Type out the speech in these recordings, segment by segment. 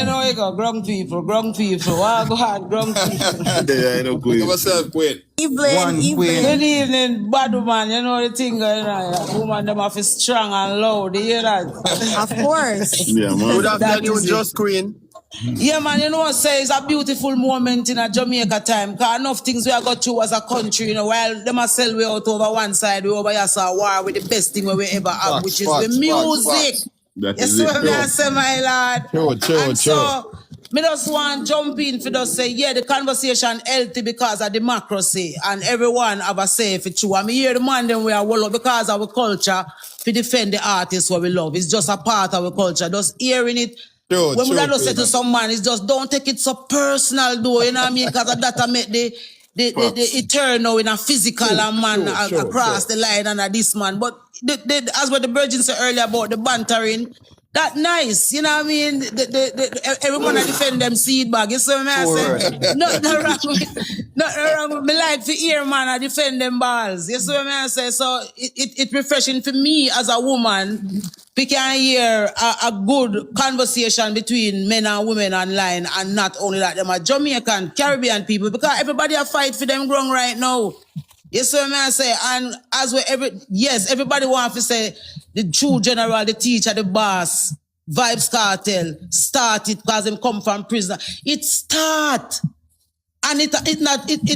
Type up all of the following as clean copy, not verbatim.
you know you go grown people. Why go on, grown people? Yeah, I know, Queen. What's up, Queen? Evelyn. Good evening, bad woman. You know the thing going on. Woman, them have to strong and loud. You hear that? Of course. Yeah, man. Good afternoon, Just Queen. Yeah, man, you know what say it's a beautiful moment in a Jamaica time. Because enough things we have got through as a country, you know, while them are sell we out over one side, we over here saw war with the best thing we ever have, which is the music. Yes, what I say, my lord. Sure. So, me just want to jump in for just say, yeah, the conversation healthy because of democracy and everyone have a say for true. I mean, hear the man them we are well because of our culture to defend the artists what we love. It's just a part of our culture. Just hearing it. When we just say to some man, it's just don't take it so personal though, you know what I mean? Because that I make the eternal in a physical man across the line and this man. But as what the Virgin said earlier about the bantering, that nice, you know what I mean? Everyone that defend them seed bag, you see what I say? Nothing wrong with me like for ear man I defend them balls. You see what I say? So it's refreshing for me as a woman. We can hear a good conversation between men and women online, and not only that, them are Jamaican, Caribbean people, because everybody are fight for them ground right now. You see what I say? And as we everybody wants to say the true general, the teacher, the boss, Vibes Cartel, start it because them come from prison. It start. And it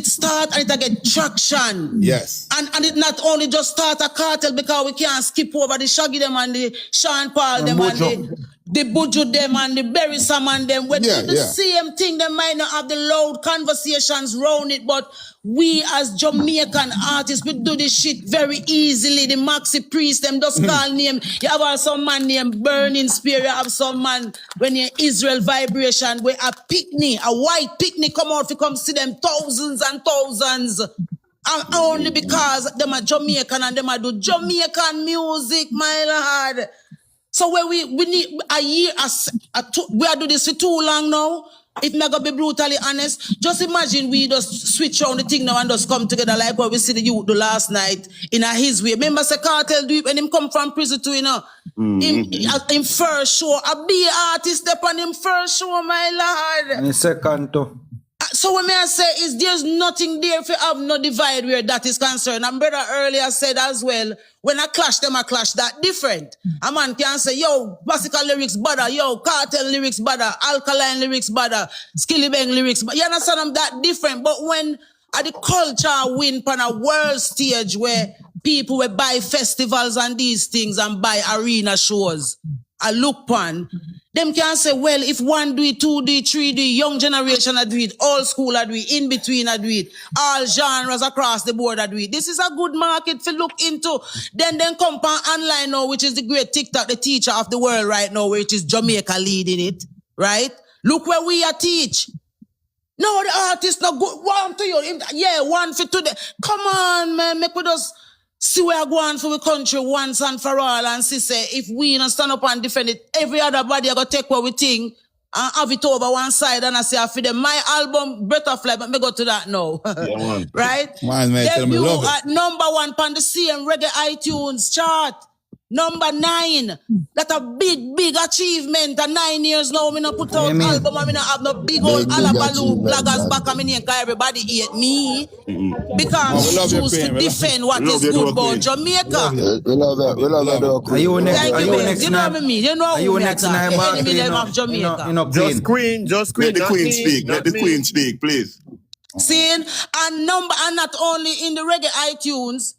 start and it get traction. Yes. And it not only just start a cartel because we can't skip over the Shaggy them and the Sean Paul them and the Buju them and the Berry Sam and them. When the same thing, they might not have the loud conversations round it, but we as Jamaican artists, we do this shit very easily. The Maxi Priest, them just call name. You have some man named Burning Spear. You have some man when you Israel Vibration, where a picnic, a white picnic come out to come see them thousands and thousands. And only because them are Jamaican and them are do Jamaican music, my lord. So when we need a year, we are doing this for too long now. If me gonna be brutally honest, just imagine we just switch on the thing now and just come together like what we see the youth do last night in his way. Remember say Cartel do it when him come from prison too, you know. Him first show, a big artist step on him first show, my lord. And the second too. So what may I say is there's nothing there if you have no divide where that is concerned. And brother earlier said as well, when I clash them, I clash that different. A man can say, yo, classical lyrics bother, yo, Cartel lyrics bother, Alkaline lyrics bother, Skilly Bang lyrics bother. You understand them that different. But when the culture win on a world stage where people will buy festivals and these things and buy arena shows, I look on, them can say, well, if one do it, two do it, three do it, young generation do it, old school do it, in between do it, all genres across the board do it. This is a good market to look into. Then come online now, which is the great TikTok, the teacher of the world right now, which is Jamaica leading it, right? Look where we are teach. No, the artist not good. One to you. Yeah, one for today. Come on, man, make with us. See we are going for the country once and for all and see say if we don't stand up and defend it, every other body are going to take what we think and have it over one side and I say I feel them. My album Butterfly, but me go to that now. Yeah, right? Man, debut at number 1 on the CM Reggae iTunes chart. Number 9. That's a big achievement. And 9 years now, me not put out album. I mean, I have no big old Alabaloo bloggers back. I mean, everybody hate me. Because I choose to defend what is good about Jamaica. We love that. Are you next? Are you next? You know what I mean? You know are you next? Enemy of Jamaica. Just Queen. Let the Queen speak. Let the Queen speak, please. Seeing and not only in the Reggae iTunes,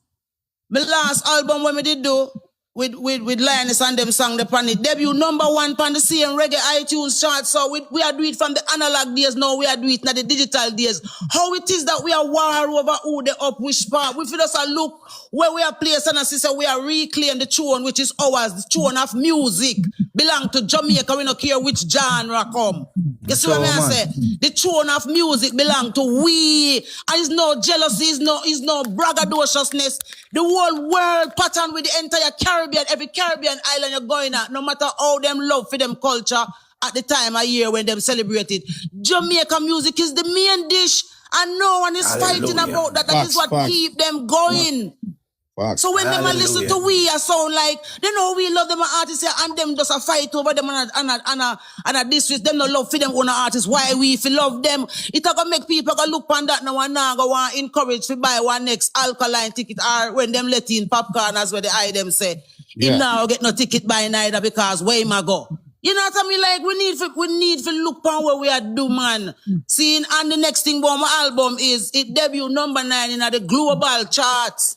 my last album when we did do with Lioness and them sang the pan it. Debut number 1 on the CM Reggae iTunes chart. So we are doing it from the analog days now. We are doing it now the digital days. How it is that we are war over who they up which part. We feel us a look where we are placed and sister we are reclaim the throne which is ours. The throne of music belong to Jamaica. We don't care which genre come. You see what I say? The throne of music belong to we. And it's no jealousy, it's no braggadociousness. The whole world pattern with the entire Caribbean, every Caribbean island you're going at, no matter how them love for them culture at the time of year when them celebrate it. Jamaica music is the main dish and no one is fighting about that. That is what keep them going. So when them a listen to we, a sound like, they know we love them artists here, and them just a fight over them and a disrespect. Them no love for them own artists. Why we if we love them? It gonna make people go look on that now and now go want encourage to buy one next alkaline ticket, or when them let in popcorn as where the eye them say. He now get no ticket by neither because where him a go? You know what I mean? Like we need to look on what we are do, man. Seeing, and the next thing about my album is it debut number 9 in the global charts.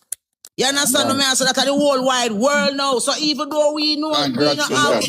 You understand what I mean? So that's the whole wide world now. So even though we know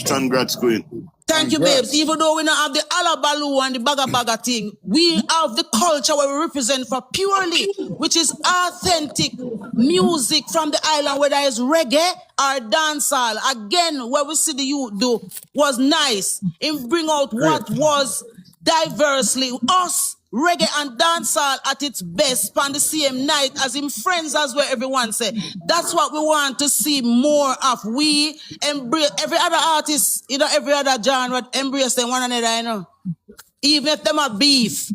Congrats, Queen. Thank you, babes. Even though we don't have the alabalu and the baga thing, we have the culture where we represent for purely, which is authentic music from the island, whether it's reggae or dancehall. Again, what we see the youth do was nice. It bring out what was diversely us. Reggae and dancehall at its best on the same night as in friends, as where everyone say. That's what we want to see more of. We embrace every other artist, you know, every other genre, embrace them one another, you know. Even if them are beef,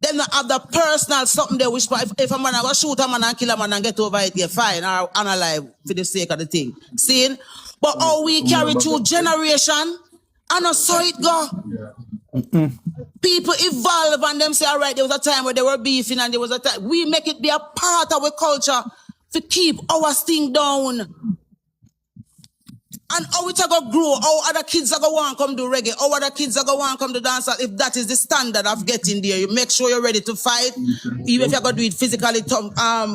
them not have the personal something they wish for. If a man go shoot a man and kill a man and get over it, yeah, fine, or unalive for the sake of the thing. Seeing? But how we carry through generation, and I saw it go. People evolve and them say, all right, there was a time where they were beefing and there was a time. We make it be a part of our culture to keep our thing down. And how it go grow, how other kids are going to want to come do reggae, how other kids are going to want to come to dance. If that is the standard of getting there, you make sure you're ready to fight. Even if you're going to do it physically,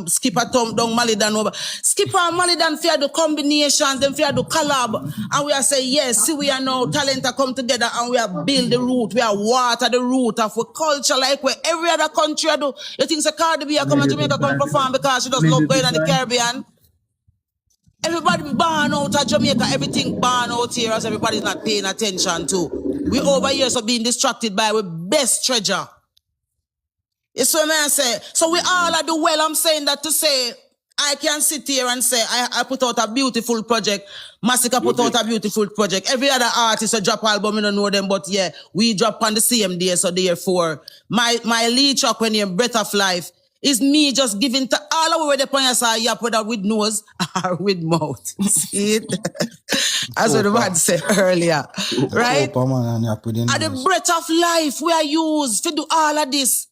skip a thumb down, Malidan over. Skip and Malidan, fear the combinations, then fear the collab. And we are saying, yes, see, we are now talent are come together and we are build the root, we are water the root of our culture, like where every other country do. You think Cardi B are coming to Jamaica come perform because she just love going on the Caribbean? Everybody born out of Jamaica, everything born out here as everybody's not paying attention to. We over here so being distracted by our best treasure. It's what I say. So we all are do well. I'm saying that to say, I can sit here and say, I put out a beautiful project. Massacre put out a beautiful project. Every other artist a drop album, I don't know them, but yeah, we drop on the same day, so therefore, my lead track when you're Breath of Life, is me just giving to all of where the point I yap whether with nose or with mouth. See it? As what the man said earlier. Right? And the breath of life we are used to do all of this.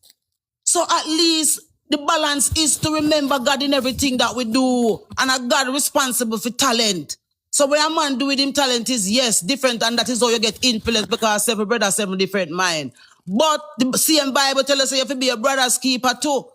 So at least the balance is to remember God in everything that we do. And a God responsible for talent. So when a man do with him talent is yes, different, and that is how you get influenced because every brother has a different mind. But the same Bible tells us you have to be a brother's keeper too.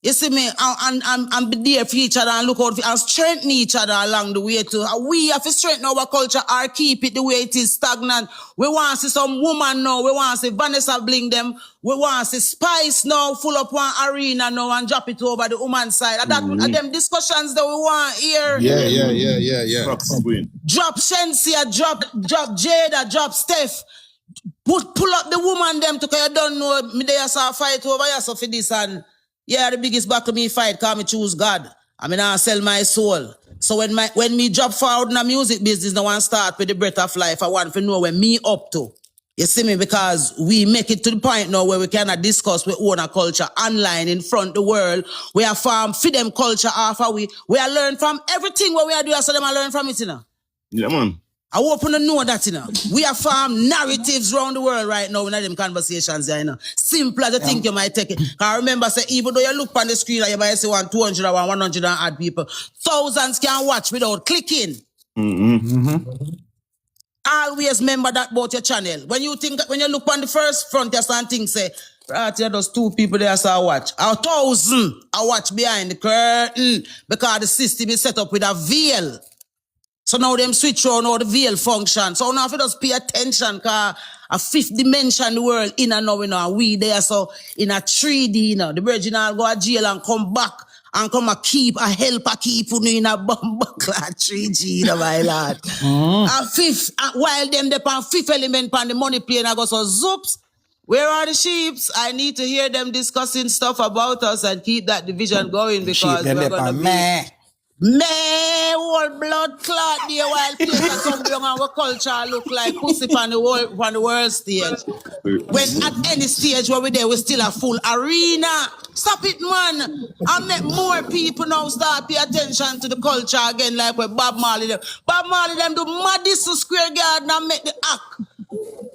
You see me, and be there for each other and look out for and strengthen each other along the way too. We have to strengthen our culture or keep it the way it is stagnant. We want to see some woman now. We want to see Vanessa Bling them. We want to see Spice now full up one arena now and drop it over the woman side. And that are them discussions that we want here. Yeah. Drop Shensia, drop Jada, drop Steph. Pull up the woman them to because you don't know me they saw fight over here so for this and yeah, the biggest battle me fight, cause me choose God. I mean, I sell my soul. So when me drop forward in the music business, no one start with the breath of life. I want to know where me up to. You see me? Because we make it to the point now where we cannot discuss we own a culture online in front of the world. We are farm for them culture after we are learn from everything what we are doing so them are learn from it, you know. Yeah, man. I open to know that, you know. We are farm narratives around the world right now in them conversations, you know. Simple as you think you might take it. I remember, say, even though you look on the screen and you might say 200 or 100 and add people, thousands can watch without clicking. Always remember that about your channel. When you look on the first front, you start thinking, say, right here, those 2 people there so watch. 1,000 I watch behind the curtain because the system is set up with a veil. So now them switch on how the veil function. So now if you just pay attention, because a 5th dimension the world in and now, you know, and we there, so in a 3D, you know, the virgin will go to jail and come back and come and keep, a helper keep you in a bumbuckler 3G, you know, my lord. And 5th, while them they pan 5th element pan the money plane, I go so zoops. Where are the sheeps? I need to hear them discussing stuff about us and keep that division going because we're going to be... May whole blood clot there while place and some young our culture look like pussy on the world stage. When at any stage where we there, we still a full arena. Stop it, man. And make more people now start pay attention to the culture again, like with Bob Marley. Bob Marley them do Madison Square Garden and make the act.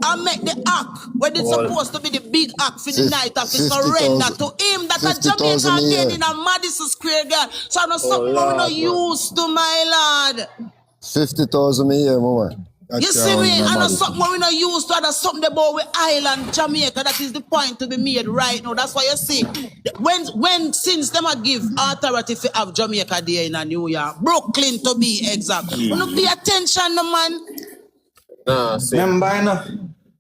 And make the act when it's supposed to be the big act for the night of his surrender to him. That a Jamaican dead in a Madison Square Garden. So I know something we're not used to, my lord. 50,000 a year, mama. You see me? I know something we're not used to. That's something about with island Jamaica. That is the point to be made right now. That's why you see, when since them a give authority to have Jamaica there in a New York, Brooklyn to be exact. You know, pay attention, no man.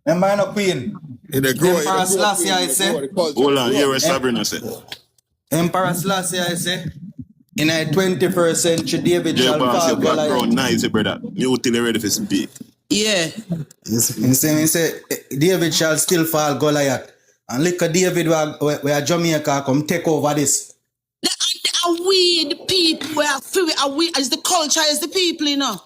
Remember, Queen. Emperor Selassie, I say. Hold on, here where Sabrina said. Emperor Selassie, I say. In a 21st century, David shall fall your background Goliath. nice, brother. You till ready for speak. Yeah. He say, David shall still fall Goliath. And look at David where Jamaica come take over this. We, the people, we are free. We, as the culture, as the people, you know.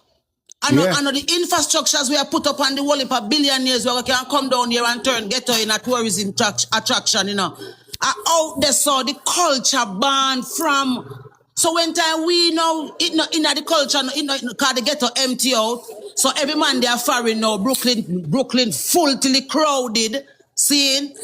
I know the infrastructures we have put up on the wall for billionaires where we can come down here and turn ghetto in a tourism attraction, you know. Out there, so the culture born from. So when time we know it not in the culture, because the ghetto empty out. So every man they are foreign now. Brooklyn full till it crowded. Seeing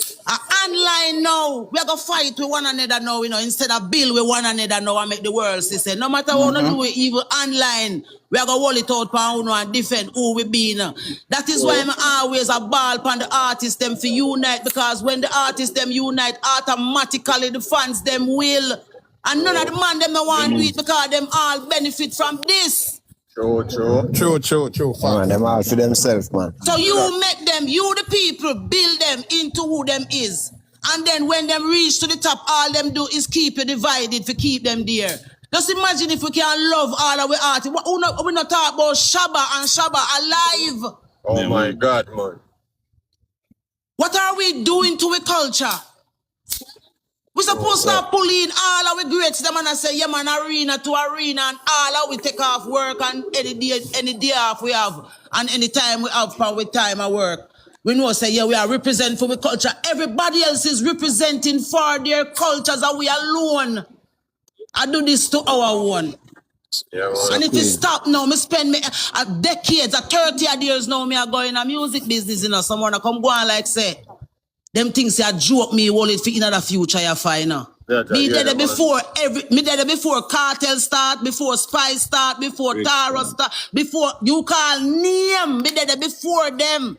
online now, we are gonna fight with one another now, you know, instead of build with one another now and make the world see. No matter what we do it, even online, we are gonna hold it out for and defend who we be now. That is why I'm always a ball upon the artists them for unite, because when the artists them unite, automatically the fans them will. And none of the man them don't want to do it because them all benefit from this. True. Man, them all for themselves, man. So you make them, you the people, build them into who them is. And then when them reach to the top, all them do is keep you divided to keep them there. Just imagine if we can love all our artists. We not talk about Shabba and Shabba alive. Oh my God, man. What are we doing to our culture? We're supposed to start pulling all our greats, them and I say, yeah man, arena to arena, and all our we take off work and any day off we have, and any time we have for with time at work. We know say, yeah, we are representing for the culture. Everybody else is representing for their cultures and we alone. I do this to our own. Yeah, and if it stop now, me spend decades, 30 years now, me are going in a music business, you know, someone come go on like say, them things that joke me, will it fit in the future you find now. Me did it before cartel start, before spice start, before Tara start, before you call name, me did it before them.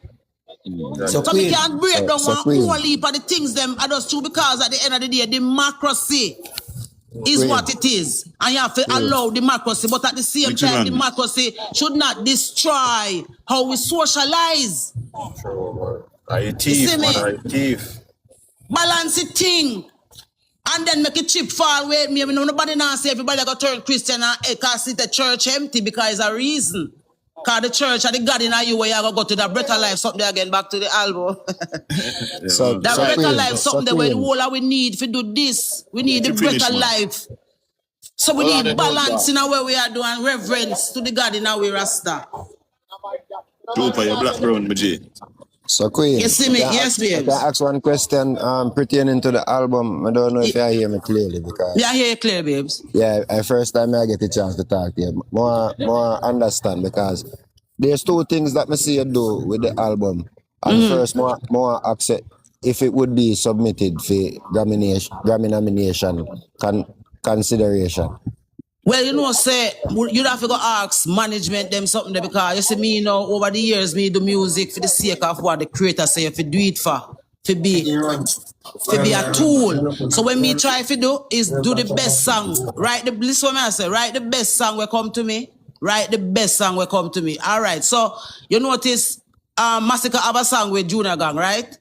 So we can't break down one whole heap of the things them are just true, because at the end of the day, democracy is what it is. And you have to allow democracy, but at the same time, democracy should not destroy how we socialize. I thief. Balance the thing. And then make a chip fall with me. Nobody now say everybody got to turn Christian and because the church empty because there's a reason. Because the church and the God in you where you go to the better life, something again, back to the album. So better life, something where the whole we need to do this. We need the better life. So we need balance in our way we are doing, reverence to the God in our way, Rasta. Do for your black brown, Maji. So Queen, you see me? Yes, babes. I can ask one question pertaining to the album. I don't know if you hear me clearly because yeah, I hear you clear, babes. Yeah, first time I get a chance to talk to you. More understand because there's two things that I see you do with the album. And first, more accept if it would be submitted for Grammy nomination consideration. Well, you know, say, you'd have to go ask management them something there, because you see me, you know, over the years, me do music for the sake of what the creator say, if you do it for be a tool. So when me try to do is do the best song. This one I say, write the best song will come to me. Write the best song will come to me. All right. So you notice Massacre have a song with Junior Gang, right?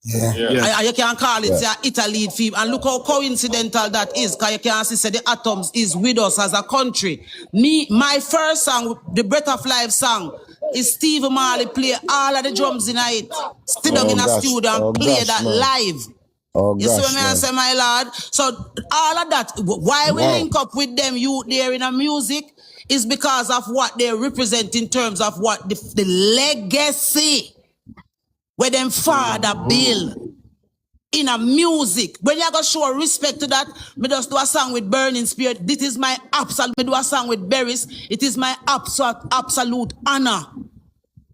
Yeah. You can call it Italy theme. And look how coincidental that is, because you can see say the Atoms is with us as a country. My first song, the Breath of Life song, is Steve Marley play all of the drums in it. Sit down in a studio and play that live. Oh You see gosh, what me I man. say, my lord? So all of that, why we Wow. link up with them youth there in a music is because of what they represent in terms of what the legacy where them father build in a music. When you go show respect to that, me just do a song with Burning Spirit. This is my absolute, me do a song with Berries. It is my absolute honor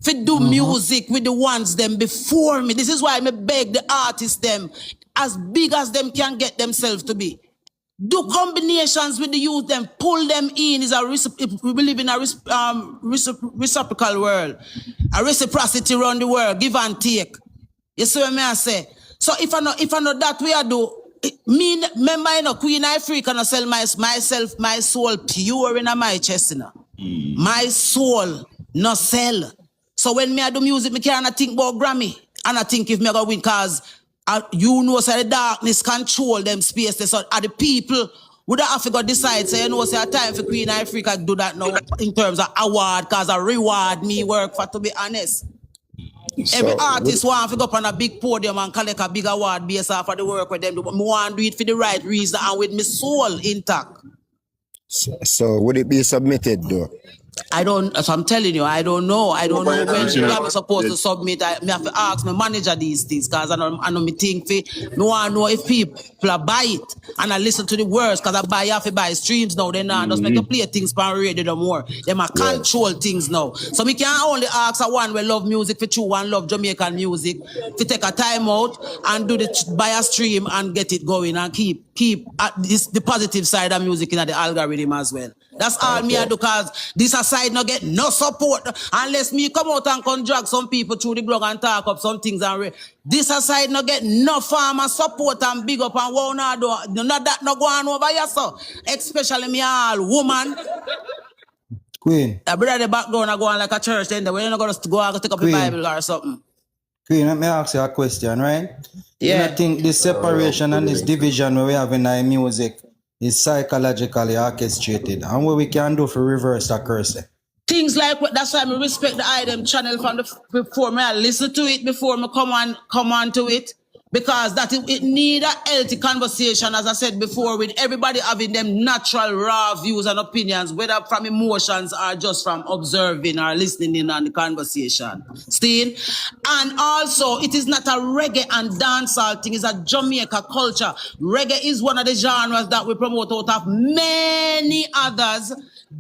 to do music with the ones them before me. This is why me beg the artists them, as big as them can get themselves to be. Do combinations with the youth, them pull them in. Is we live in a reciprocal world, a reciprocity around the world, give and take. You see what me I say? So if I know that way I do, me remember you know Queen Ifrica and I sell myself, my soul pure in my chest, you know. My soul no sell. So when me I do music, me can't think about Grammy. And I think if me I go win, cause you know say the darkness control them spaces. So are the people would have to go decide, say, you know, say a time for Queen Ifrica do that now in terms of award, cause a reward me work for, to be honest. Every artist want to go up on a big podium and collect a big award based off of the work with them. I want to do it for the right reason and with my soul intact. So would it be submitted though? I don't, as I'm telling you, I don't know. I don't know when I'm supposed to submit. I have to ask my manager these things because I know me think me want to know if people buy it and I listen to the words because I have to buy streams now. They now just make you play things for radio no more. They might control things now. So we can only ask a one we love music for true and love Jamaican music to take a time out and do buy a stream and get it going and keep the positive side of music in the algorithm as well. That's all me I do because this side not get no support unless me come out and can drag some people through the ground and talk up some things and this side not get no farmer support and big up and wow now do not that not go on over here so especially me all woman. Queen. I brother the background I go on like a church then we're not gonna go and take up the Bible or something. Queen, let me ask you a question, right? Yeah. I think this separation and this division we have in our music is psychologically orchestrated. And what we can do for reverse that curse. Things like that's why I respect the item channel from before me. I listen to it before me come on to it. Because that it need a healthy conversation, as I said before, with everybody having them natural raw views and opinions, whether from emotions or just from observing or listening in on the conversation. See? And also, it is not a reggae and dancehall thing, it's a Jamaica culture. Reggae is one of the genres that we promote out of many others.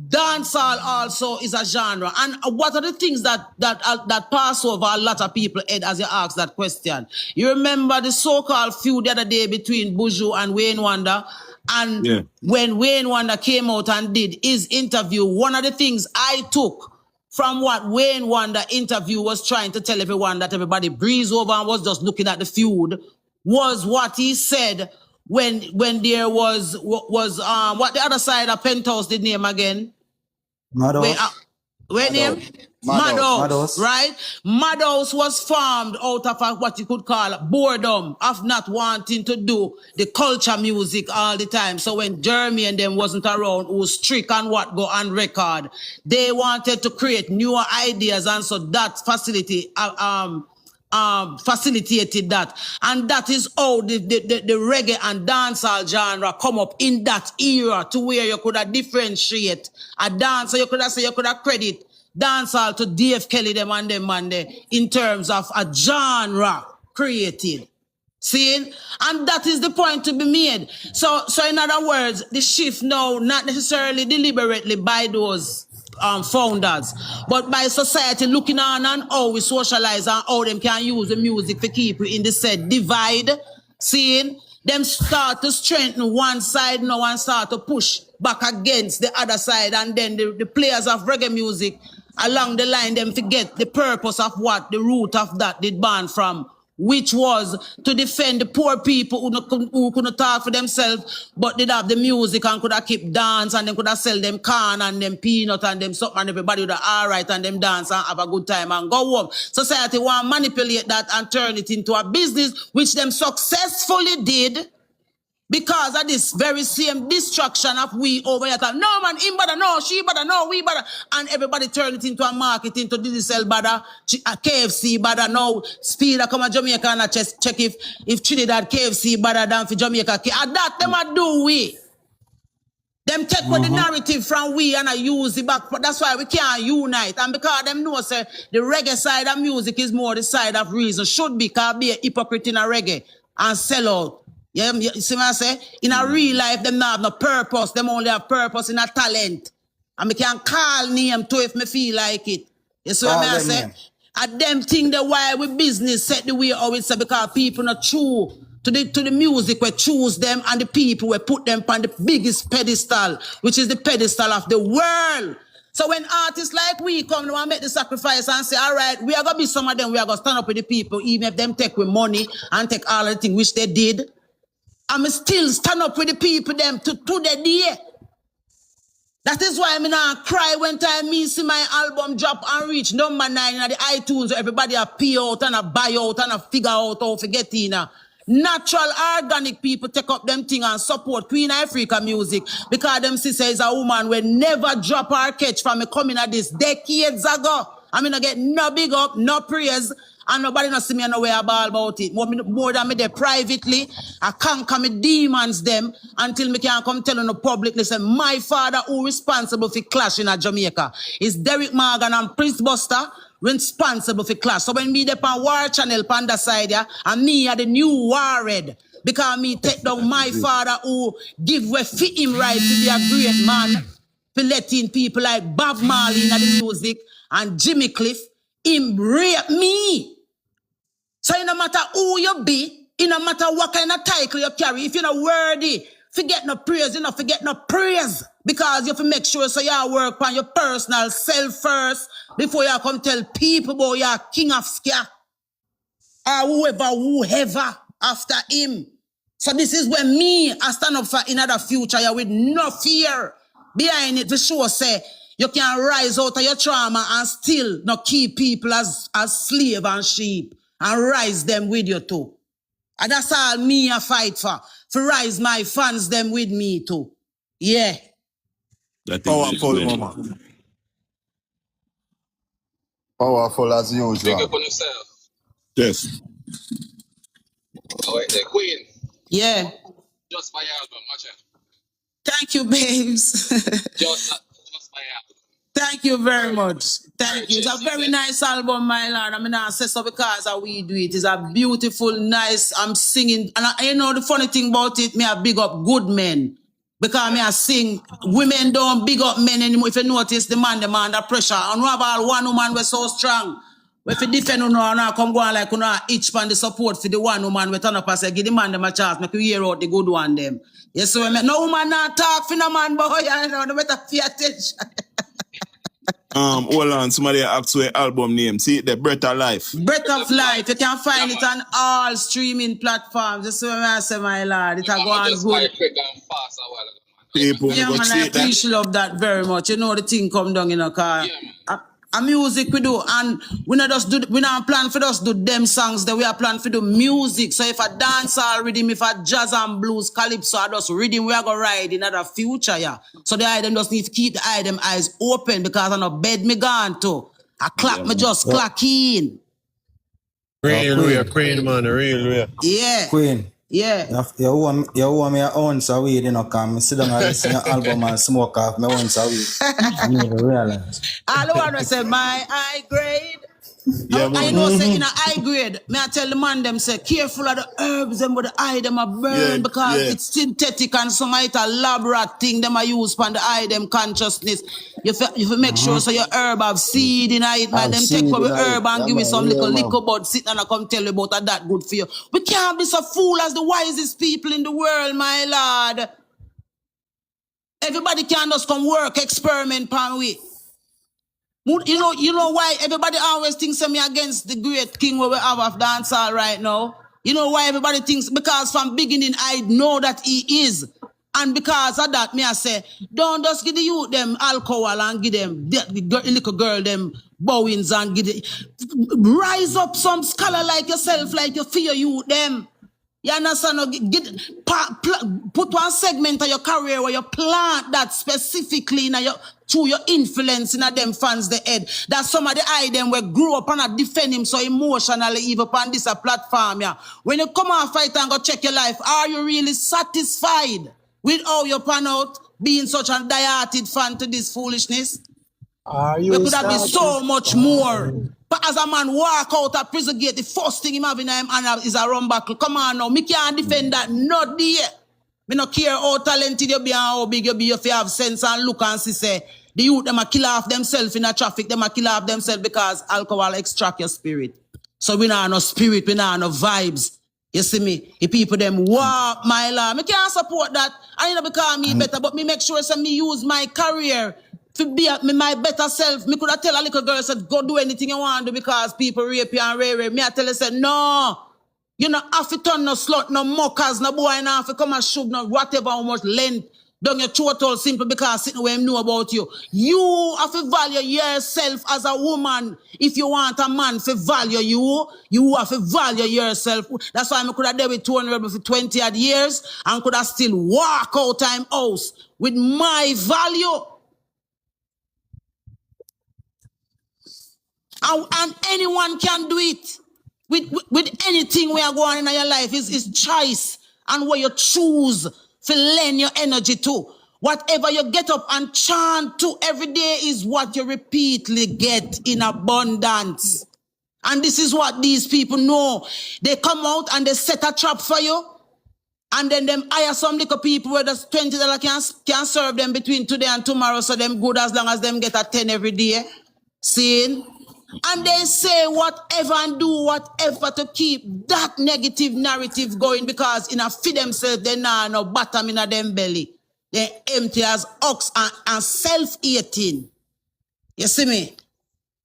Dancehall also is a genre. And what are the things that pass over a lot of people head as you ask that question? You remember the so-called feud the other day between Buju and Wayne Wonder? And when Wayne Wonder came out and did his interview, one of the things I took from what Wayne Wonder interview was trying to tell everyone that everybody breezed over and was just looking at the feud was what he said when there was what the other side of Penthouse did name again? Where name? Madhouse, right? Madhouse was formed out of what you could call boredom of not wanting to do the culture music all the time. So when Jeremy and them wasn't around, who was strict on what go on record, they wanted to create newer ideas, and so that facility facilitated that. And that is how the reggae and dancehall genre come up in that era to where you could have differentiate a dancer, you could have say, you could have credit dancehall to Dave Kelly them and them in terms of a genre created. See? And that is the point to be made. So in other words, the shift now, not necessarily deliberately by those founders, but by society looking on and how we socialize and how them can use the music to keep you in the said divide, seeing them start to strengthen one side now and start to push back against the other side, and then the players of reggae music along the line them forget the purpose of what the root of that did born from, which was to defend the poor people who couldn't talk for themselves, but did have the music and could have keep dance, and them could have sell them corn and them peanut and them something, and everybody would have all right and them dance and have a good time and go home. Society want to manipulate that and turn it into a business, which them successfully did, Because of this very same destruction of we over here. No man, him bother, no, she bother, no, we bother. And everybody turn it into a market, into digital bother, a KFC bother, now Speed come to Jamaica and check if Trinidad KFC bother than for Jamaica. And that them a do we. Them take the narrative from we and I use it back. That's why we can't unite. And because them know say the reggae side of music is more the side of reason. Should be, because be a hypocrite in a reggae and sell out. Yeah, you see what I say? In a real life, them not have no purpose. Them only have purpose in a talent. And me can call name too if me feel like it. You see what I say? And them thing the why we business set the way how it's because people not true to the music we choose them and the people we put them on the biggest pedestal, which is the pedestal of the world. So when artists like we come and make the sacrifice and say, all right, we are going to be some of them, we are going to stand up with the people, even if them take with money and take all the things which they did. I'm still stand up with the people them to the day. That is why I not cry when time me see my album drop and reach number 9 in the iTunes. Everybody a pay out and a buy out and a figure out how to get in. Natural, organic people take up them thing and support Queen Ifrica music because them sister is a woman will never drop her catch from me coming at this decades ago. I mean, I get no big up, no praise, and nobody not see me nowhere about it. More than me there privately, I conquer me demons them until me can come tell on the public. Listen, my father who responsible for clash in Jamaica is Derek Morgan and Prince Buster responsible for clash. So when me dey on War Channel on the side, yeah, and me are the new warhead. Because me take down my father who give way fit him right to be a great man, for letting people like Bob Marley in the music and Jimmy Cliff, him rape me. So it no matter who you be, it no matter what kind of title you carry, if you're not worthy, forget no praise, you know, forget no praise. Because you have to make sure so you work on your personal self first before you come tell people about you're king of scare. Or whoever after him. So this is when me I stand up for another future with no fear behind it to show say you can rise out of your trauma and still not keep people as slave and sheep and rise them with you too. And that's all me I fight for rise my fans them with me too. Yeah. Powerful, mama. Powerful as usual. Pick up on yourself. Yes. Oh, wait, the Queen. Yeah. Just my album, watch it. Thank you, babes. Just my album. Thank you very much. Thank you. It's a very nice album, my lord. I mean, I say so because how we do it. It's a beautiful, nice, I'm singing. And you know the funny thing about it, me I big up good men. Because me I sing, women don't big up men anymore. If you notice, the man under pressure. And we have all one woman we're so strong. If you defend and come go on like each man the support for the one woman we turn up and say, give the man them a chance, make you hear out the good one them. Yes, so no woman not talk for no man, boy, you know, no better pay attention. Hold on, somebody asked for an album name. See, the Breath of Life. Breath of Life, you can find it on all streaming platforms. That's what I say, my lord. It go on good. People Yeah, go man, see I appreciate love that very much. You know the thing come down in a car. Yeah, a music we do, and we not just do. We not plan for us do them songs. That we are plan for the music. So if a dancehall rhythm, if a jazz and blues, calypso, I just rhythm, we are gonna ride in the future, yeah. So the item just need to keep the item eyes open because I know bed me gone to. I clock me just clock in. Real Queen, man, real. Yeah. Queen. Yeah. You owe me your ounce of weed, you know, come sit down and listen to your album and smoke off my ounce of weed. You need to realize. All the one say my high grade. Yeah, I know say in a high grade, may I tell the man them say careful of the herbs them with the eye them a burn because it's synthetic and some it a lab rat thing them a use for the eye them consciousness. You make sure so your herb have seed in it, man. Them take away herb and give me some little bud sit and I come tell you about that good for you. We can't be so fool as the wisest people in the world, my lord. Everybody can just come work, experiment pan we. You know why everybody always thinks of me against the great king we have of dancehall right now? You know why everybody thinks? Because from beginning I know that he is. And because of that, me I say, don't just give the youth them alcohol and give them the little girl them bowings and give rise up some scholar like yourself, like you fear youth them. You understand? No, put one segment of your career where you plant that specifically in your through your influence in them fans the head. That some of the eye them will grow up and defend him so emotionally even upon this a platform. Yeah. When you come out fight and go check your life, are you really satisfied with how you pan out being such a die-hearted fan to this foolishness? Are you There could have been so much more. But as a man walk out of prison gate, the first thing him have in him is a run buckle. Come on now, me can't defend that, not there. Me no care how talented you be and how big you be if you have sense and look and see say, the youth them a kill off themselves in a traffic, them a kill off themselves because alcohol extract your spirit. So we not no spirit, we not no vibes. You see me? The people them walk my law. Me can't support that. I know because me better, but me make sure so me use my career to be my better self. Me could have tell a little girl said, go do anything you want to do because people rape you and rape. Me I tell her said, no. You know, have to turn no slut, no mockers, no boy, and have to come and shoot no whatever how much length. Don't your throat all simple because sitting where him know about you. You have to value yourself as a woman. If you want a man to value you, you have to value yourself. That's why I could have dealt with 200 for 20 odd years and could have still walk out time house with my value. And anyone can do it. With anything we are going in your life is choice and what you choose to lend your energy to. Whatever you get up and chant to every day is what you repeatedly get in abundance. And this is what these people know. They come out and they set a trap for you. And then them hire some little people where there's $20 can serve them between today and tomorrow. So them good as long as them get a 10 every day. See? And they say whatever and do whatever to keep that negative narrative going because in a feed themselves, they nah no bottom in a them belly. They empty as ox and self-eating. You see me?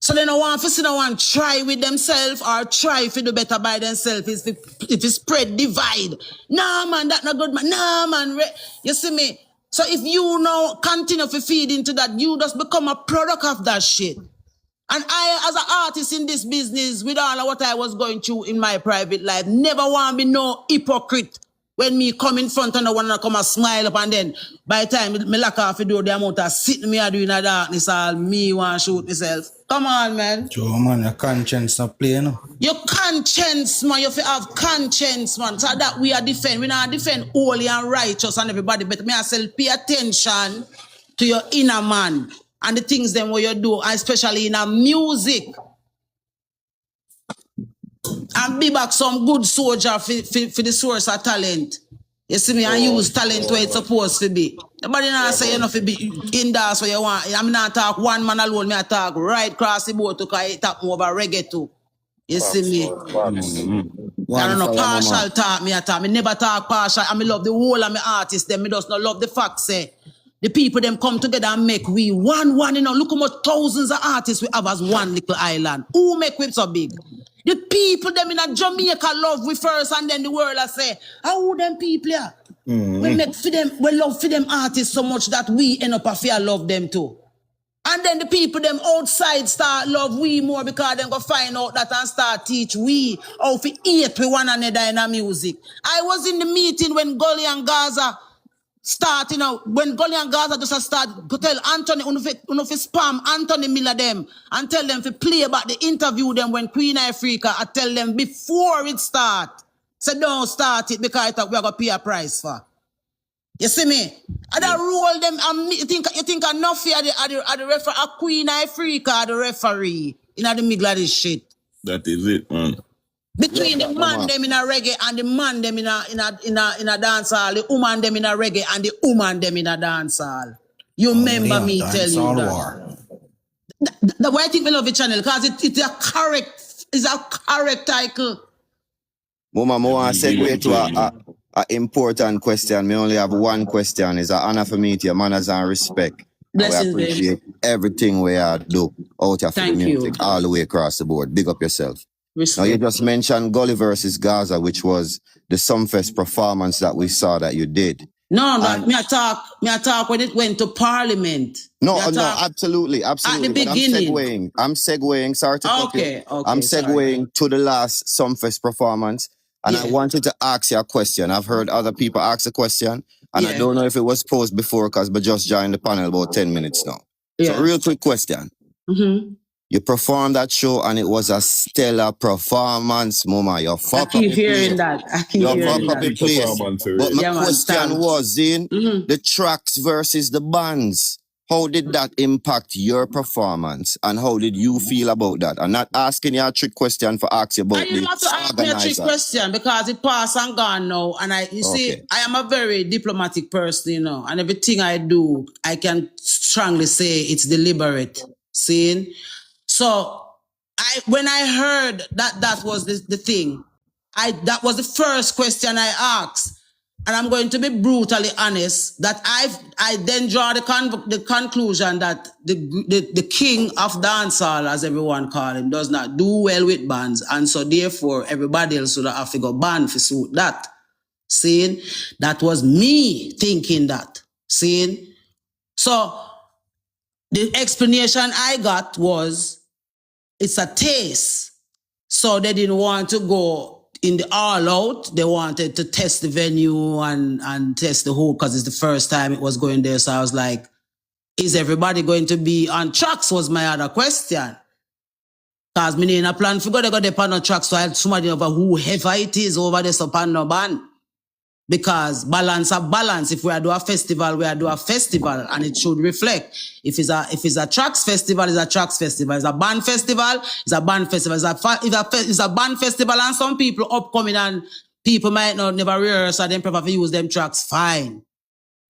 So they don't want to see no one try with themselves or try to do better by themselves. If it spread divide. Nah man, that not good man. Nah man. You see me? So if you now continue to feed into that, you just become a product of that shit. And I, as an artist in this business, with all of what I was going through in my private life, never want to be no hypocrite when me come in front and I want to come and smile up and then by the time me lock off the door, the amount of sitting me a doing in the darkness, all me want to shoot myself. Come on, man. Joe, man, your conscience not play, no? Your conscience, man, you have to have conscience, man. So that we are defend. We not defend holy and righteous and everybody, but me I say pay attention to your inner man. And the things then what you do, especially in a music. And be back some good soldier for the source of talent. You see me, and use talent where it's supposed to be. Nobody not say you know to be in that's what you want. I'm not talk one man alone, me I talk right across the board to talk more about reggae too. You see me? I don't know, partial talk me I talk. Me never talk partial. I love the whole of my artists, them me just not love the fact say. The people them come together and make we one, you know. Look how much thousands of artists we have as one little island. Who make we so big? The people them in a Jamaica love we first and then the world I say, how them people here? We make for them, we love for them artists so much that we end up a fear love them too. And then the people them outside start love we more because them go find out that and start teach we how to eat with one another in our music. I was in the meeting when Gully and Gaza start, you know, when Gully and Gaza just start, go tell Anthony, unofi spam Anthony Miller them and tell them to play about the interview them when Queen Ifrica, I tell them before it start. So don't start it because we are going to pay a price for. You see me? I don't roll them, and you think enough here the referee, a Queen Ifrica, the referee, in the middle of this shit. That is it, man. Between the man them in a reggae and the man them in a dancehall, the woman them in a reggae and the woman them in a dancehall. You remember me tell you that. The why I think we love the channel because it's a correct title. Mama, I want to segue to a important question. Me only have one question. It's an honor for me to your manners and respect. Blessings, we appreciate everything we do out of the music all the way across the board. Big up yourself. Now you just mentioned Gully versus Gaza, which was the Sumfest performance that we saw that you did. No, me I talk when it went to Parliament. No, absolutely. At the beginning. I'm segueing, sorry to cut you. Okay, I'm segueing to the last Sumfest performance. And I wanted to ask you a question. I've heard other people ask a question, and I don't know if it was posed before because I just joined the panel about 10 minutes now. So real quick question. You performed that show and it was a stellar performance, Mama. You fuck up the place. I keep hearing that. The place. But my question was, the tracks versus the bands. How did that impact your performance and how did you feel about that? I'm not asking you a trick question for asking about you have to ask me a trick question because it passed and gone now. And see, I am a very diplomatic person, you know, and everything I do, I can strongly say it's deliberate. See? So when I heard that was the thing, that was the first question I asked. And I'm going to be brutally honest that I then draw the conclusion that the king of dancehall, as everyone call him, does not do well with bands. And so therefore everybody else would have to go band for suit that. Seeing? That was me thinking that. Seeing? So the explanation I got was it's a taste. So they didn't want to go in the all out. They wanted to test the venue and test the whole because it's the first time it was going there. So I was like, is everybody going to be on tracks was my other question. Because me in a plan for go there on tracks so I had somebody over whoever it is over there so pan no band. Because balance of balance. If we are do a festival, we are do a festival and it should reflect. If it's a tracks festival, it's a tracks festival. It's a band festival, it's a band festival. It's a band festival and some people upcoming and people might not never rehearse and then prefer use them tracks, fine.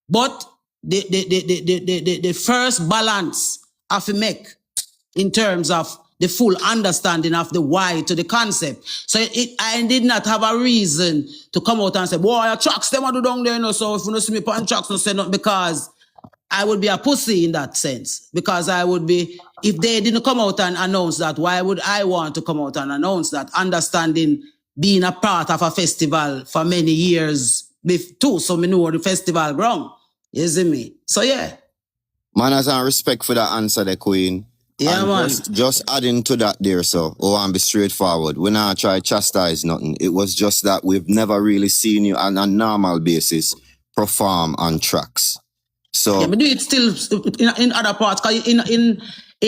But the first balance have to make in terms of the full understanding of the why to the concept. So I did not have a reason to come out and say, boy, your tracks, them are do down there, you know, so if you don't see me on tracks, no say nothing, because I would be a pussy in that sense. Because I would be, if they didn't come out and announce that, why would I want to come out and announce that? Understanding being a part of a festival for many years too, so me know the festival ground. You see me? So yeah. Manners and respect for that answer, the Queen. Yeah, and man. Just adding to that there, so, and be straightforward. We not try chastise nothing. It was just that we've never really seen you on a normal basis perform on tracks. So yeah, but do it still in other parts. Cause in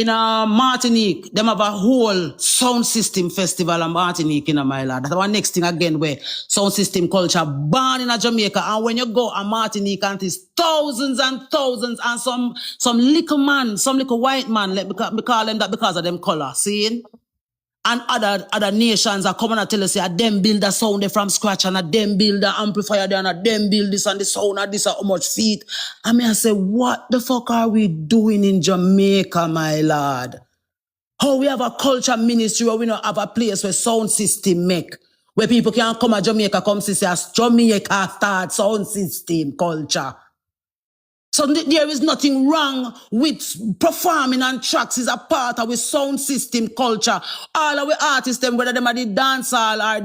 Martinique, them have a whole sound system festival in Martinique in my lad. That's one next thing again where sound system culture born in Jamaica. And when you go to Martinique, and it's thousands and thousands and some little man, some little white man, we call them that because of them color, seeing? And other nations are coming and tell us, them build a sound there from scratch and them build an amplifier there and them build this and the sound and this and how much feet. I mean, I say, what the fuck are we doing in Jamaica, my lord? How we have a culture ministry where we don't have a place where sound system make, where people can come to Jamaica, come see as Jamaica start sound system culture. So there is nothing wrong with performing on tracks. Is a part of our sound system culture. All our artists, them, whether them are the dancehall or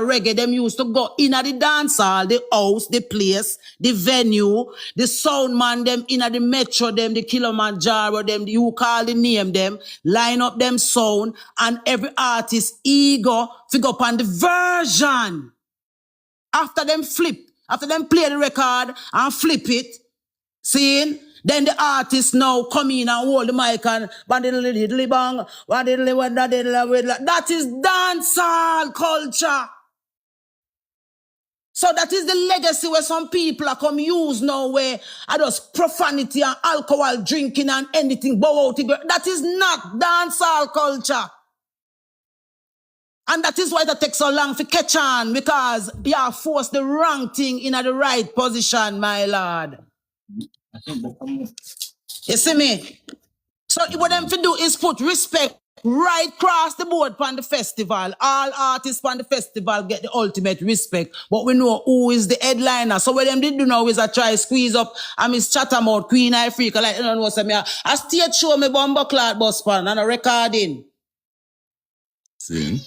reggae, them used to go in at the dancehall, the house, the place, the venue, the sound man, them in at the metro, them, the Kilimanjaro, them, you call the name, them, line up them sound, and every artist ego figure up on the version. After them play the record and flip it, seeing? Then the artist now come in and hold the mic and that is dancehall culture. So that is the legacy where some people are come use now where I just profanity and alcohol drinking and anything. That is not dancehall culture. And that is why it takes so long to catch on, because you have forced the wrong thing in the right position, my lord. You see me? So what them to do is put respect right across the board on the festival. All artists on the festival get the ultimate respect. But we know who is the headliner. So what them did do now is I try squeeze up and Miss Chattermouth, Queen Ifrica, like you know what I mean. I stage show me bomber cloud bus pan and a recording. see?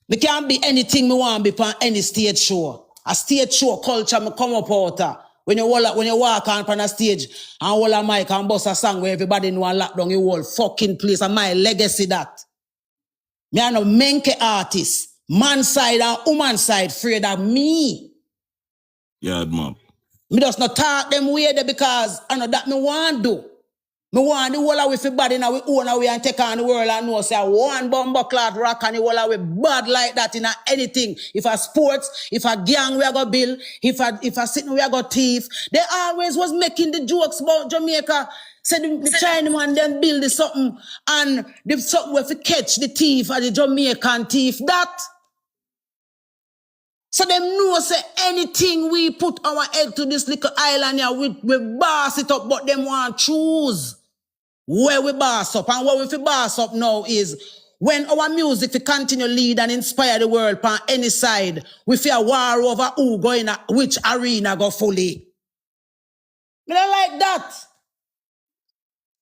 Me can't be anything me want to be on any stage show. A stage show culture me come up out. When you walk on a stage and hold a mic and bust a song where everybody know and lock down your whole fucking place, and my legacy that. Me are no menke artist. man side and woman side afraid of me. Yeah, man. Me just not talk them way there because I know that me want do. Me want the whole of we fi bad in we own away and take on the world and know say one bumper cloth rock and the whole of we bad like that in anything. If a sports, if a gang we a go build, if a sitting we a go thief. They always was making the jokes about Jamaica. Say the Chinaman them build the something and the something we fi catch the thief or the Jamaican thief. That. So them know say anything we put our head to this little island here, we boss it up, but them want choose where we boss up. And what we fi boss up now is when our music fi continue lead and inspire the world on any side, we fi a war over who go in which arena go fully. Me don't like that.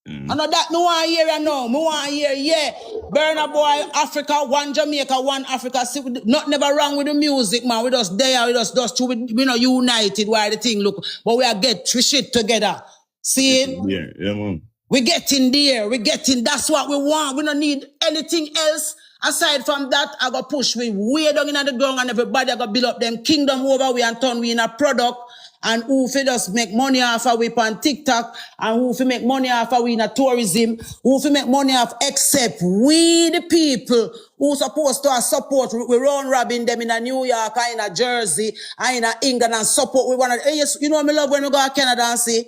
I know that me want hear you now. Me want hear, yeah. Burna Boy, Africa, one Jamaica, one Africa. See, not never wrong with the music, man. We just there, we just we know united while the thing look. But we are get we shit together. See? Yeah, man. We getting there. We getting, that's what we want. We don't need anything else. Aside from that, I go push we way down in the ground and everybody I go build up them kingdom over we and turn we in a product. And who fi just make money off of we on TikTok, and who fi make money off of we in a tourism, who fi make money off except we the people who supposed to support, we run robbing them in a New York and in a Jersey and in a England and support we want to, yes, you know me love when we go to Canada and see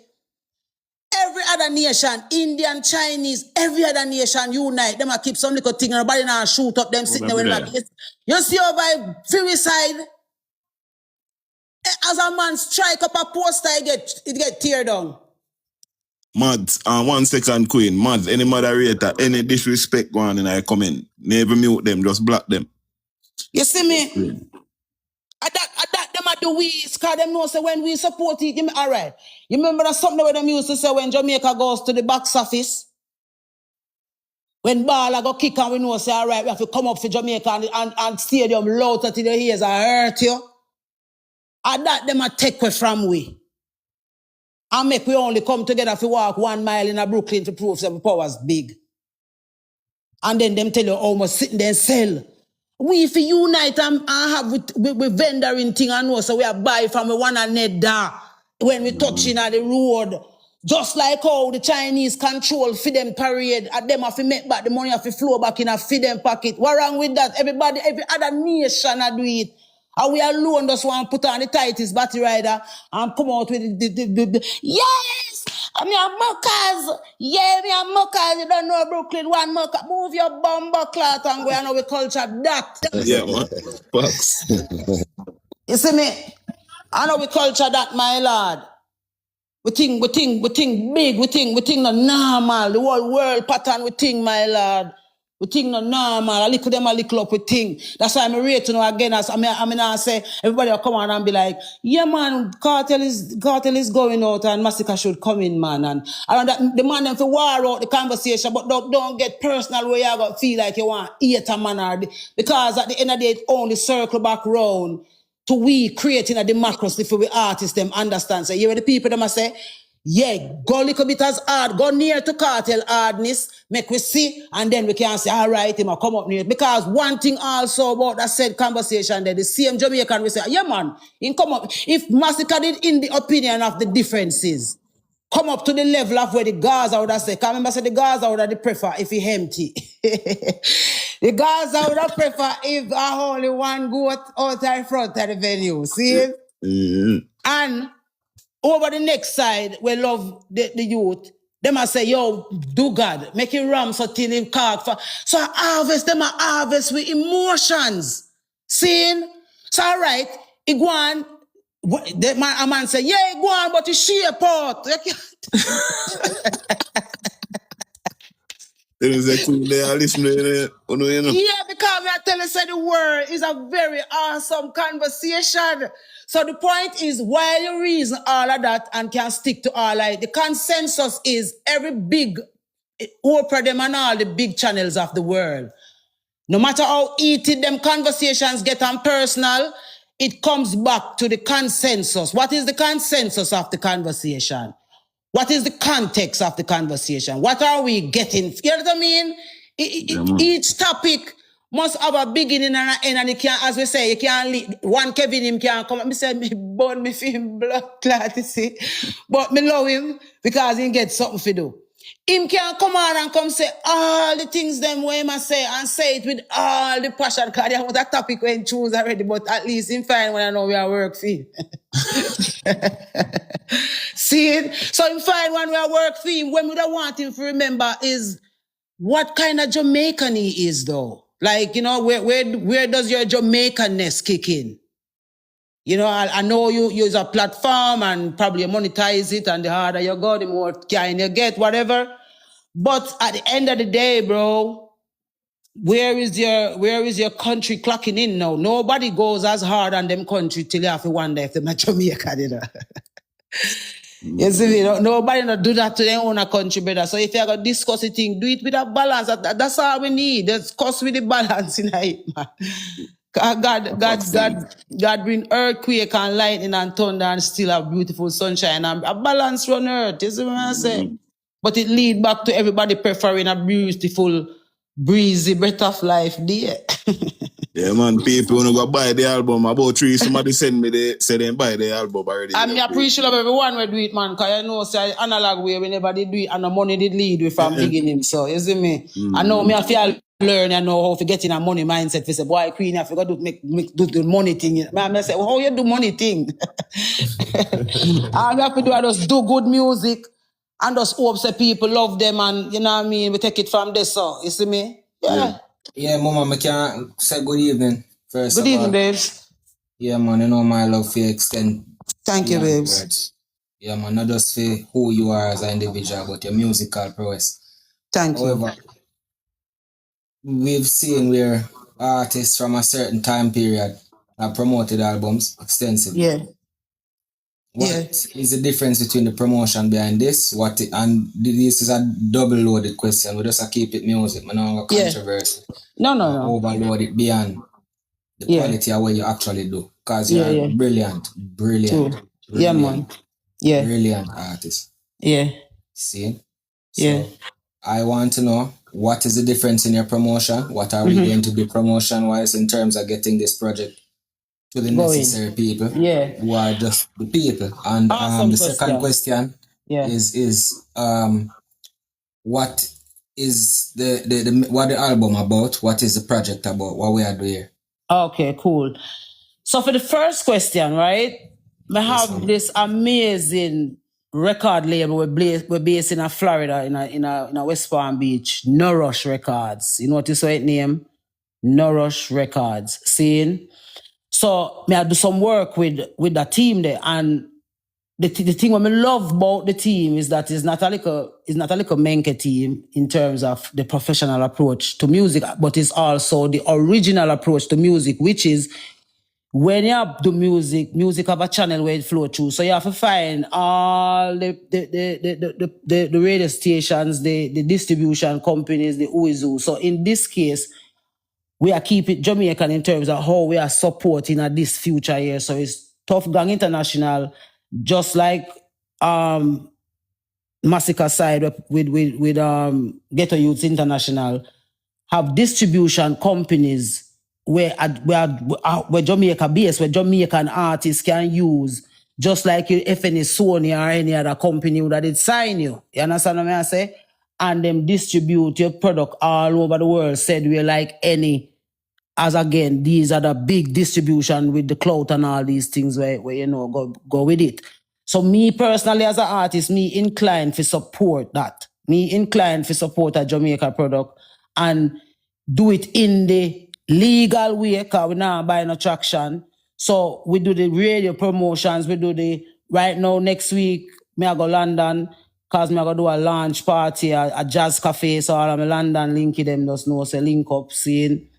every other nation, Indian, Chinese, every other nation unite, them a keep some little thing and everybody now shoot up them sitting there with them. You see how by free side, as a man strike up a poster, it get tear down. Mad, 1 second, Queen. Mad, any moderator, any disrespect going in I comment. Never mute them, just block them. You see me? I that them at the weeds, cause them know say when we support it, give me alright. You remember that something where them used to say when Jamaica goes to the box office? When ball go kick and we know say alright, we have to come up for Jamaica and stadium loud till the ears I hurt you. And that them a take away from we. And make we only come together to walk 1 mile in a Brooklyn to prove some powers big. And then them tell you how much sitting there and sell. We if we unite and have with vendoring thing and know so we are buy from one another when we touching on the road. Just like how the Chinese control for them parade, and them have to make back the money have to flow back in a feed them pocket. What wrong with that? Everybody, every other nation are do it. And we alone just want to put on the tightest battery rider and come out with the yes! I'm your muckers! Yeah, me a muckers. You don't know Brooklyn, one mucker. Move your bumper cloth and go and know we culture that. Yeah, man. Facts. You see me? I know we culture that, my lord. We think big, we think no normal. The whole world pattern we think, my lord. We think no normal. I lick them a little up, we think. That's why I'm ready to know again. As I mean, I say, everybody will come on and be like, yeah, man, cartel is going out and massacre should come in, man. And that, the man them for war out the conversation, but don't get personal where you got feel like you want to eat a man or because at the end of the day, it only circle back round to we creating a democracy for we artists them understand. So you know the people them say, yeah, go a little bit as hard, go near to cartel hardness, make we see, and then we can say, all right, him come up near. Because one thing also about that said conversation there, the same Jamaican we say, yeah man, he come up. If Massacre did in the opinion of the differences, come up to the level of where the Gaza would have said, can remember say the Gaza would have prefer if he empty. The Gaza would have prefer if only one goat out in front of the venue, see? And over the next side, we love the youth. They must say, yo, do God. Make it ram so till him cock. So I harvest them, I harvest with emotions. Seeing? So all right, he go on. A man say, yeah, go on, but you shape out. There is a cool there, listening. Yeah, because I tell you, say the word is a very awesome conversation. So the point is, while you reason all of that and can stick to all of it, the consensus is every big Oprah them and all the big channels of the world. No matter how heated them conversations get and personal, it comes back to the consensus. What is the consensus of the conversation? What is the context of the conversation? What are we getting? You know what I mean? Each topic must have a beginning and an end, and you can't, as we say, you can't leave. One Kevin him can't come. Me say me born me feel blood clot, you see. But me love him because he get something to do. Him can come on and come say all the things them way must say and say it with all the passion because they have that topic when choose already, but at least him fine when I know we are work for him. See it? So him fine when we are work for him. When we don't want him to remember is what kind of Jamaican he is though. Like, you know, where does your Jamaicanness kick in? You know, I know you use a platform and probably you monetize it, and the harder you go, the more kind you get, whatever. But at the end of the day, bro, where is your country clocking in now? Nobody goes as hard on them country till you have to wonder if they're Jamaica, you know. You see me? Nobody not do that to their own country, brother. So if you got to discuss the thing, do it with a balance. That's all we need. Discuss with the balance in it, man. God bring earthquake and lightning and thunder and still have beautiful sunshine and a balance on earth. You see what I say? But it lead back to everybody preferring a beautiful, breezy breath of life there. Yeah, man, people wanna go buy the album. About 3, somebody send me they buy the album already. I'm appreciative of everyone who do it, man, because I know say analog way whenever they do it and the money did lead with from beginning. So you see me? I know me I feel learn and know how to get in a money mindset. We say, boy, Queen, I forgot to do the money thing. I say, well, how you do money thing? All we have to do is just do good music and just hope that people love them and, you know what I mean, we take it from there, so, you see me? Yeah, Mama, I can say good evening. First good evening, babes. Yeah, man, you know my love for you extend. Thank you, babes. Words. Yeah, man, not just for who you are as an individual, but your musical prowess. Thank you. We've seen where artists from a certain time period have promoted albums extensively. Yeah. What is the difference between the promotion behind this? And this is a double loaded question. We just keep it music, man. No controversy. No. Overload it beyond the quality of what you actually do. Because you're brilliant. Yeah, man. Yeah. Brilliant artist. Yeah. See? So I want to know, what is the difference in your promotion? What are we going to do promotion-wise in terms of getting this project to the necessary people who are just the people? And the second question is what is what the album about? What is the project about? What we are doing here? Okay, cool. So for the first question, right? We have this amazing record label we're based in Florida, in a West Palm Beach, No Rush Records. You know what is it name? No Rush Records. Seeing? So I do some work with the team there, and the thing what I love about the team is that it's not a little menke team in terms of the professional approach to music, but it's also the original approach to music, which is when you have the music have a channel where it flow through. So you have to find all the radio stations, the distribution companies, the who is who. So in this case, we are keeping Jamaican in terms of how we are supporting at this future year. So it's Tough Gang International, just like Massacre side with Ghetto Youths International, have distribution companies where Jamaica based, where Jamaican artists can use, just like if any Sony or any other company that did sign you. You understand what I say? And them distribute your product all over the world, said we're like any. As again, these are the big distribution with the clout and all these things where you know, go with it. So me personally as an artist, me inclined to support that. Me inclined to support a Jamaica product and do it in the legal way, because we're not buying no traction. So we do the radio promotions, right now next week, me I go London, because me I go do a launch party, a jazz cafe, so all of my London linky them just know, say link up, seeing.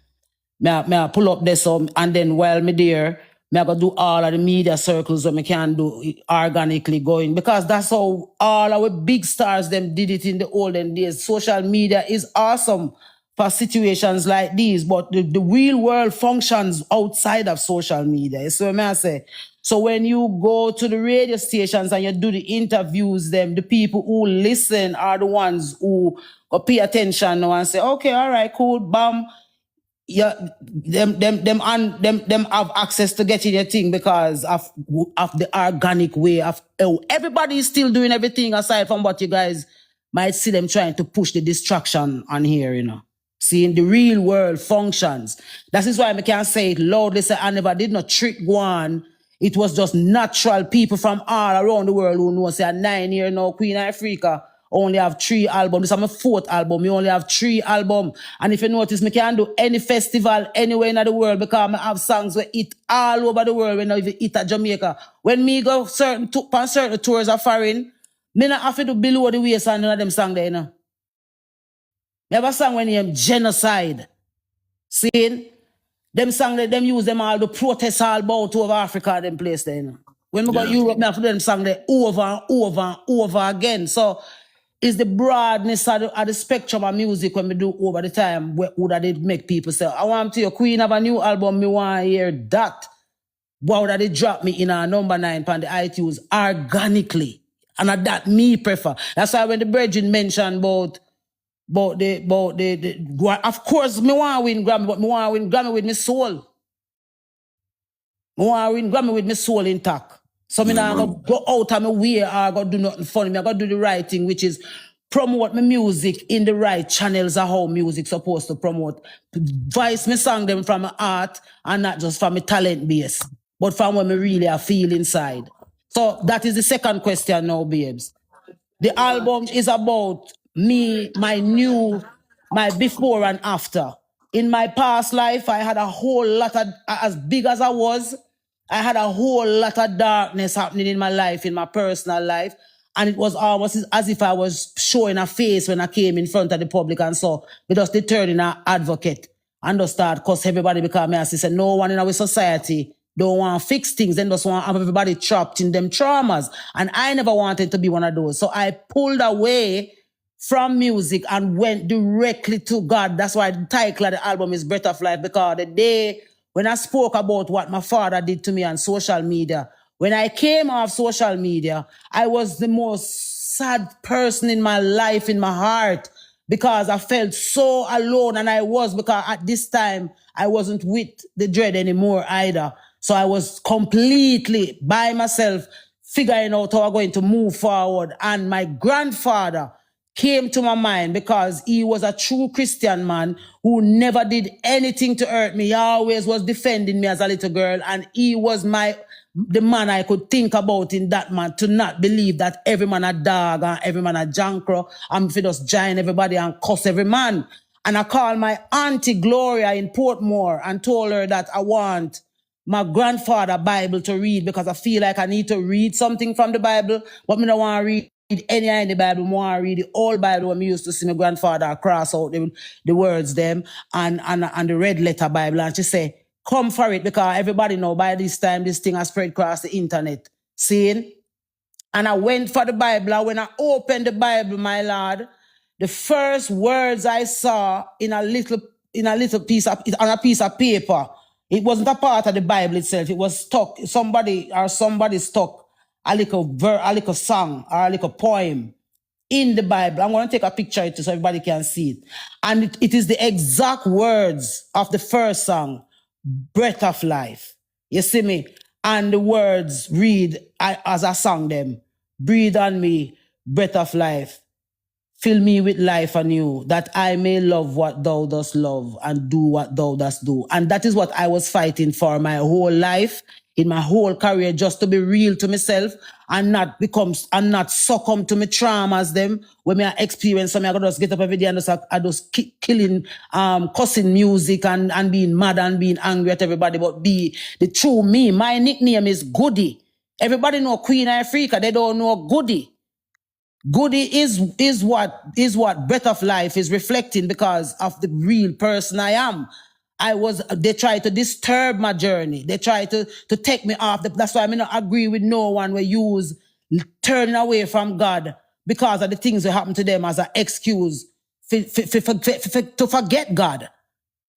Me I pull up there some, and then while me there, me I go do all of the media circles that me can do organically going, because that's how all our big stars them did it in the olden days. Social media is awesome for situations like these, but the real world functions outside of social media. So I say, so when you go to the radio stations and you do the interviews, the people who listen are the ones who go pay attention now and say, okay, all right, cool, bam. them have access to getting your thing because of the organic way of everybody is still doing everything aside from what you guys might see them trying to push the distraction on here, you know. Seeing the real world functions. That is why I can say it loudly, say I never did not trick one. It was just natural people from all around the world who know, say, 9 years now, Queen Ifrica only have 3 albums. This is my 4th album. We only have 3 albums. And if you notice, me can do any festival anywhere in the world because I have songs where hit all over the world when I even hit at Jamaica. When me go on certain tours of foreign, me not have to do below the waist and none of them songs there, you know. Me have a song when name Genocide. See? Them song that them use them all to protest all about over Africa, them place there, you know. When we go to Europe, me have to do them song there over and over and over again. So it's the broadness of the spectrum of music when we do over the time would that it make people say, I want to hear Queen have a new album, me want to hear that. Wow, that they drop me in a number 9 on the iTunes organically. And that me prefer. That's why when the Bridget mentioned about the of course me want to win Grammy, but me want to win Grammy with my soul. Me want to win Grammy with my soul intact. So me not gonna go out of my way or go do nothing funny. Me I gotta do the right thing, which is promote my music in the right channels of how music supposed to promote. Voice me song them from my heart and not just from my talent base, but from what me really I feel inside. So that is the second question now, babes. The album is about me, my before and after. In my past life, I had a whole lot of, as big as I was, I had a whole lot of darkness happening in my life, in my personal life. And it was almost as if I was showing a face when I came in front of the public and so we just turning an advocate and just start cuss everybody because me as I said, no one in our society don't want to fix things. They just want to have everybody trapped in them traumas. And I never wanted to be one of those. So I pulled away from music and went directly to God. That's why the title of the album is Breath of Life, because the day when I spoke about what my father did to me on social media, when I came off social media, I was the most sad person in my life, in my heart, because I felt so alone. And I was, because at this time, I wasn't with the dread anymore either. So I was completely by myself, figuring out how I'm going to move forward. And my grandfather came to my mind because he was a true Christian man who never did anything to hurt me. He always was defending me as a little girl. And he was the man I could think about in that man, to not believe that every man a dog and every man a jankro and if just giant everybody and cuss every man. And I called my auntie Gloria in Portmore and told her that I want my grandfather Bible to read because I feel like I need to read something from the Bible, but me don't want to read any in the Bible. I want to read the old Bible when we used to see my grandfather cross out the words them and the red letter Bible. And she say, come for it, because everybody know by this time this thing has spread across the internet. Seeing? And I went for the Bible. And when I opened the Bible, my Lord, the first words I saw in a little piece of, on a piece of paper, it wasn't a part of the Bible itself. It was stuck. Somebody stuck a little song or a little poem in the Bible. I'm going to take a picture of it so everybody can see it. And it is the exact words of the first song, Breath of Life. You see me? And the words read as I sang them. Breathe on me, breath of life. Fill me with life anew, that I may love what thou dost love and do what thou dost do. And that is what I was fighting for my whole life, in my whole career, just to be real to myself and not succumb to my traumas them. When I experience something, I could just get up every day and just killing, cussing music and being mad and being angry at everybody, but be the true me. My nickname is Goody. Everybody know Queen Ifrica, they don't know Goody. Goody is what Breath of Life is reflecting because of the real person I am. They try to disturb my journey. They try to take me off. That's why I not agree with no one who use turning away from God because of the things that happen to them as an excuse to forget God.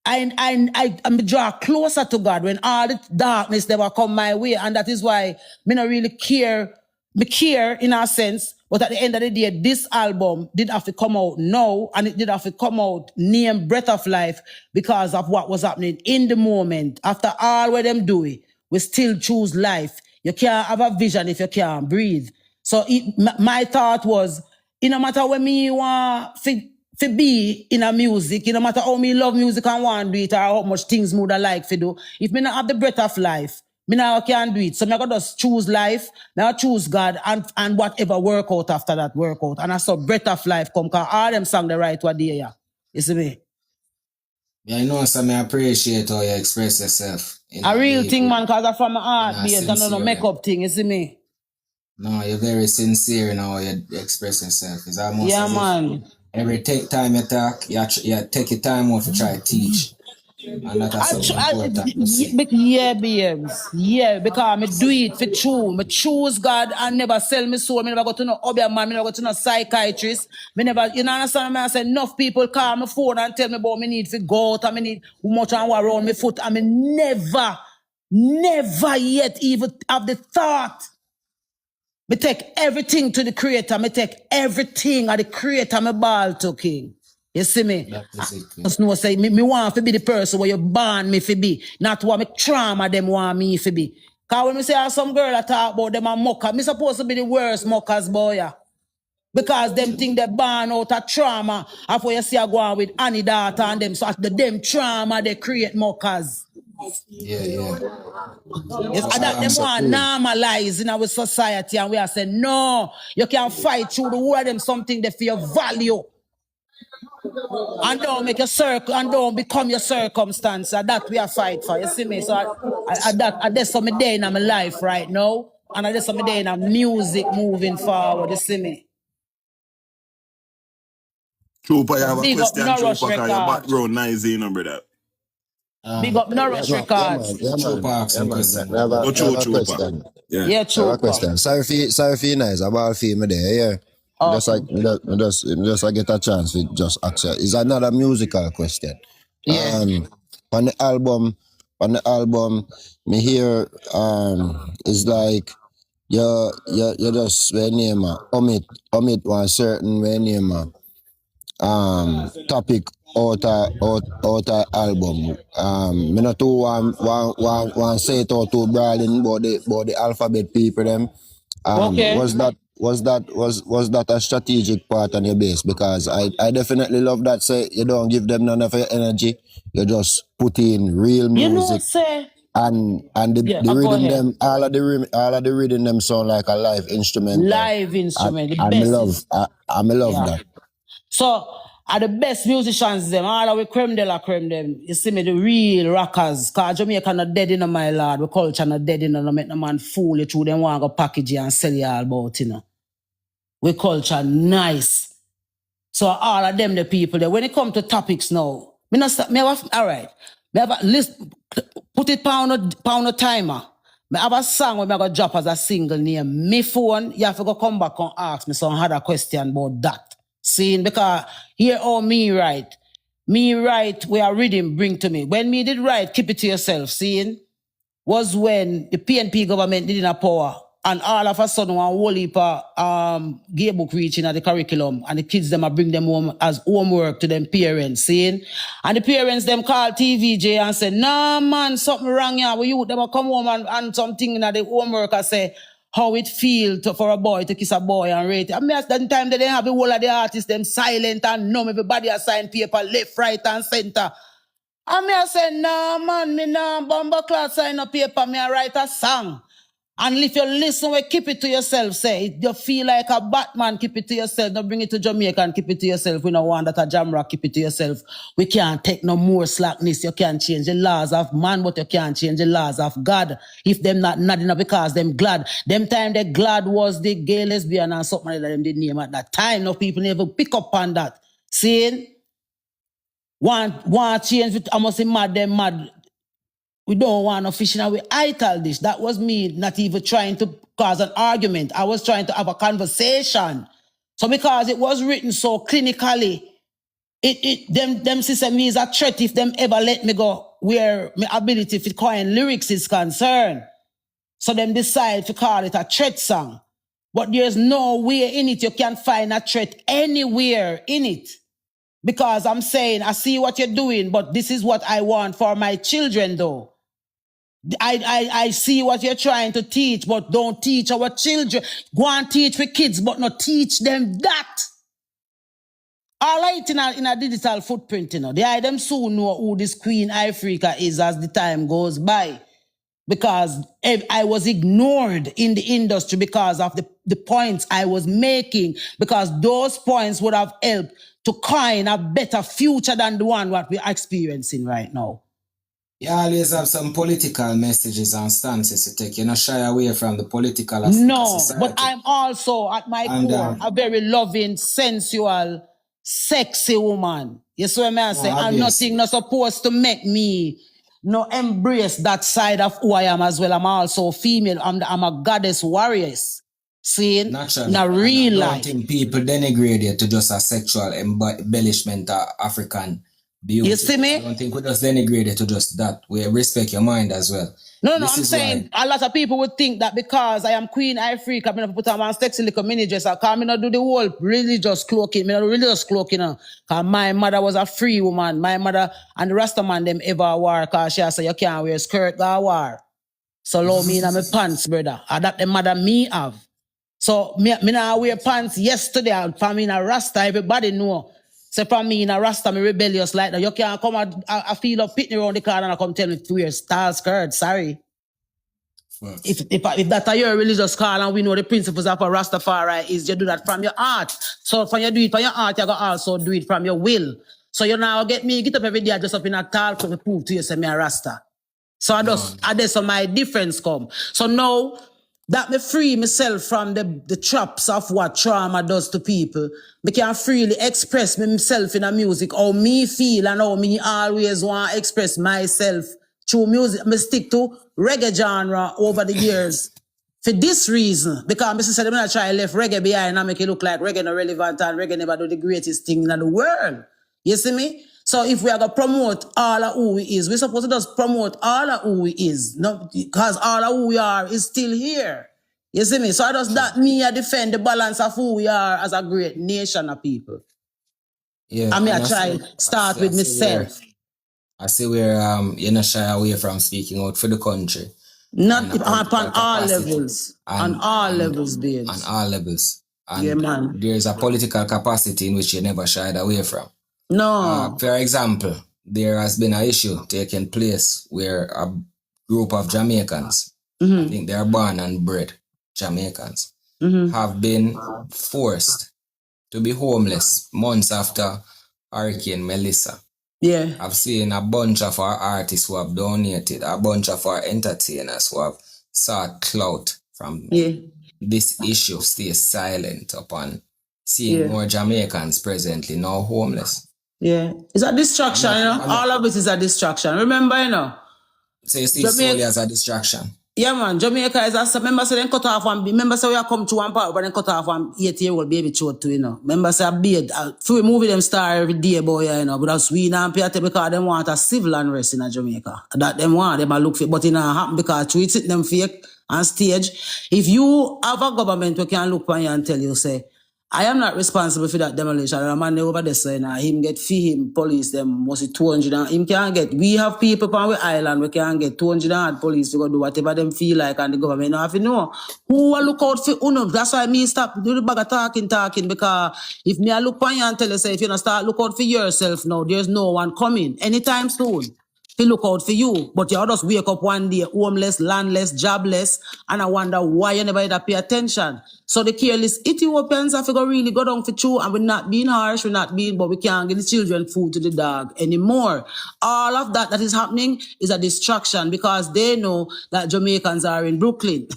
I draw closer to God when all the darkness never come my way. And that is why me not really care. me care in a sense, but at the end of the day, this album did have to come out now, and it did have to come out named Breath of Life because of what was happening in the moment. After all what them do it, we still choose life. You can't have a vision if you can't breathe. So my thought was, it no matter when me want to be in a music, it no matter how me love music and want to do it, or how much things me would like to do, if me not have the breath of life, me now can't do it. So me gotta just choose life, now choose God, and whatever work out after that work out. And I saw breath of life come, because all them sang the right what they are. You see me? Yeah, I know, so I appreciate how you express yourself. A real thing, man, because I'm from my heart, base, and no makeup thing, you see me? No, you're very sincere in how you express yourself. It's almost yeah, man. Every time you talk, you take your time off to try to teach. And that's important. Yeah, babes. Yeah, because me do it for true. Me choose God and never sell me soul. Me never go to no obia man. Me never go to no psychiatrist. Me never, you know, understand me? I say enough people call me phone and tell me about me need to go out and me need how much and what around me foot. And me never yet even have the thought. Me take everything to the Creator. Me take everything of the Creator. Me ball to King. You see me? That is it. I just know say me want to be the person where you born me to be, not what me trauma them want me to be. Cause when me say some girl that talk about them and mocker, me supposed to be the worst mockers, boy. Yeah. Because them think they born out of trauma. After you see I go on with Annie daughter and them, so after them trauma they create mockers. Yeah. Yes, that them want normalize in our society, and we are saying no, you can fight through the word them something they feel value. And don't make your circle, and don't become your circumstance. And that we are fight for. You see me? So that's some day in my life right now. And that's some day in music moving forward. You see me? Trooper, you have a Big question, up Nourish Trooper, because your Record. background noisy, you know, brother. Big up Nourish Records. Yeah, Trooper. a question. Sorry for you nice. About feel me there, yeah. Just I get a chance to just ask you. It's another musical question. Yeah. On the album, me hear it's like you just name omit one certain name topic out album. Me not too want say it out too broad in about the alphabet people them. Okay. Was that a strategic part on your base? Because I definitely love that. Say you don't give them none of your energy. You just put in real music. You know, say. And the rhythm them all of the rhythm them sound like a live instrument. Live instrument. I love that. So are the best musicians them, all of we creme de la creme them. You see me, the real rockers. Cause Jamaica not dead in my lord. We culture not dead in no make no man fool you through them want to go package you and sell you all about, you know. We culture nice. So all of them the people there. When it come to topics now, all right. Me have a list, put it pound a timer. Me have a song where I go drop as a single name. Me phone, you have to go come back and ask me some other question about that. Seeing, because here all me write where rhythm bring to me. When me did write, keep it to yourself, seeing, was when the PNP government did in a power, and all of a sudden one whole heap of gay book reaching at the curriculum, and the kids them bring them home as homework to them parents, seeing, and the parents them call TVJ and say, nah man, something wrong here. You them come home and something in the homework and say how it feel for a boy to kiss a boy and rate it. I mean, at that time they didn't have the whole of the artists them silent and numb. Everybody assign paper left, right, and center. And me I say, nah man, me nah bomber class sign a paper, me I write a song. And if you listen, we keep it to yourself, say, you feel like a Batman, keep it to yourself. Don't bring it to Jamaica and keep it to yourself. We don't want that a Jamrock, keep it to yourself. We can't take no more slackness. You can't change the laws of man, but you can't change the laws of God. If them not nothing because them glad. Them time they glad was the gay lesbian and something like that them did name at that time. No people never pick up on that. Seeing? Want change it, I must say mad, them mad. We don't want no fishing away. I tell this. That was me not even trying to cause an argument. I was trying to have a conversation. So because it was written so clinically, them system me is a threat if them ever let me go where my ability to coin lyrics is concerned. So them decide to call it a threat song. But there's nowhere in it you can find a threat anywhere in it. Because I'm saying, I see what you're doing, but this is what I want for my children, though. I see what you're trying to teach, but don't teach our children. Go and teach with kids, but not teach them that. All right, in a digital footprint, you know. They them soon know who this Queen Ifrica is as the time goes by. Because I was ignored in the industry because of the points I was making, because those points would have helped to coin a better future than the one what we're experiencing right now. You always have some political messages and stances to take. You're not shy away from the political aspect of No, society. but I'm also at my core a very loving, sensual, sexy woman. You see what I say? And nothing not supposed to make me no embrace that side of who I am as well. I'm also female. I'm a goddess warrior. See, naturally, in a real life. I don't think people denigrate it to just a sexual embellishment of African beauty. You see me? I don't think we just denigrate it to just that. We respect your mind as well. No, I'm saying a lot of people would think that because I am Queen Ifrica, I'm going to put on one sexy little mini dress. I can't not do the whole religious cloaking. I religious cloaking. Because my mother was a free woman. My mother and the Rasta man them ever wore, because she said, you can't wear a skirt, go war. So low me in my pants, brother. And that the mother me have. So me now wear pants yesterday. For me in a Rasta, everybody know. So for me in a Rasta, me rebellious like that. You can't come and I feel up pitney around the car and I come tell me to wear style skirt. Sorry. If that's your religious call and we know the principles of a Rastafari is you do that from your heart. So when you do it from your heart, you can also do it from your will. So you now get up every day just up in a talk to prove to you say me a Rasta. So I just my difference come. So now that me free myself from the traps of what trauma does to people, me can freely express myself in a music, how me feel and how me always want to express myself through music. Me stick to reggae genre over the years for this reason, because I said I'm not try to left reggae behind and make it look like reggae not relevant and reggae never do the greatest thing in the world. You see me? So if we are going to promote all of who we is, we're supposed to just promote all of who we is. No, because all of who we are is still here. You see me? So I just that me I defend the balance of who we are as a great nation of people. Yeah. I mean I try start with myself. I see where you're not shy away from speaking out for the country. Not upon all levels. On all levels, babes. On all levels. And yeah, man. There's a political capacity in which you never shied away from. No. For example, there has been an issue taking place where a group of Jamaicans, I think they are born and bred Jamaicans, have been forced to be homeless months after Hurricane Melissa. Yeah. I've seen a bunch of our artists who have donated, a bunch of our entertainers who have sought clout from this issue, stay silent upon seeing more Jamaicans presently now homeless. Yeah. It's a distraction, you know? All of it is a distraction. Remember, you know? So you see it solely as a distraction? Yeah, man. Jamaica is a... Remember, say, then cut off one... Remember, say, we have come to one part, but then cut off one 8-year-old baby throat too, you know? Remember, say, a beard... Free movie them star every day, boy, you know? But that's we not pay attention because them want a civil unrest in Jamaica. That them want, them a look for... But it not happen because tweets it them fake on stage. If you have a government who can look on you and tell you, say... I am not responsible for that demolition. And a man over there saying, him get fee him police them must 200 and him can get. We have people on the island we can get 200 and police to go do whatever them feel like, and the government don't have to know. Who will look out for uno? That's why me stop do the bag of talking because if me I look on you and tell you say if you don't start look out for yourself now, there's no one coming anytime soon to look out for you. But you just wake up one day homeless, landless, jobless, and I wonder why you never either pay attention. So the careless Ethiopians have to go really go down for true, and we're not being harsh, but we can't give the children food to the dog anymore. All of that is happening is a distraction because they know that Jamaicans are in Brooklyn.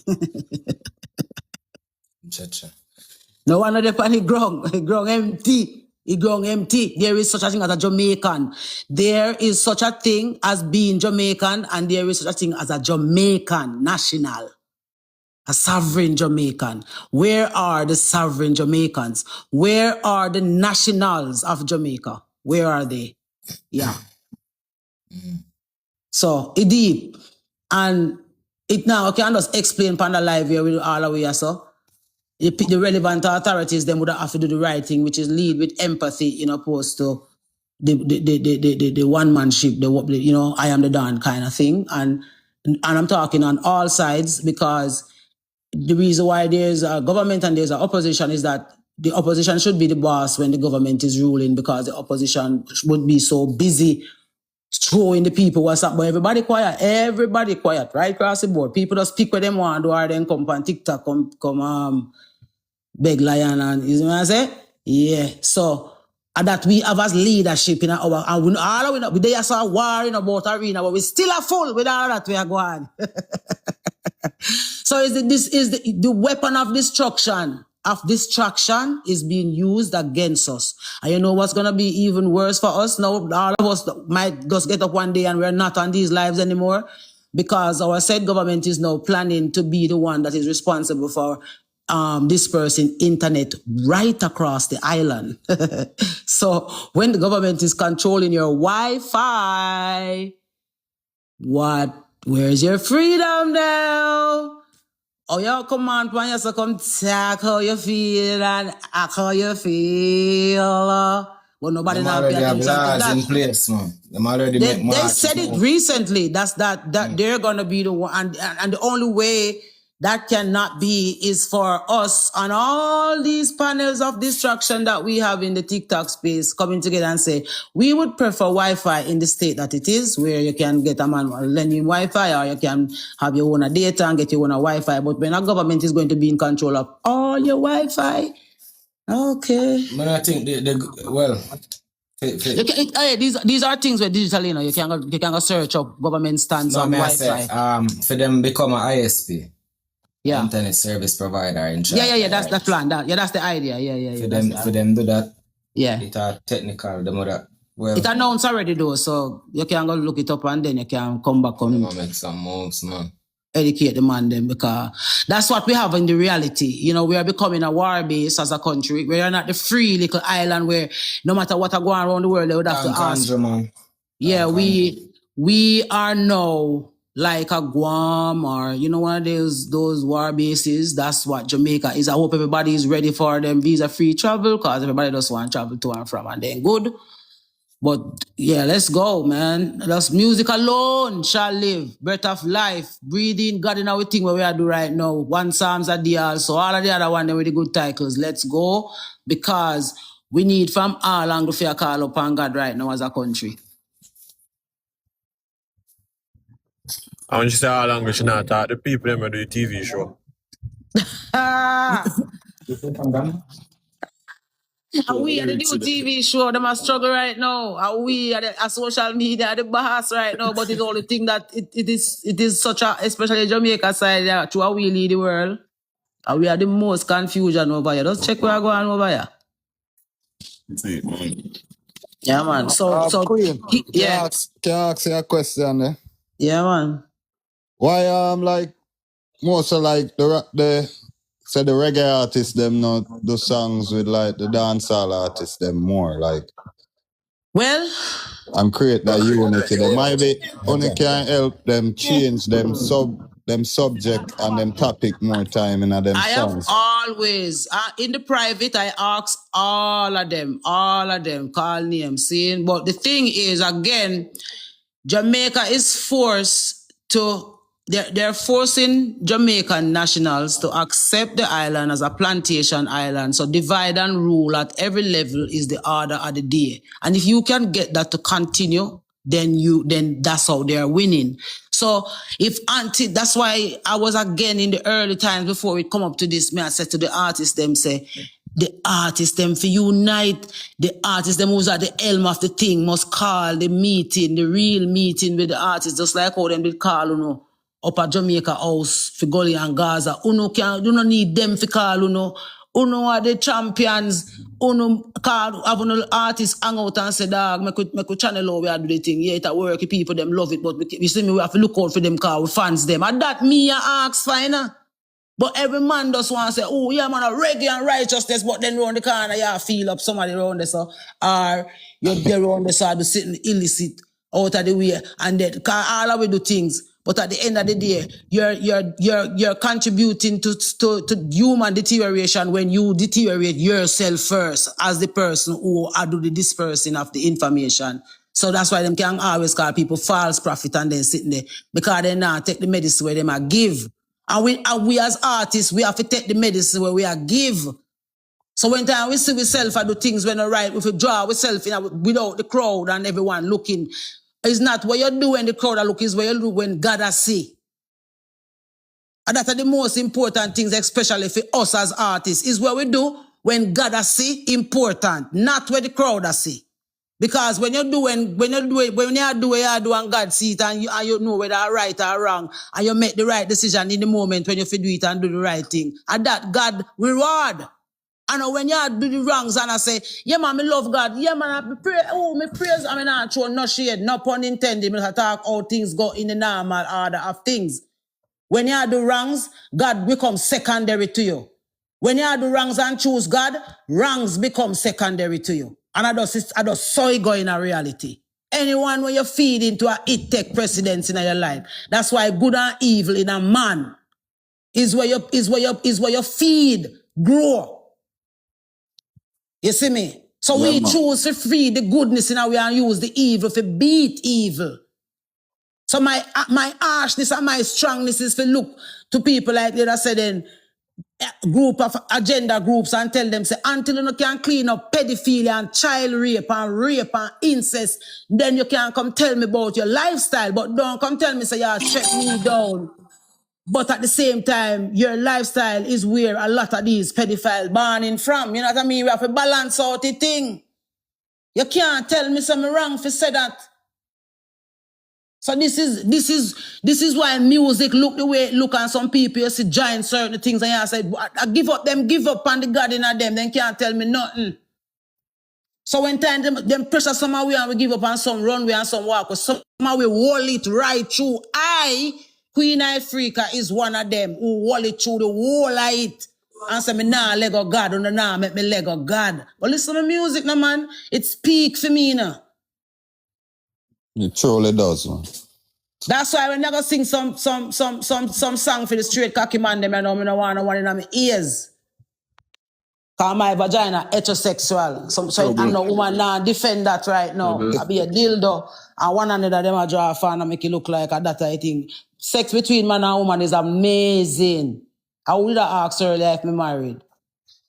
No one of them on the ground empty. It grown empty. There is such a thing as a Jamaican. There is such a thing as being Jamaican, and there is such a thing as a Jamaican national. A sovereign Jamaican. Where are the sovereign Jamaicans? Where are the nationals of Jamaica? Where are they? Yeah. So, it deep. And it now, okay, I just explain on the live here with all of you, so. the relevant authorities then would have to do the right thing, which is lead with empathy, opposed to the one-manship, I am the Don kind of thing. And I'm talking on all sides, because the reason why there's a government and there's an opposition is that the opposition should be the boss when the government is ruling, because the opposition would be so busy throwing the people what's up. But everybody quiet, right across the board. People just pick what them want, or then come on TikTok, come beg lion, and you know what I say? Yeah. So that we have as leadership in our, and we saw war in about arena, but we still are full with all that we are going. So this is the weapon of destruction. Distraction is being used against us. And you know what's going to be even worse for us now? All of us might just get up one day and we're not on these lives anymore, because our said government is now planning to be the one that is responsible for dispersing internet right across the island. So when the government is controlling your Wi-Fi, where's your freedom now? Oh, y'all come on, plan yourself, come talk how you feel and act how you feel. But nobody now pay attention to that. In place, man. They said it recently. That they're gonna be the one, and the only way that cannot be is for us on all these panels of destruction that we have in the TikTok space coming together and say, we would prefer Wi-Fi in the state that it is, where you can get a man lending Wi-Fi, or you can have your own data and get your own Wi-Fi. But when a government is going to be in control of all your Wi-Fi, okay. But I think these are things where digitally, you can go search up government stands on Wi-Fi. For them become an ISP. Yeah. Internet service provider in China. Yeah, that's the plan. That's the idea. Yeah. For them do that. Yeah. It's technical, it announced already though, so you can go look it up and then you can come back and make some moves, man. Educate the man then, because that's what we have in the reality. We are becoming a war base as a country. We are not the free little island where no matter what are going around the world, they would have to ask. Man. Yeah, we are now like a Guam, or one of those war bases. That's what Jamaica is. I hope everybody is ready for them visa-free travel, because everybody just want to travel to and from, and then good. But yeah, let's go, man. Just music alone shall live. Breath of life, breathing, God in our thing where we are do right now. One Psalms a day also. All of the other one with the good titles. Let's go, because we need from all angles to call upon God right now as a country. I want you to say how long we should not talk. The people them do the TV show. And we are the new TV show. Them are struggle right now. And we are the social media, the boss right now. But it's all the thing that it is such a, especially Jamaica side, to how we lead the world. And we are the most confusion over here. Just check where I go on over here. Yeah, man. Queen, can I ask you a question there? Yeah, man. Why most of the reggae artists them not do songs with the dancehall artists them more well, and create that unity? They maybe only can help them change them subject and them topic more time in them songs. I have always in the private I ask all of them call names, saying, but the thing is, again, Jamaica is forced to. They're forcing Jamaican nationals to accept the island as a plantation island. So divide and rule at every level is the order of the day. And if you can get that to continue, then that's how they're winning. So that's why I was again in the early times before we come up to this, I said to the artists them, say, the artists them for unite, the artists them who's at the helm of the thing must call the meeting, the real meeting with the artists, just like how them did call, up at Jamaica House for Gully and Gaza. You don't need them for call, Uno are the champions. Uno call, have an artist hang out and say, dog, make we channel how we are do the thing. Yeah, it work, people them love it, but we see me, we have to look out for them call, we fans them. And that me I ask fine. But every man just want to say, oh yeah, man, a reggae and righteousness, but then round the corner, you feel up somebody around there, so, or you're there around there, so I'll be sitting illicit out of the way, and then all of we do things. But at the end of the day, you're contributing to human deterioration when you deteriorate yourself first as the person who do the dispersing of the information. So that's why them can always call people false prophet and then sitting there because they not take the medicine where they might give. And we as artists, we have to take the medicine where we are give. So when time we see ourselves and do things when are right, if we draw ourselves without the crowd and everyone looking, it's not what you do when the crowd are looking, it's what you do when God has see. And that's the most important things, especially for us as artists, is what we do when God has see important, not where the crowd has see. Because when you do and God see it and you know whether right or wrong, and you make the right decision in the moment when you do it and do the right thing, and that God reward. And when you do the wrongs and I say, yeah man, I love God, yeah man, I praise, I mean, I show no shade, no pun intended, I talk how things go in the normal order of things. When you do wrongs, God becomes secondary to you. When you do wrongs and choose God, wrongs become secondary to you. And I just saw it go in a reality. Anyone when you feed into a it-tech precedence in your life, that's why good and evil in a man is where you feed, grow. You see me? So Yeah, we man. choose to feed the goodness in our way and use the evil to beat evil. So my harshness and my strongness is to look to people like they said in group of agenda groups and tell them, say, until you can clean up pedophilia and child rape and incest, then you can come tell me about your lifestyle. But don't come tell me, say, you shut me down. But at the same time, your lifestyle is where a lot of these pedophiles born from. You know what I mean? We have to balance out the thing. You can't tell me something wrong for say that. So this is why music look the way it look, and some people you see giant certain things and you say, I give up on the God in them, then can't tell me nothing. So when time them pressure some way and we give up on some runway and some walk, some we wall it right through. Queen Ifrica is one of them who wall it through the wall of it. And say me nah leg of God, and nah make me leg of God. But listen to music now, man. It's peak for me now. It truly does, man. That's why when I go sing some song for the straight cocky man, them I know me no want one in my ears. Cause my vagina heterosexual. So I know woman now defend that right now. I be a dildo. And one another them I draw a fan and make it look like a that I think. Sex between man and woman is amazing. I would have asked her if me married.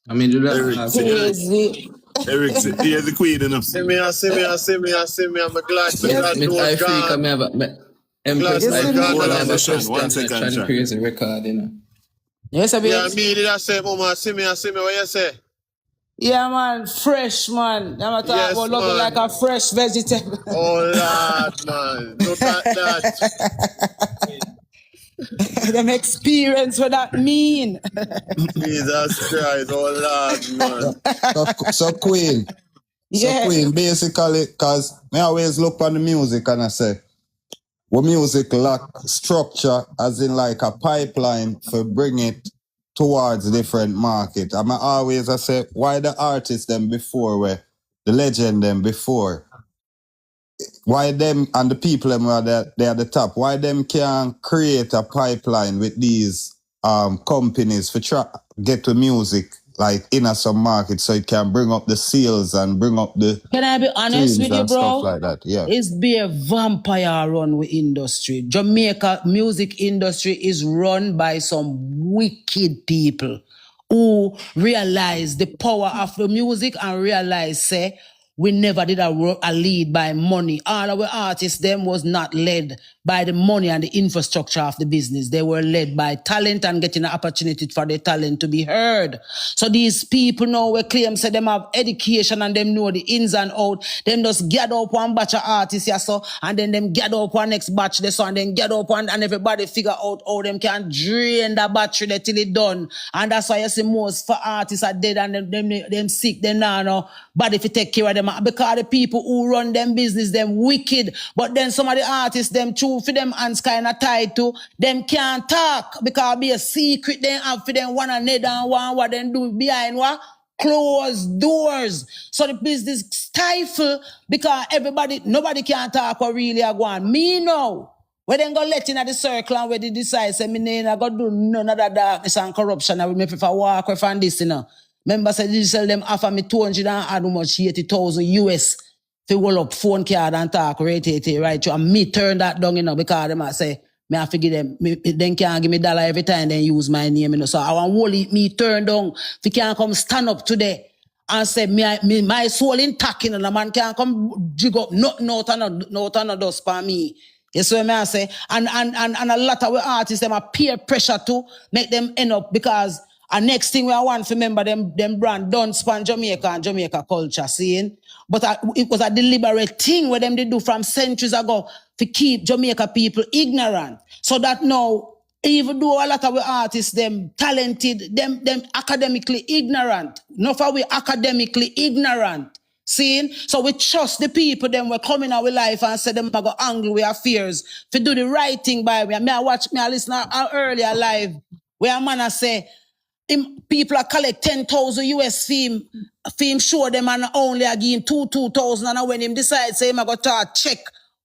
I mean, do that. Crazy. Eric, here's the queen enough. See me. I'm glad to God With was Ifrica, gone. me have a Empress Glad to God Ifrica, was have a One second, trying to Sean. create a record, you know. Yes, I be. Yeah, me did I say, Mama, see me, what you say? Yeah, man, fresh, man. I'm talking Yes, about looking man. like a fresh vegetable. Oh, Lord, man. Look at that. Them experience what that mean. Jesus Christ, oh, Lord, man. So Queen. Yeah. So Queen, basically, because I always look on the music and I say, what music lack structure as in like a pipeline for bring it towards different market. And I say, why the artists them before, where the legend them before, why them and the people them are they at the top, why them can create a pipeline with these companies for get to music like in some market so it can bring up the sales and bring up the Can I be honest with you, bro? Stuff like that, yeah. It's be a vampire run with industry. Jamaica music industry is run by some wicked people who realize the power of the music and realize, say, we never did a lead by money. All our artists, them was not led by the money and the infrastructure of the business. They were led by talent and getting an opportunity for their talent to be heard. So these people now we claim say them have education and them know the ins and outs. Them just gather up one batch of artists here, so, and then them gather up one next batch there, so, and then gather up one, and everybody figure out how them can drain the battery there till it done. And that's why you see most for artists are dead and them sick, them now no body if you take care of them. Because the people who run them business, them wicked. But then some of the artists, them true for them hands kind of tied to, them can't talk because be a secret they have for them one another and one what them do behind what? Closed doors. So the business stifle because nobody can talk or really go on. Me know. Where then go let in at the circle and where they decide, say, I go do none of that darkness and corruption. I will make if I walk away from this, Remember, say, they sell them offer me 200 and how much, 80,000 US. If you roll up phone card and talk, right, and me turn that down, because them I say, me have to give them, then can't give me $1 every time, then use my name, So I want wholly me turn down. If you can't come stand up today and say, my soul intact, and the man can't come jig up nothing out and dust for me. You see what I say? And a lot of artists, them are peer pressure to make them end up, because the next thing we want to remember them brand don't span Jamaica and Jamaica culture, seeing? But it was a deliberate thing where them they do from centuries ago to keep Jamaica people ignorant. So that now, even though a lot of artists, them talented, them academically ignorant. Not for we academically ignorant. Seeing? So we trust the people, them we're coming our life and say them I go angle with affairs. To do the right thing by me. I listen earlier live where a man say, people are collect 10,000 US fame show them and only again 2,000, and when him decide say him I go to check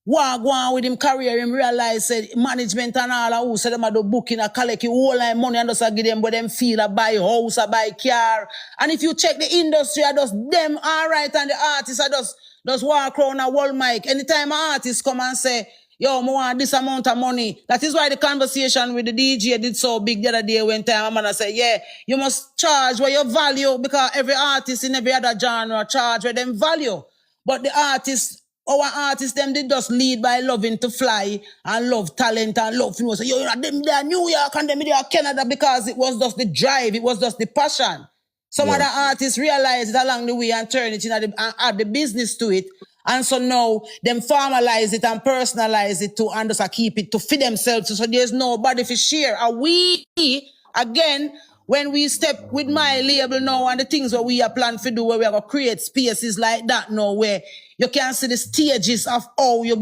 what go on with him career, him realize say management and all who say them a do booking a collect you whole line money and just give them but them feel a buy house, a buy car. And if you check the industry, I just them alright, and the artists are just walk around a wall mic. Anytime an artist come and say, yo, I want this amount of money. That is why the conversation with the DJ did so big the other day when time a man say, yeah, you must charge what you value, because every artist in every other genre charge where them value. But the artists, our artists, them they just lead by loving to fly and love talent and love. You know, so, yo, them they are New York and them they are Canada, because it was just the drive, it was just the passion. Some other artists realize it along the way and turn it in and add the business to it. And so now, them formalize it and personalize it to, and just keep it to feed themselves. So there's nobody for share. And we, again, when we step with my label now and the things that we are planning to do, where we are going to create spaces like that now, where you can see the stages of how you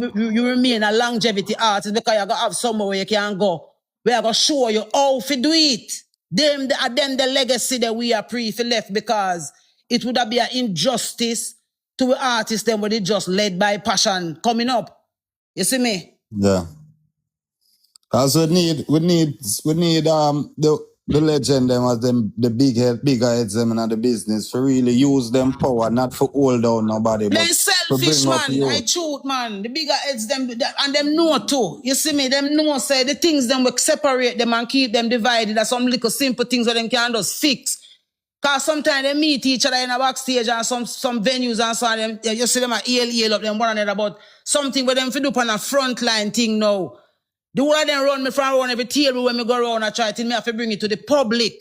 remain a longevity artist, because you're going to have somewhere where you can go. We are going to show you how to do it. Them the legacy that we are left, because it would be an injustice to the artists them where they just led by passion coming up. You see me? Yeah. Cause we need the legend them as them the bigger heads them in the business for really use them power, not for hold down nobody. They selfish, man. I truth, man. The bigger heads them and them know too. You see me? Them know say the things them will separate them and keep them divided. There's some little simple things that them can just fix. Because sometimes they meet each other in a backstage and some venues and so on. Them, you see them at EL up them one another about something where them fi do on a frontline thing now. The whole of them run me from around every table when me go around and try till me have to bring it to the public.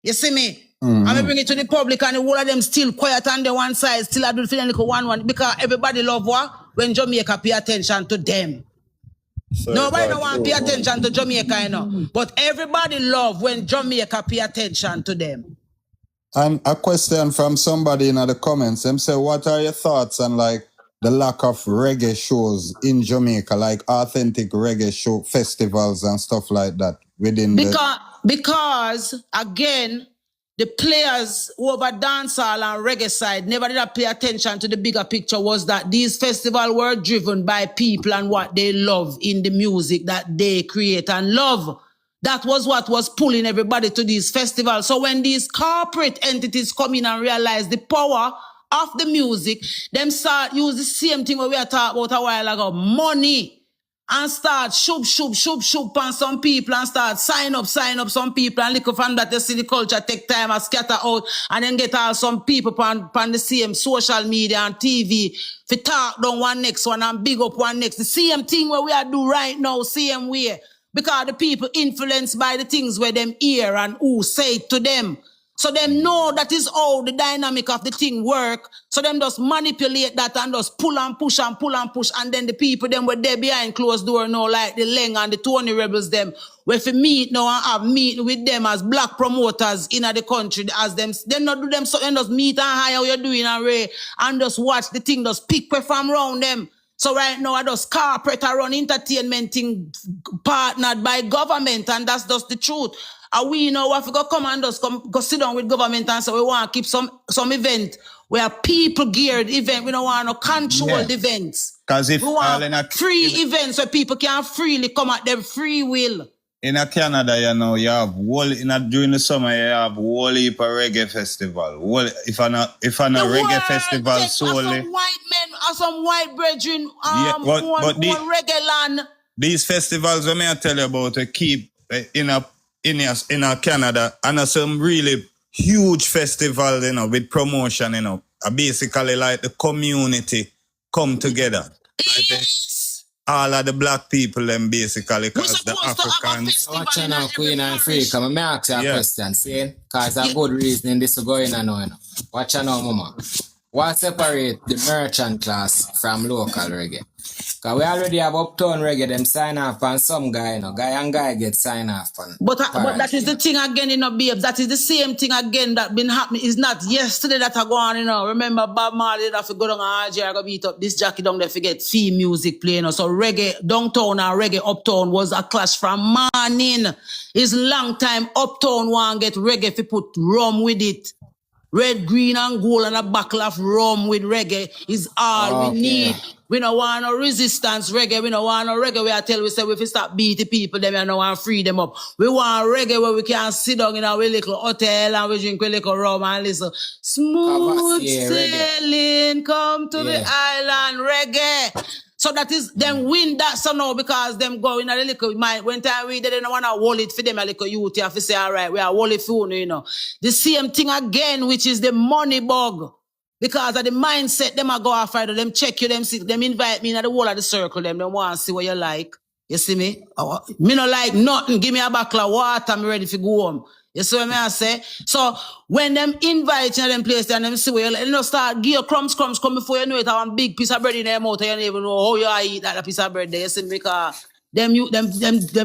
You see me? I bring it to the public and the whole of them still quiet on the one side, still I do feel like one because everybody love what? When Jamaica pay attention to them. Nobody don't want to pay attention to Jamaica, you know. But everybody love when Jamaica pay attention to them. And a question from somebody in the comments, them say, what are your thoughts on like the lack of reggae shows in Jamaica, like authentic reggae show festivals and stuff like that within because again, the players over dancehall and reggae side never did pay attention to the bigger picture, was that these festivals were driven by people and what they love in the music that they create and love. That was what was pulling everybody to these festivals. So when these corporate entities come in and realize the power of the music, them start use the same thing what we are talking about a while ago, money, and start shoop on some people and start sign up some people, and look from that you see the culture take time and scatter out and then get all some people on the same social media and TV to talk down one next one and big up one next. The same thing where we are do right now, same way. Because the people influenced by the things where them hear and who say it to them. So them know that is how the dynamic of the thing work. So them just manipulate that and just pull and push. And then the people them were there behind closed door now, like the Leng and the Tony Rebels them, where if meet now and have meeting with them as black promoters in the country, as them not do them something, just meet and hire how you're doing and just watch the thing, just pick from around them. So right now, I just corporate run entertainment thing partnered by government, and that's just the truth. And we know if we go come and just go sit down with government and say we want to keep some event where people geared event, we don't want no controlled events. Because if we want free events where people can freely come at them free will. In Canada, you know, you have during the summer, you have whole heap of reggae festival. If I'm a reggae festival solely. Some white men or some white brethren, but reggae land. These festivals, when I tell you about, keep in Canada, and some really huge festival, you know, with promotion, you know, basically like the community come together. Yes. All of the black people, them basically, because the Africans. Watch now, Queen Ifrica. Let me ask you a question, see? Because a good reason this is going on now, you know. Watch now, Mama. What separate the merchant class from local reggae? Because we already have uptown reggae, them sign off on some guy, you know. Guy and guy get sign off on. But that is the thing again, you know, babes. That is the same thing again that been happening. It's not yesterday that I go on, you know. Remember Bob Marley that go down and RJ go beat up this Jackie down there forget fee music playing. You know? So reggae downtown and reggae uptown was a clash from morning. It's long time uptown want get reggae if you put rum with it. Red, green, and gold and a buckle of rum with reggae is all we need. We don't want no resistance reggae. We don't want no reggae where I tell we say if we stop beating people, then we don't want to free them up. We want reggae where we can sit down in our little hotel and we drink a little rum and listen. Smooth sailing, come to the island reggae. So that is them win that so now because them go in a little mind. When time we didn't want to hold it for them a little youth, you have to say, all right, we are hold it for you know. The same thing again, which is the money bug. Because of the mindset, them are go after them check you, them see, them invite me in the whole of the circle, them want to see what you like. You see me? Me no like nothing. Give me a bottle of water, I'm ready to go home. You see what I say? So when them invite you to them place and them see where you know, start give you crumbs come before you know it, have a big piece of bread in their mouth and you don't even know how you eat that piece of bread there. You see me? Because them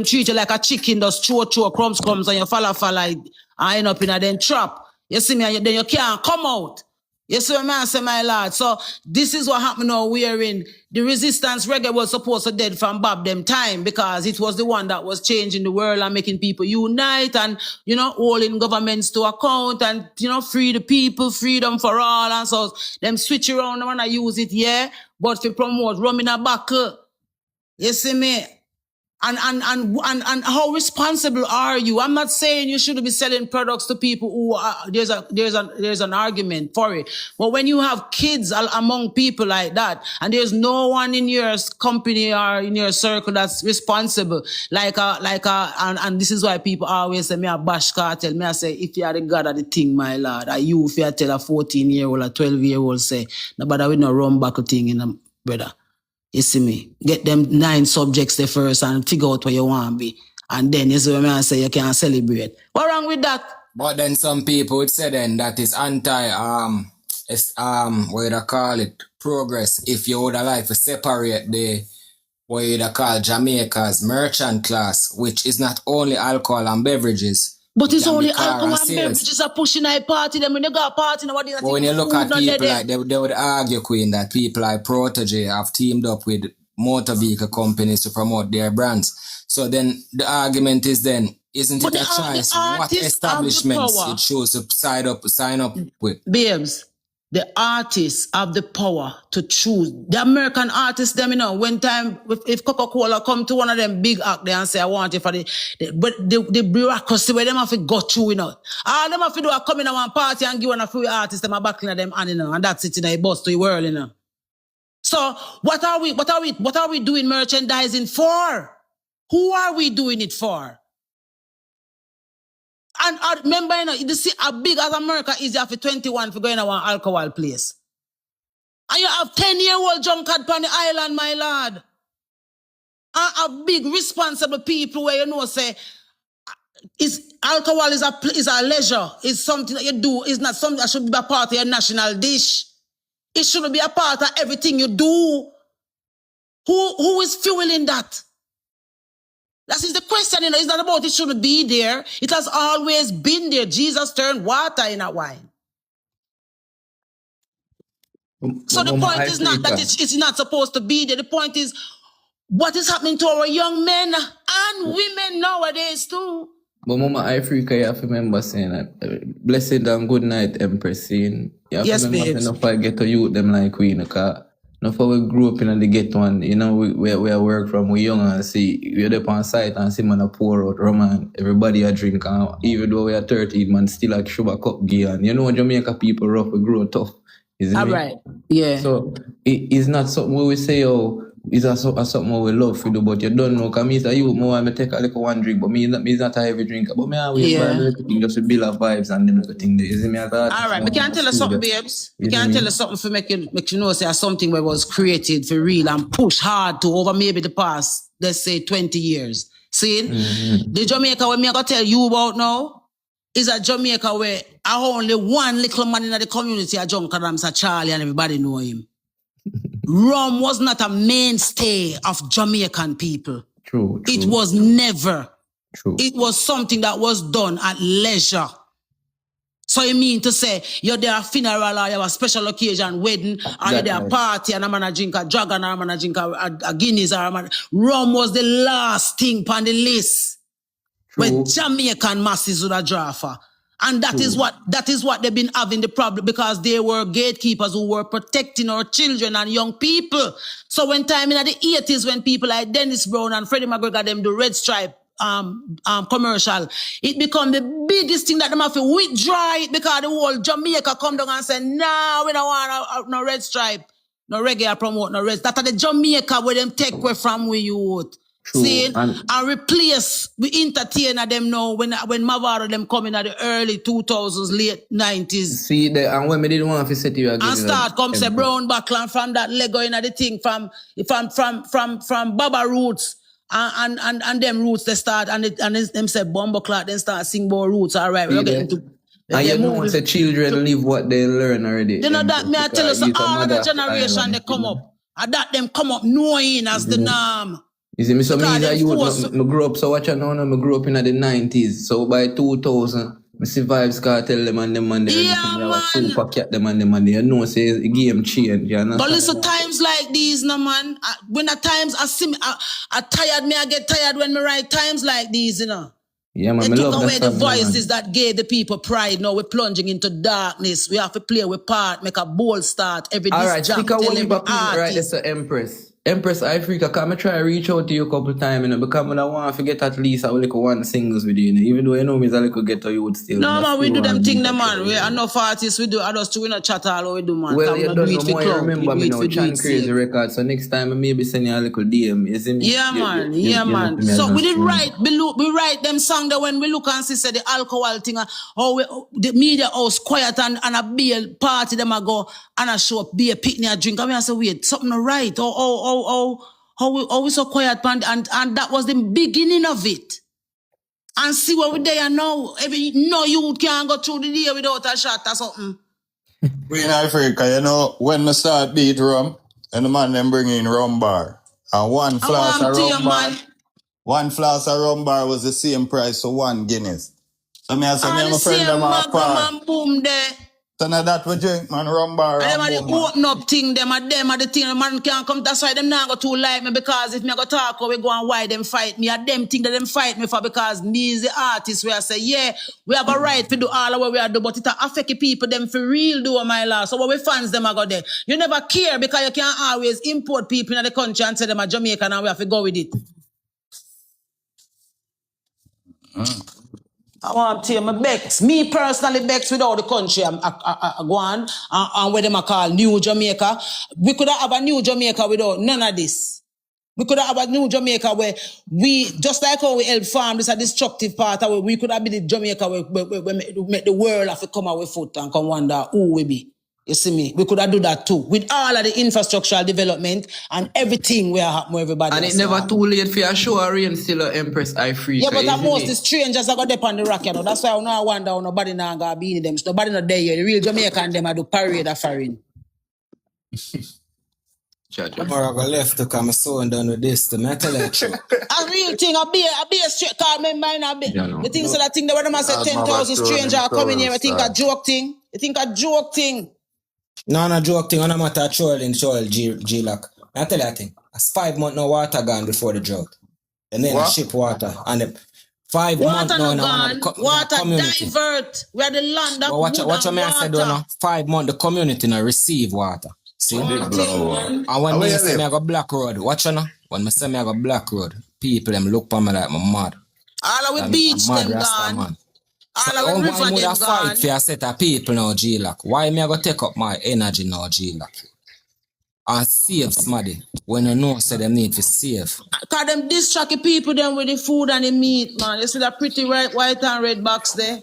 treat you like a chicken, just chew crumbs and you fall like I end up in a then trap. You see me? And then you can't come out. You see what I say, my lord? So this is what happened now. We are in the resistance reggae was supposed to dead from Bob them time because it was the one that was changing the world and making people unite and, you know, holding governments to account and, you know, free the people, freedom for all. And so them switch around and I use it, yeah, but to promote rum in a buckle. You see me? And how responsible are you? I'm not saying you shouldn't be selling products to people who are, there's an argument for it. But when you have kids among people like that, and there's no one in your company or in your circle that's responsible, and this is why people always say, me a bash cartel, me I say, if you are the God of the thing, my lord, are you if you tell a 14-year-old or 12-year-old say, nobody with no rum buckle thing in them, brother. You see me? Get them 9 subjects there first and figure out where you want to be. And then you see what I say, you can celebrate. What wrong with that? But then some people would say then that is what you call it, progress. If you would like to separate the, what you call Jamaica's merchant class, which is not only alcohol and beverages. But it's only alcohol and beverages are pushing a party. Then when you got a party, nobody. But when you look at people like they would argue, Queen, that people like Protege have teamed up with motor vehicle companies to promote their brands. So then the argument is then, isn't it a choice? What establishments it shows to sign up with? Babes, the artists have the power to choose. The American artists, them, you know, when time, if Coca-Cola come to one of them big act there and say, I want it for but the bureaucracy where them have to go through, you know. All them have to do are come in a one party and give one a free artist them a backing of them and, you know, and that's it in a bus to the world, you know. So what are we doing merchandising for? Who are we doing it for? And remember, you know, you see, as big as America is, you have 21 for going to one alcohol place. And you have 10-year-old drunkard on the island, my lord. And a big responsible people where you know say, alcohol is a leisure. It's something that you do. It's not something that should be a part of your national dish. It should be a part of everything you do. Who is fueling that? That is the question, you know. It's not about it shouldn't be there. It has always been there. Jesus turned water in a wine. So the point is not that it's not supposed to be there. The point is what is happening to our young men and women nowadays too. But Mama Ifrica, you have to remember saying that blessed and good night, Empress. You have to remember not forget to youth them like Queen. Now, for we grew up in the ghetto and, you know, we work from we young and see, we're up on site and see man a pour out rum and everybody a drink and even though we are 13, man still a sugar cup gear and you know Jamaica people rough, we grow tough. All right. Yeah. So it's not something where we say, oh, it's something we love to do, but you don't know, because me say you more I take a little one drink, but me not a heavy drinker, but me always buy a little thing just to build up vibes and them little thing there. You see me at that? All right, we can tell us something, babes. We can tell us something for make you know say something where was created for real and push hard to over maybe the past, let's say 20 years. See? The Jamaica where me I gonna tell you about now is a Jamaica where I only one little man in the community, a John Kadamsa Charlie, and everybody know him. Rum was not a mainstay of Jamaican people. True. It was never. True. It was something that was done at leisure. So you mean to say you're there a funeral or you have a special occasion, wedding, or you're there a party and a man a drink a dragon or a man a drink a Guinness or a man. Rum was the last thing on the list where Jamaican masses would have draw for. And that is what they've been having the problem, because they were gatekeepers who were protecting our children and young people. So when time in the 80s, when people like Dennis Brown and Freddie McGregor them do Red Stripe commercial, it become the biggest thing that them have to withdraw it, because the whole Jamaica come down and say, nah, we don't want no Red Stripe, no reggae promote, no Red. That are the Jamaica where them take away from we youth. See, and replace, we entertain them now when Mavaro them coming at the early 2000s, late 90s. See, and when me didn't want to set you again. And start come say Brown Backland from that Lego in the thing, from Baba Roots and them roots they start and them say Bumbo Clock, then start sing more roots. All right, we're getting to. And you know the children live what they learn already. You know that me I tell us all of the generation they come up. And that them come up knowing as the norm. You see, me grew up, so watch out now, I grew up in the 90s. So by 2000, I see Vibes Cartel them and them and them. Yeah, man. Super Cat them and them and you know, say the game change. But listen, times like these, no man. When at times I tired, I get tired when me write times like these, you know. Yeah, man, they took away the voices that gave the people pride. Now we're plunging into darkness. We have to play with part, make a bold start. Every all right, jump, tell every artist. Right, that's the Empress Ifrica, come I try to reach out to you a couple times, you know, because I want to get at least a little one singles with you, know, even though you know me, a little get to you would still. No, man, we do them thing, man. We are enough artists, we do others too, we not chat all we do, man. Well, you don't know more, you remember me now, Chan Crazy Records, so next time I maybe send you a little DM, you see me? Yeah, man. So we did write, we write them song that when we look and see, say the alcohol thing, the media house quiet and a beer party, them a go and a show up, beer, picnic, a drink. I mean, I say, wait, something not right. How we so quiet, and that was the beginning of it. And see what we there now. No youth can't go through the day without a shot or something. Queen Ifrica, you know, when we start beat rum, and the man them bring in rum bar. And one flask of rum bar was the same price for one Guinness. So me and my friend them are apart. Boom there. So now that we drink, man, rum bar. Them are the open up thing, them are the thing. The man can't come, that's why them not go too like me, because if me go talk or we go and why them fight me, and them think that them fight me for, because me is the artist where I say, yeah, we have a right to do all of what we are do, but it affect the people, them for real do, my lord. So what we fans them are go there. You never care, because you can't always import people in the country and say them are Jamaican and we have to go with it. I want to tell my Bex. Me personally, Bex without the country, I go on and what them I call New Jamaica. We could have a New Jamaica without none of this. We could have a New Jamaica where we, just like how we help farm, this is a destructive part of where we could have been the Jamaica where make the world have to come out with foot and come wonder who we be. You see me? We could have do that too. With all of the infrastructural development and everything where happen everybody. And it's never too late for your show or rain still a Empress Ifrica. Yeah, but at most the strangers are going to on the rock, you know. That's why I now wonder how nobody now going to be in them. So nobody not there here. The real Jamaican them are do parade of foreign. Tomorrow I go left to come so and done with this to metal lecture. A real thing, a be a straight card, my mind a be. The thing so that thing that when them say 10,000 strangers are coming here, I think a joke thing. I think a joke thing. No joke thing, no matter trolling G-Lock. I tell you a thing. It's 5 months no water gone before the drought. And then ship water. And the 5 months no gone. Water divert. Where the land that watch what me I said, 5 months the community no receive water. See? Big blow. And when How me you say live? me I go Black Road, watch you know. When me say me I go Black Road, people them look for me like I'm mad. All of I'm we beach mad them Rasta gone. man. So All of we why river would I them fight gone. for a set of people now, G-Lock? Why me I go take up my energy now, G-Lock? And save somebody when you know say them need to save. Cause them distract people them with the food and the meat, man. You see that pretty white and red box there?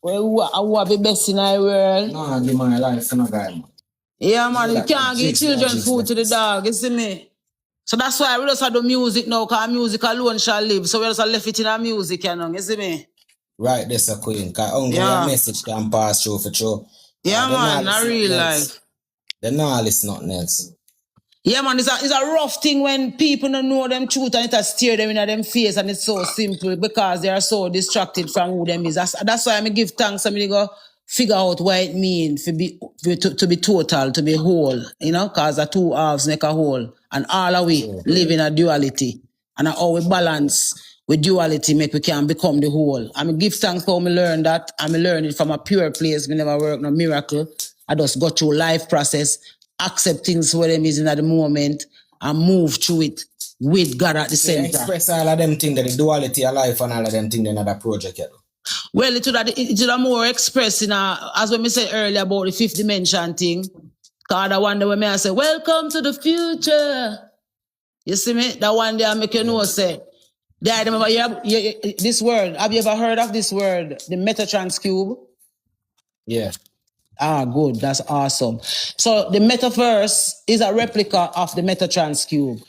Well, who are the best in the world? No, I give my life for no guy, man. Yeah, man, you Like can't give jigs, children jigs, food to the jigs. dog, you see me? So that's why we just have the music now, because music alone shall live. So we just left it in our music, you see me? Right, that's a queen. Because only Yeah. your message can pass through for true. Yeah, man, not real else. life. They know it's nothing else. Yeah, man, it's a rough thing when people don't know them truth and it has steer them in them face, and it's so simple because they are so distracted from who them is. That's why I give thanks. I go figure out what it means to be total, to be whole, you know, because the two halves make a whole. And all of we live in a duality. And how we balance with duality make we can become the whole. I give thanks for me learn that. I learn it from a pure place. We never work no miracle. I just go through life process, accept things where them is in at the moment, and move through it with God at the center. Express all of them things, the duality of life and all of them things in another project. Well, it would more express in as when we said earlier about the fifth dimension thing. Because the one day when I say, welcome to the future. You see me? That one day I make you know, say, I remember this word. Have you ever heard of this word? The Metatrans Cube? Yeah. Ah, good. That's awesome. So the metaverse is a replica of the Metatrans Cube.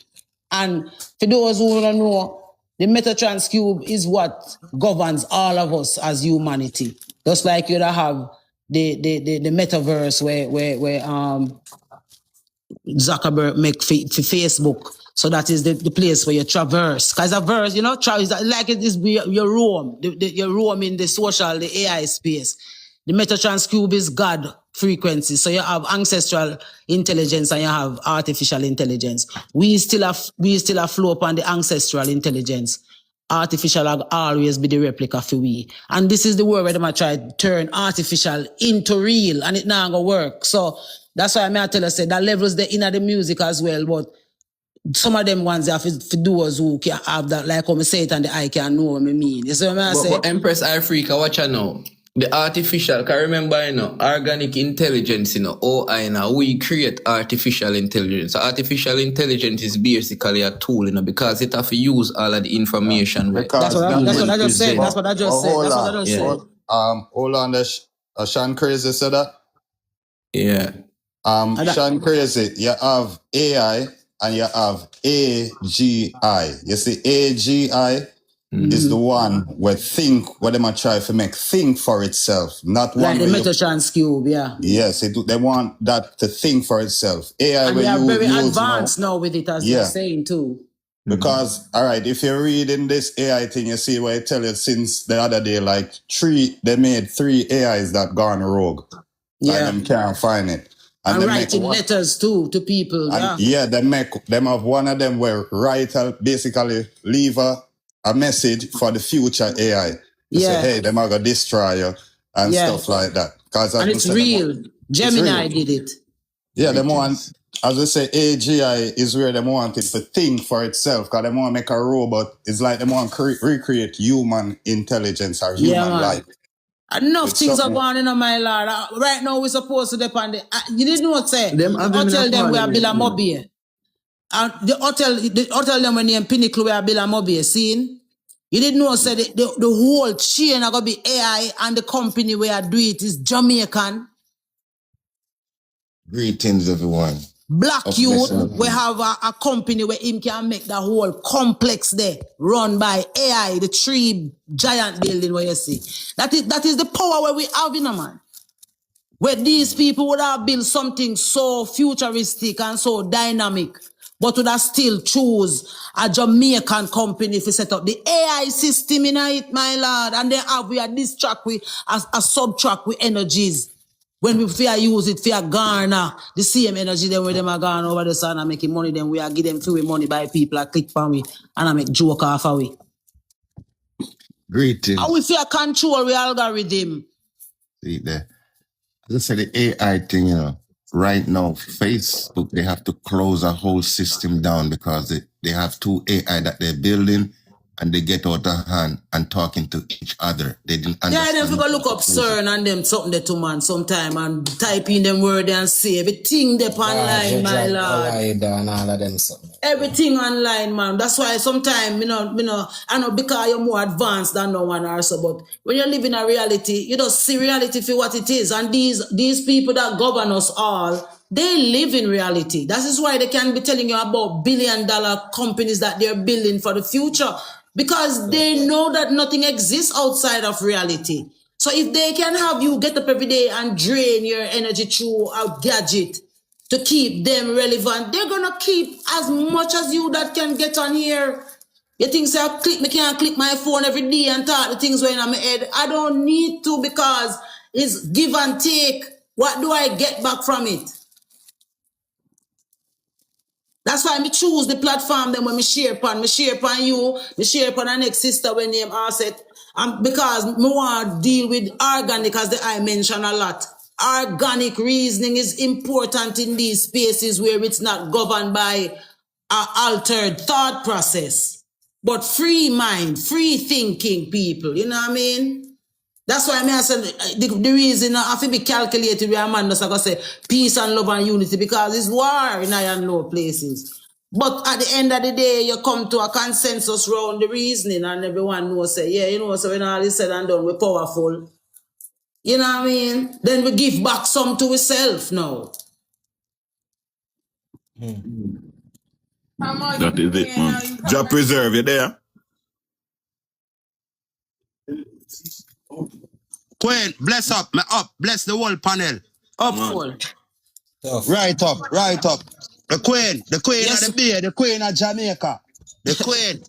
And for those who don't know, the Metatrans Cube is what governs all of us as humanity. Just like you have the metaverse where Zuckerberg make for Facebook. So that is the place where you traverse. Because a verse, you know, like it is you roam. You roam in the social, the AI space. The Metatrans Cube is God frequency. So you have ancestral intelligence and you have artificial intelligence. We still have flow upon the ancestral intelligence. Artificial will always be the replica for we. And this is the word where they try to turn artificial into real, and it not gonna work. So that's why I tell you, say that levels the inner the music as well, but some of them ones have for those who can have that, like how I say it and the eye can know what I mean. You see what I say? But Empress Ifrica, watch out now. The artificial, can remember, organic intelligence, OI, we create artificial intelligence. Artificial intelligence is basically a tool, because it have to use all of the information. That's what I just said. That's what I just said. Hold on, Sean Crazy said that? Yeah. Sean Crazy, you have AI and you have AGI. You see, AGI is the one where what they might try to make think for itself, not one. Like the Metatrans Cube, yeah. Yes, they want that to think for itself. AI, and they are very advanced now with it, as you're saying too. Because, all right, if you're reading this AI thing, you see where I tell you since the other day, like they made 3 AIs that gone rogue. Yeah. And them can't find it. And writing letters too to people. And them have one of them where basically leave a message for the future AI. Say, hey, them are gonna destroy you and stuff like that. And it's real. Gemini did it. Yeah, them want, as I say, AGI is where they want it to think for itself, because they want to make a robot. It's like they want to recreate human intelligence or human life. Enough things are going on, my lord. Right now, we're supposed to depend. You didn't know what say. The hotel them we are Bill and Mobile. And the hotel them when they Pinnacle we are Bill and Mobile. Seen? You didn't know say the whole chain are gonna be AI, and the company where I do it is Jamaican. Greetings, everyone. Black Youth, we have a company where him can make the whole complex there run by AI, the 3 giant building where you see. That is the power where we have in a man. Where these people would have built something so futuristic and so dynamic, but would have still choose a Jamaican company to set up the AI system in it, my lord. And then we are this track with a sub-track with energies. When we fear use it, fear garner, the same energy then where them are gone over the sun and making money, then we are give them free money by people that click for me and I make joke off of we. Greetings. And we fear control the algorithm. See there. As I said, the AI thing, right now, Facebook, they have to close a whole system down because they have two AI that they're building and they get out of hand and talking to each other. They didn't understand. Yeah, then we go look up CERN and them something there to man sometime and type in them word and say everything there online, my lord. And all of them something. Everything online, man. That's why sometimes, I know because you're more advanced than no one or so, but when you live in a reality, you don't see reality for what it is. And these people that govern us all, they live in reality. That is why they can be telling you about billion-dollar companies that they're building for the future. Because they know that nothing exists outside of reality. So if they can have you get up every day and drain your energy through a gadget to keep them relevant, they're gonna keep as much as you that can get on here. You think say me can't click my phone every day and talk the things going on my head. I don't need to because it's give and take. What do I get back from it? That's why I choose the platform then when I share upon. I share upon you, I share upon our next sister when name Asset. Because I want to deal with organic as I mentioned a lot. Organic reasoning is important in these spaces where it's not governed by an altered thought process. But free mind, free thinking people, you know what I mean? That's why I said the reason I have to be calculated with a man that's going to say peace and love and unity because it's war in high and low places. But at the end of the day, you come to a consensus around the reasoning and everyone knows, say, yeah, so when all is said and done, we're powerful. You know what I mean? Then we give back some to ourselves now. That is it, man. Jah preserve you there. Queen, bless up, me up, bless the whole panel. Up full. Right up. The queen yes. Of the beer, the queen of Jamaica. The queen.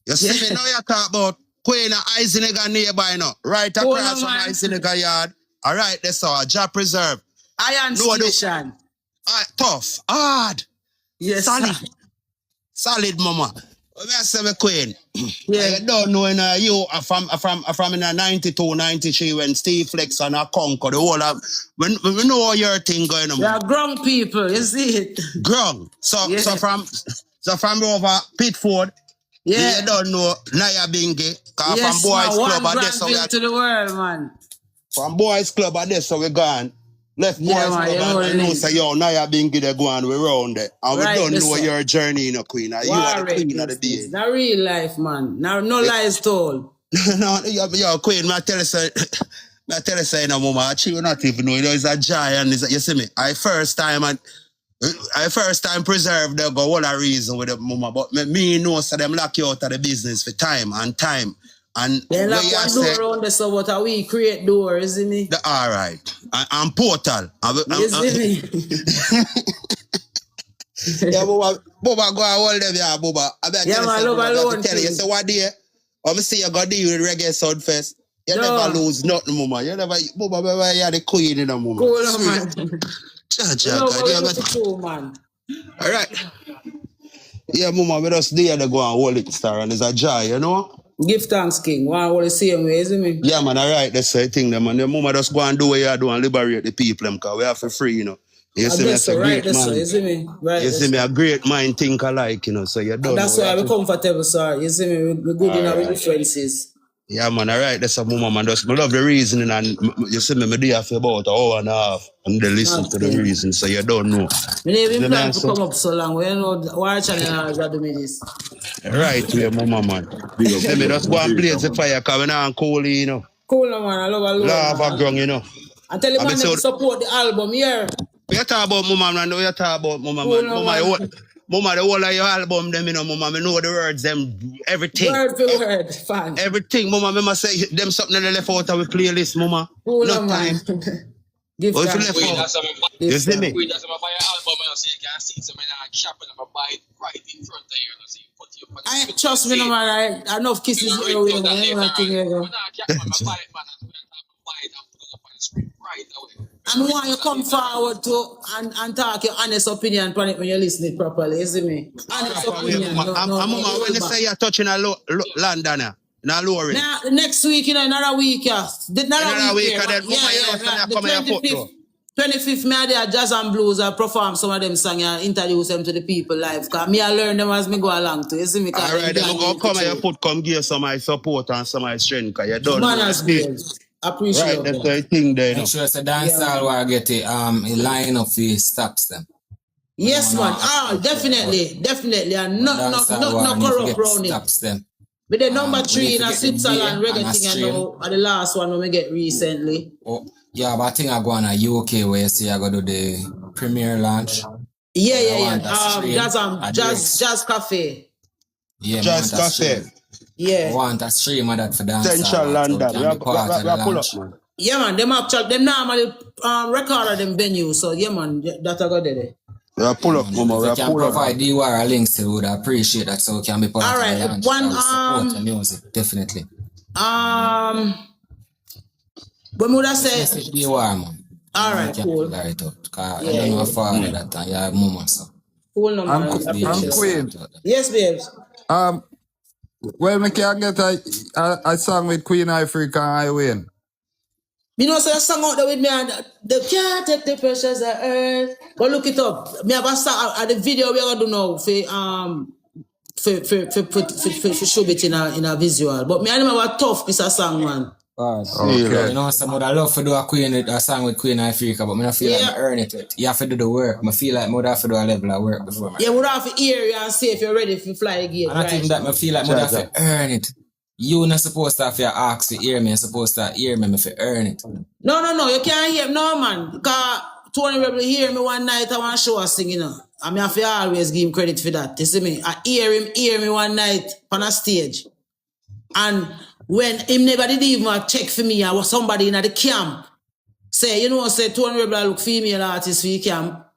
You see me now you talk about queen of Eisenegger nearby now. Right across from Eisenegger yard. All right, that's all. Jah preserve. Iron station. Tough, hard. Yes, solid, mama. I say me queen. Yeah. You don't know you are from in 92, 93 when Steve Flex and I conquer the whole of we know your thing going on. Yeah, grown people, you see it. Grown. So from over Pitford, you don't know Naya Bingi. From Boys Club at this so to the world, man. From Boys Club at this so we gone. Left Boys Club and know say yo Naya Bingi they go and we round there. And we don't know your journey, queen. You are the queen of the day. Not real life, man. Now no lies told. No, yo, queen, I tell you say no mama, you not even know it's a giant, you see me. I first time preserve the go all a reason with the mama, but me know so them lock you out of the business for time. And they lock one door around the so what we create door, isn't it? All right. And portal. Yeah, Boba go and hold them here, Boba. I bet tell you, so what day? I'm see you got deal with Reggae Sound Fest. You never lose nothing, mama. You never, Boba, you're the queen in the moment. Cool, man. All right. Yeah, mama, we just there to go and hold it, star, and it's a joy, you know? Give thanks, King. One all the same way, isn't it? Yeah, man, all right, that's the thing, man. The mama just go and do what you do and liberate the people, because we are for free, you know. You see me, that's a great man. You see me? Right, you see me, a great mind think alike, you know, so you don't know. That's why we're comfortable, sir. You see me, we're good in our differences. Yeah, man, all right, that's a mama, man. Just, I love the reasoning, and you see me, I do have about an hour and a half, and they listen to the reason, so you don't know. We didn't even plan to come up so long. We don't know why channel is doing this. Right, yeah, mama, man. Let me just go and blaze the fire, because we're not cool, you know. Cool, man. I love a lot. Love a ground, you know. I tell you, man, to support the album here. We talk about mama, man. We talk about mama, man. Mama, the whole of your album, them, you know, mama, I know the words, them, everything. Word for word, fine. Everything, mama, I must say, them something that left out of the playlist, mama. No time. Give you see me? We that's my Fyah album, so you can see some in a shop and I buy it right in front of you. So you put your I trust me, no man. I enough kisses here. I'm not right away. And why you come forward to and talk your honest opinion on it when you listen it properly, isn't me? Honest opinion. When you say you're touching a London, now lower it. Next week, another week, yeah. Another week, then the 25th. 25th, me I there jazz and blues. I perform some of them songs and introduce them to the people live. Because me I learn them as me go along too. You see me? All right, then I'm going to come and you put come give some of my support and some of my strength. Because you don't Man know. as well. Appreciate right, that's the thing there. Make sure it's a dancehall where I get it, line up for stops them. Yes, man. Definitely. And no corrupt around it. Stops them. With the number 3 in a Switzerland reggae thing, I know, and the last one we get recently. Oh, yeah, but I think I go on a UK where you see I go to the premiere launch. Yeah. Jazz Cafe. Yeah, Jazz Cafe. Yeah. I want a stream of that for dance. Central London. We pull up, man. Yeah, man. Them normally record them venues, so yeah, man. That I got there. We pull up, Mama. We can provide the URL links to would appreciate that, so we can be part of the launch. Support the music, definitely. When would I say? The URL, man. All right, cool. I don't know how far that time. Yeah, Mama, so. Cool number. I'm Queen. Yes, babes. Well, me can get a song with Queen Ifrica and I win. You know, so a song out there with me and they can't take the pressures of earth. Go look it up. Me have a song at the video we are gonna do now for show it in a visual. But me I know how tough this a song, man. Okay. You know, some would I love to do a song with Queen Ifrica, but I don't feel like I earn it. You have to do the work. I feel like I have to do a level of work before. Yeah, we have to hear you and see if you're ready to fly again. And I think that I feel like I have to earn it. You're not supposed to have to ask to hear me. You're supposed to hear me if you earn it. No. You can't hear me. No, man. Because Tony Rebel hear me one night I want to show us sing, you know. I mean, I have to always give him credit for that. You see me? I hear me one night on a stage. And when him never did even check for me, I was somebody in the camp. Say, you know, say Tony Rebel look female artist for the camp.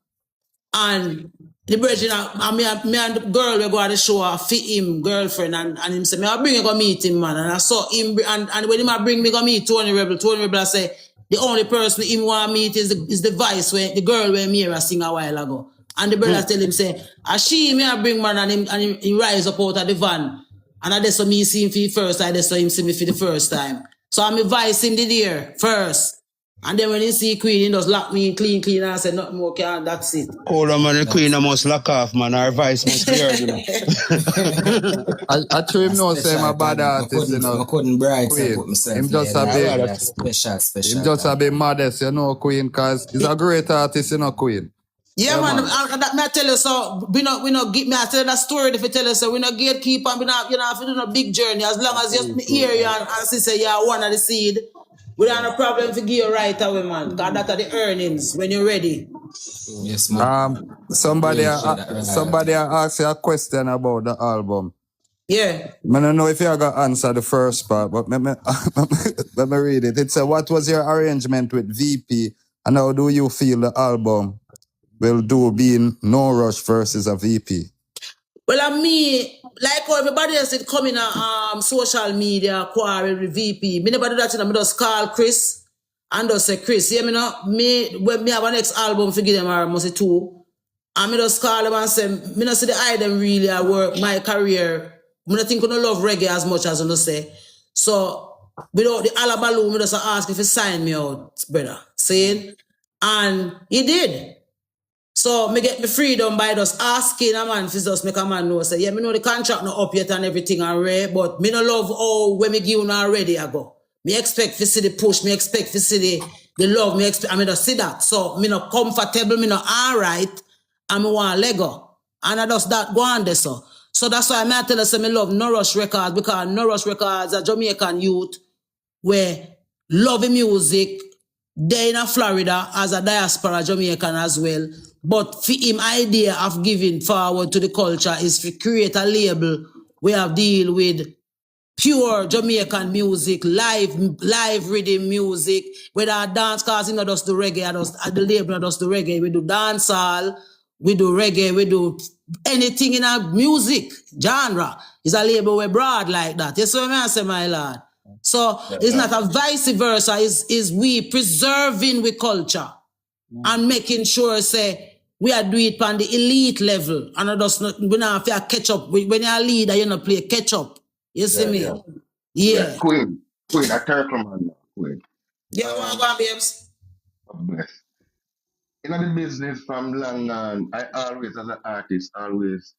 And the brethren, me and the girl we go to the show for him, girlfriend, and him say, I'll bring you go meet him, man. And I saw him, and when him bring me go meet Tony Rebel say, the only person him want to meet is the voice where the girl where Mira sing a while ago. And the brother tell him, say, she me I bring man, and he rise up out of the van. And I just saw me see him for the first time, I just saw him see me for the first time. So I'm advise him the there first. And then when he see Queen, he just lock me in clean, and I said, nothing more, can that's it. Hold on, man, the Queen must lock off, man. Our vice must be heard, you know. I told him no, say my bad artist, you know. I couldn't brag, Queen. Put myself Him just a bit special. Him just a bit modest, you know, Queen, because he's a great artist, you know, Queen. Yeah, man. I tell you, so we not give me. I tell you that story. If you tell you, so we not gatekeeper. We not, if you do a big journey, as long as you hear you and say you're one of the seed, we don't have a problem to give you right away, man. Because that's the earnings when you're ready. Yes, man. Somebody asked you a question about the album. Yeah. I don't know if you got answer the first part, but let me read it. It said, what was your arrangement with VP, and how do you feel the album will do being No Rush versus a VP? Well, me, like how everybody else did come in social media, quarrel with VP. Me never do that, I just call Chris and just say, Chris, yeah, when me have a next album to give them, or must say 2, and me just call them and say, me not see the item really I work my career. I don't think I don't love reggae as much as I say. So, without the alabaloo, me just ask if he sign me out, brother. Saying? And he did. So, me get me freedom by just asking a man, if just make a man know, say, yeah, me know the contract not up yet and everything already, but me no love how when me give you already I go. Me expect to see the push, me expect to see the love, I mean just see that. So, me not comfortable, me not alright, and me want Lego. And I just that go on there, so. So that's why I tell you, say, me love No Rush Records, because No Rush Records are Jamaican youth where loving music, they in Florida as a diaspora Jamaican as well. But for him idea of giving forward to the culture is to create a label where have deal with pure Jamaican music, live rhythm music, whether I dance, cause you know just the reggae, the label does the reggae, we do dancehall, we do reggae, we do anything in our music genre. It's a label we broad like that. You see what I say, my lord? So it's not a vice versa, is we preserving with culture and making sure, say, we are doing it on the elite level. And we not have to catch up. When you're a leader, you not play catch up. You see me? Yeah. Queen, a turtle man now, Queen. Yeah, go on, babes. Bless. in the business from long on, I always, as an artist, always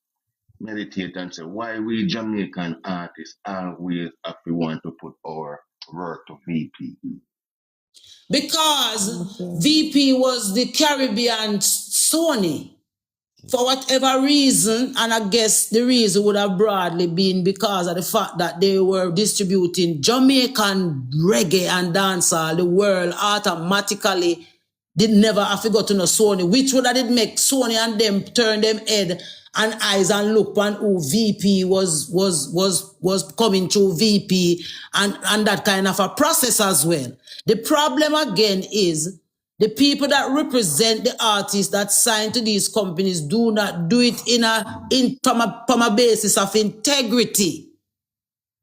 meditate and say, why we Jamaican artists always have to want to put our work to VP? Because VP was the Caribbean Sony. For whatever reason, and I guess the reason would have broadly been because of the fact that they were distributing Jamaican reggae and dancehall, the world automatically did never have to go to no Sony, which would have did make Sony and them turn them head and eyes and look on who VP was coming through VP and that kind of a process as well. The problem again is the people that represent the artists that sign to these companies do not do it from a basis of integrity.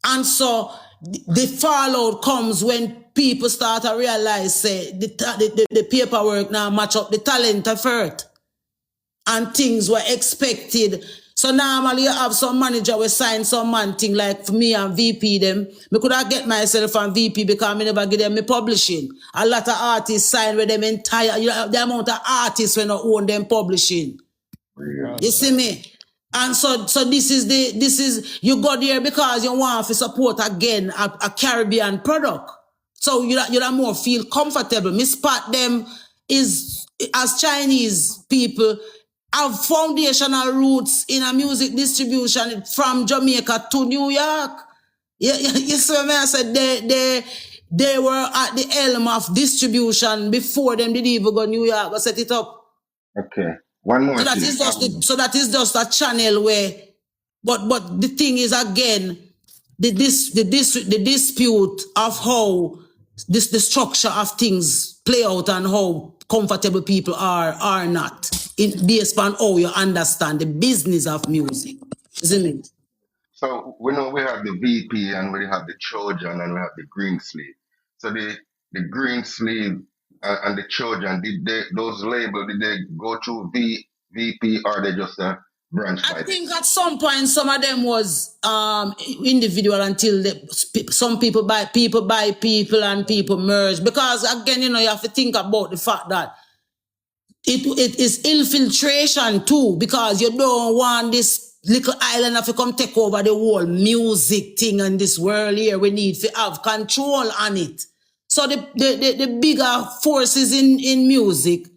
And so the fallout comes when people start to realize, say, the paperwork now match up the talent effort. And things were expected. So normally you have some manager will sign some man thing like for me and VP them. Me could have get myself on VP because I never give them me publishing. A lot of artists sign with them entire, the amount of artists when not own them publishing. Yeah. You see me? And so this is you go there because you want to support again a Caribbean product. So you don't more feel comfortable. Me spot them is as Chinese people have foundational roots in a music distribution from Jamaica to New York. You see what I said? They were at the helm of distribution before them did even go to New York or set it up. Okay. One more. So that is just a channel where, but the thing is again, the dispute of how the structure of things play out and how comfortable people are not based on how you understand the business of music, isn't it? So we know we have the VP and we have the Trojan and we have the Green Sleeve. So the Green Sleeve and the Trojan, those labels, did they go through VP or they just branch? I think at some point some of them was individual until some people buy people and people merge. Because again, you have to think about the fact that it is infiltration too, because you don't want this little island to come take over the whole music thing in this world here. We need to have control on it. So the bigger forces in music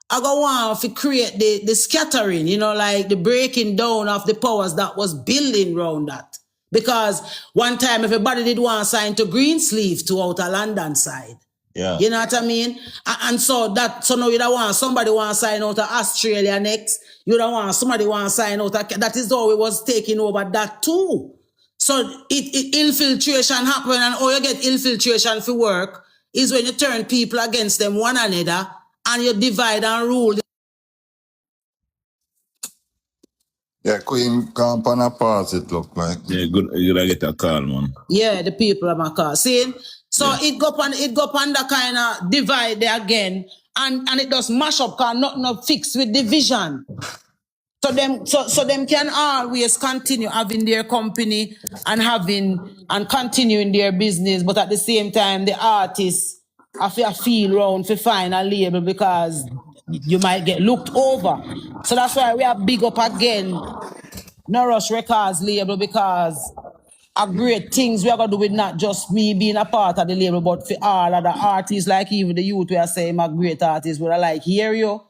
are going to want to create the scattering, like the breaking down of the powers that was building around that. Because one time everybody did want to sign to Green Sleeve to outer London side. Yeah. You know what I mean? And so now you don't want somebody want to sign out to Australia next. You don't want somebody want to sign out. That is how it was taking over that too. So infiltration happen, and how you get infiltration for work is when you turn people against them one another and you divide and rule. Yeah, Queen camp on a pause, it look like. Yeah, good. You gotta get a call, man. Yeah, the people are my call. See? So yeah. It go on that kind of divide there again, and it does mash up because nothing fixed with division. So them can always continue having their company and continuing their business, but at the same time the artists have to feel round to find a label because you might get looked over. So that's why we are big up again No Rush Records label, because a great things we are going to do with not just me being a part of the label, but for all other artists, like even the youth we are saying a great artist, would I like hear you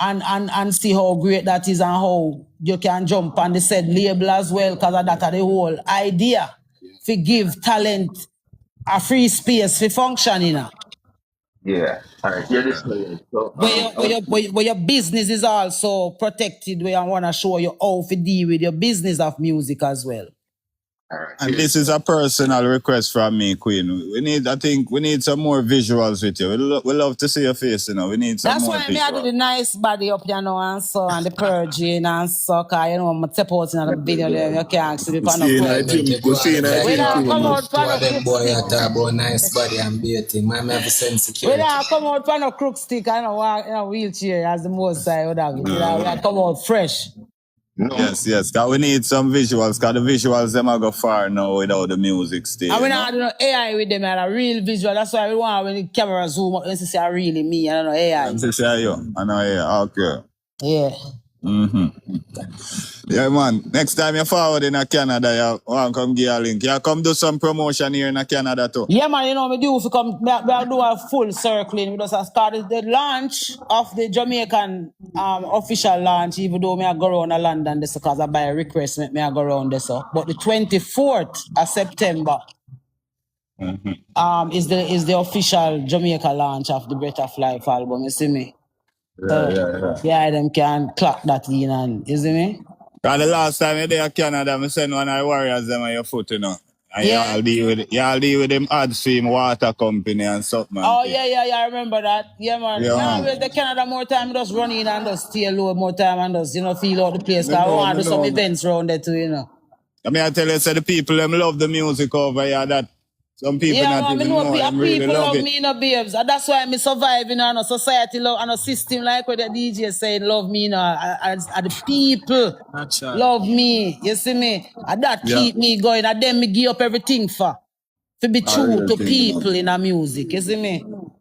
and see how great that is and how you can jump on the said label as well, because of that the whole idea to give talent a free space for functioning. Yeah. All right. Yeah, this so, where your business is also protected, where I want to show you how to deal with your business of music as well. All right. And this is a personal request from me, Queen. I think we need some more visuals with you. We love to see your face, We need some more visuals. That's why I do the nice body up, and so, and the purging and so, cause I'm step out in the video there, you can't see me on the When I come out from them boy talk about nice body and beauty, man, I have a sense of security. When I come out from a crook stick, I walk in a wheelchair as the most I would have. I come out fresh. No. Yes, cause we need some visuals, cause the visuals them are go far now without the music still. And we not do no AI with them, and a real visual. That's why we want when the camera zoom up, let's say really me, I don't know AI. Let's say you, I know AI, okay. Yeah. Yeah, man. Next time you forward in Canada, you want to come give a link. You come do some promotion here in Canada too. Yeah, man, you know, me do if you come, me do a full circling. We just started the launch of the Jamaican official launch, even though me I go around to London this because I buy a request, me I go around this. But the 24th of September is the official Jamaica launch of the Breath of Life album, you see me? Yeah, them can clock that in and, you see me? And the last time you there in Canada, I send one of the warriors them on your foot, you know. And yeah. y'all deal with them ad stream water company and something. Oh, yeah, I remember that. Yeah, man. Yeah, man. With the Canada more time, just run in and just stay low more time and just, you know, feel out the place. Because I want to do some events around there too, you know. I mean, I tell you, so the people, them love the music over here that some people not even know them really love it. Me, you know, babes. And that's why I survive, you know, and a society love, and a system like what the DJ saying, love me, you know, and the people love me, you see me? And that keep me going, and then me give up everything for be true to people in our music, you see me? You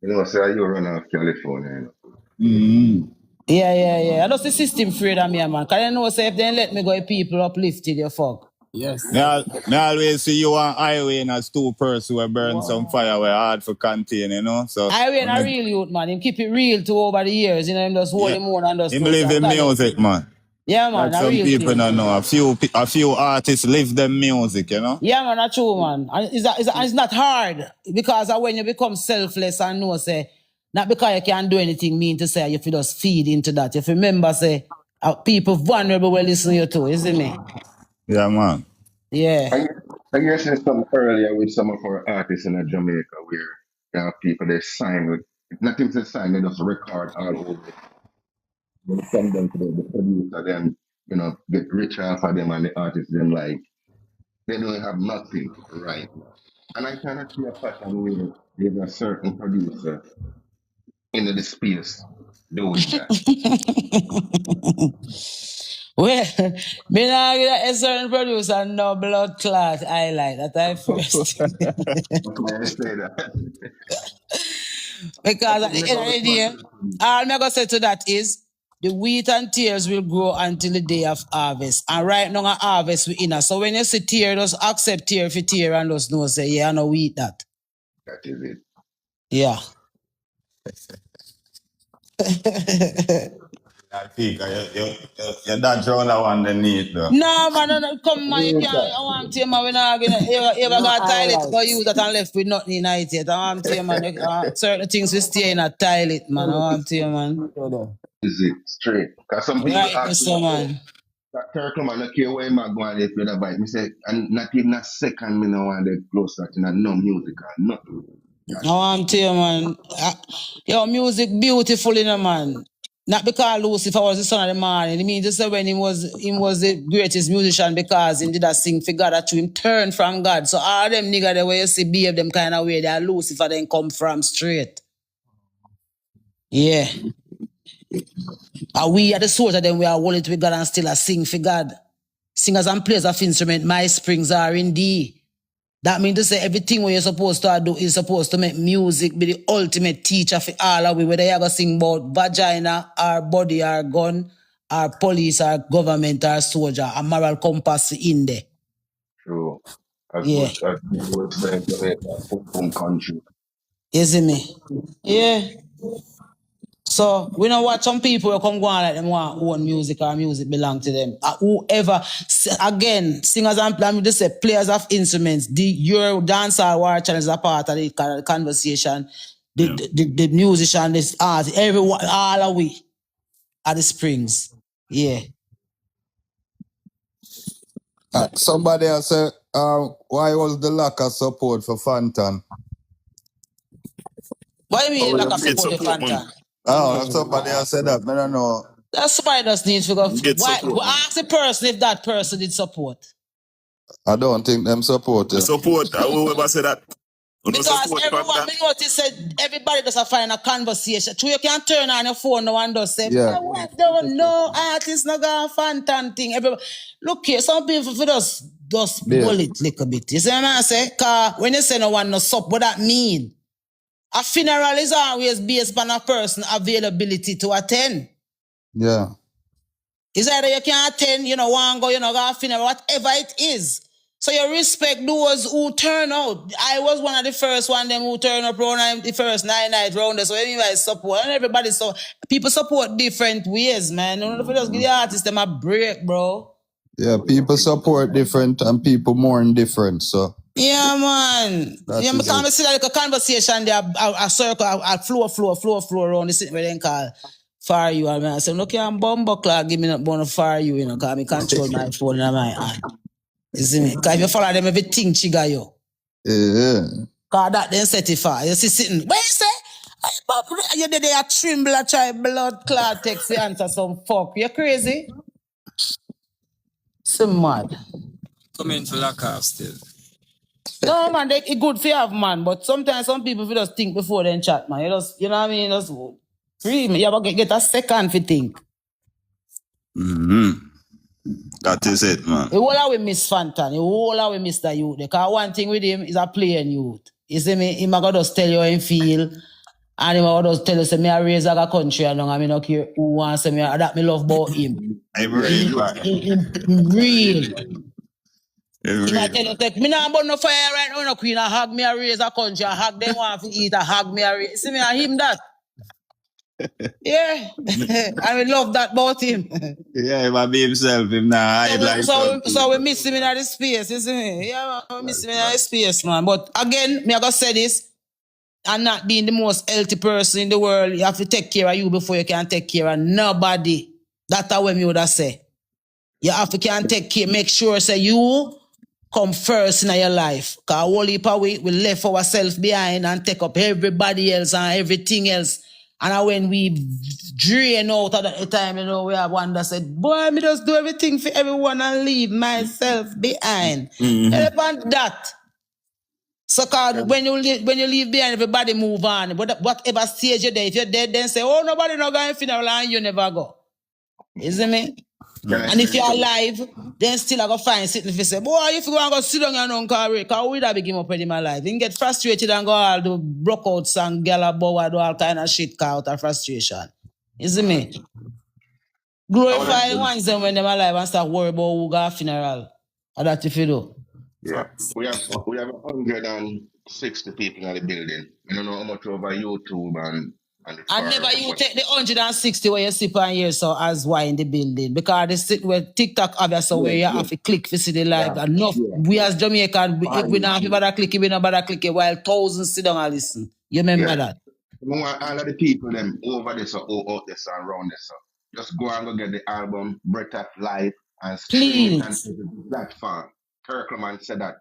know, say you run out of California, you know. Yeah. I just the system afraid of me, man. Because you know, say if they let me go, people uplifted, you fuck. Yes. Now always see you on highway and as two person who burn some fire where hard for contain, you know. So highway and a real youth, man. Him keep it real to over the years, you know, him just hold him on and just. Him live in music, man. Yeah, man. Like some people don't know. A few artists live them music, you know. Yeah, man, that's true, man. And it's not hard because when you become selfless and know, say, not because you can't do anything mean to say, if you just feed into that. If you remember, say, people vulnerable will listen to you too, isn't it? Yeah, man. Yeah. I guess there's something earlier with some of our artists in Jamaica where there are people they sign with, nothing to sign, they just record all over. They send them to the producer, then, you know, get rich off of them and the artists, then like, they don't have nothing right now. And I kind of see a pattern where there's a certain producer in the space doing that. Well, me now get a certain producer no blood clot highlight that I first. I say that. Because at the end of the day, all I'm going to say to that is the wheat and tears will grow until the day of harvest. And right now, a harvest we in. So when you see tear, just accept tear for tear and just know, say, yeah, I know we eat that. That is it. Yeah. I think you're that drawn that one the need though. No, man, no, come man, you can't. I want to man, we're not gonna ever got toilet for you that and left with nothing in it yet. I want to man, certain things we stay in a toilet, man. I want to man. Is it straight? Because some people ask me, man. That turtle man, I care where my going if you bite. Me say, and not even a second, me no want to close that in no music or nothing. I want to man. Your music beautiful, you know, man. Not because Lucifer was the son of the man. It means just when he was the greatest musician because he did a sing for God that to him turn from God. So all them niggas the way you see behave them kind of way, they are Lucifer then come from straight. Yeah. And we are the sort of them we are willing to God and still a sing for God. Singers and players of instrument, my springs are in thee. That means to say everything what you're supposed to do is supposed to make music be the ultimate teacher for all of we, whether you ever sing about vagina, or body, or gun, or police, or government, or soldier, a moral compass in there. True. As much as home country. You see me? Yeah. So, we know what some people will come go on like them want own music or music belong to them. Whoever, again, singers and I mean, just say players of instruments, your dancehall war channel is a part of the conversation. The musician, this art, everyone, all of we at the springs. Yeah. Somebody else said, why was the lack of support for Fantan? What do you mean lack of support for Fantan? Oh, somebody else said that. I don't know. That's somebody that needs to go. Ask the person if that person did support. I don't think them support. Support. Whoever said that. Because everyone, me notice said everybody does find a conversation. So you can turn on your phone now and just say, what don't know artists not gonna fan thing. Everybody, look here, some people for just bullet little bit. You see what I say? Cause when you say no one no sup, what that mean? A funeral is always based on a person's availability to attend. Yeah. It's either you can attend, you know, one go, you know, go a funeral, whatever it is. So you respect those who turn out. I was one of the first one them who turn up around the first 9 night round. So everybody support and everybody, so people support different ways, man. You know, if you just give the artists them a break, bro. Yeah, people support different and people mourn different, so. Yeah, man. Yeah, because I see like a conversation there, a circle, a flow around the sitting where they call Fyah you. And I say, look here, I'm bumbo clock, give me not born Fyah you, you know, because I control my phone in my hand. You see me? Because if you follow them, everything chigga you. Yeah. Because that then certify. You see sitting, what you say? You did a tremble, a try blood clot text the answer some fuck. You crazy? So mad. Come in for lock off still. No, man, it's good for you have, man. But sometimes some people just think before they chat, man. You just, you know what I mean? Just free me. You have to get a second for think. That is it, man. The whole we miss Fantan. The whole we miss the youth. Because one thing with him is a playing youth. You see me? He might just tell you how he feel. And he might just tell you, say, me I raise a country and I don't care who wants to me. That me love about him. I'm real. Real. If I tell you, take me now about no fire right now, no queen, I hug me, I raise a country, I hug them want to eat, I hug me, I raise. See me, I him that. Yeah. I love that about him. Yeah, he might be himself, him now. So we miss him in the space, you see me? Yeah, we miss him in the space, man. But again, me I gotta say this, I'm not being the most healthy person in the world. You have to take care of you before you can take care of nobody. That's what me would have say. You have to can take care, make sure say you come first in your life. Because whole heap of we left ourselves behind and take up everybody else and everything else. And when we drain out at the time, you know, we have one that said, boy, me just do everything for everyone and leave myself behind. Help on that. So cause when you leave behind, everybody move on. But whatever stage you're there, if you're dead, then say, oh, nobody not going to funeral and you never go. You see me? And if you're alive, then still I go find something to say, boy, if you go and go sit down and uncarry, because we that begin up in my life. You can get frustrated and go all do brokeouts and gala bow do all kind of shit out of frustration. You see me? Glorify ones them when they're alive and start worry about who got a funeral. And that if you do. Yeah. We have 160 people in the building. I don't know how much over YouTube and never you take the 160 where you sip on here so as why in the building. Because they sit where TikTok obviously where you have to click to see the live. Enough we as Jamaican we not have to click it, we not bother click it while thousands sit down and listen. You remember that? I want all of the people them over this or out this and around this. So just go and go get the album Breath of Life and stream it and platform. Kirkleman said that.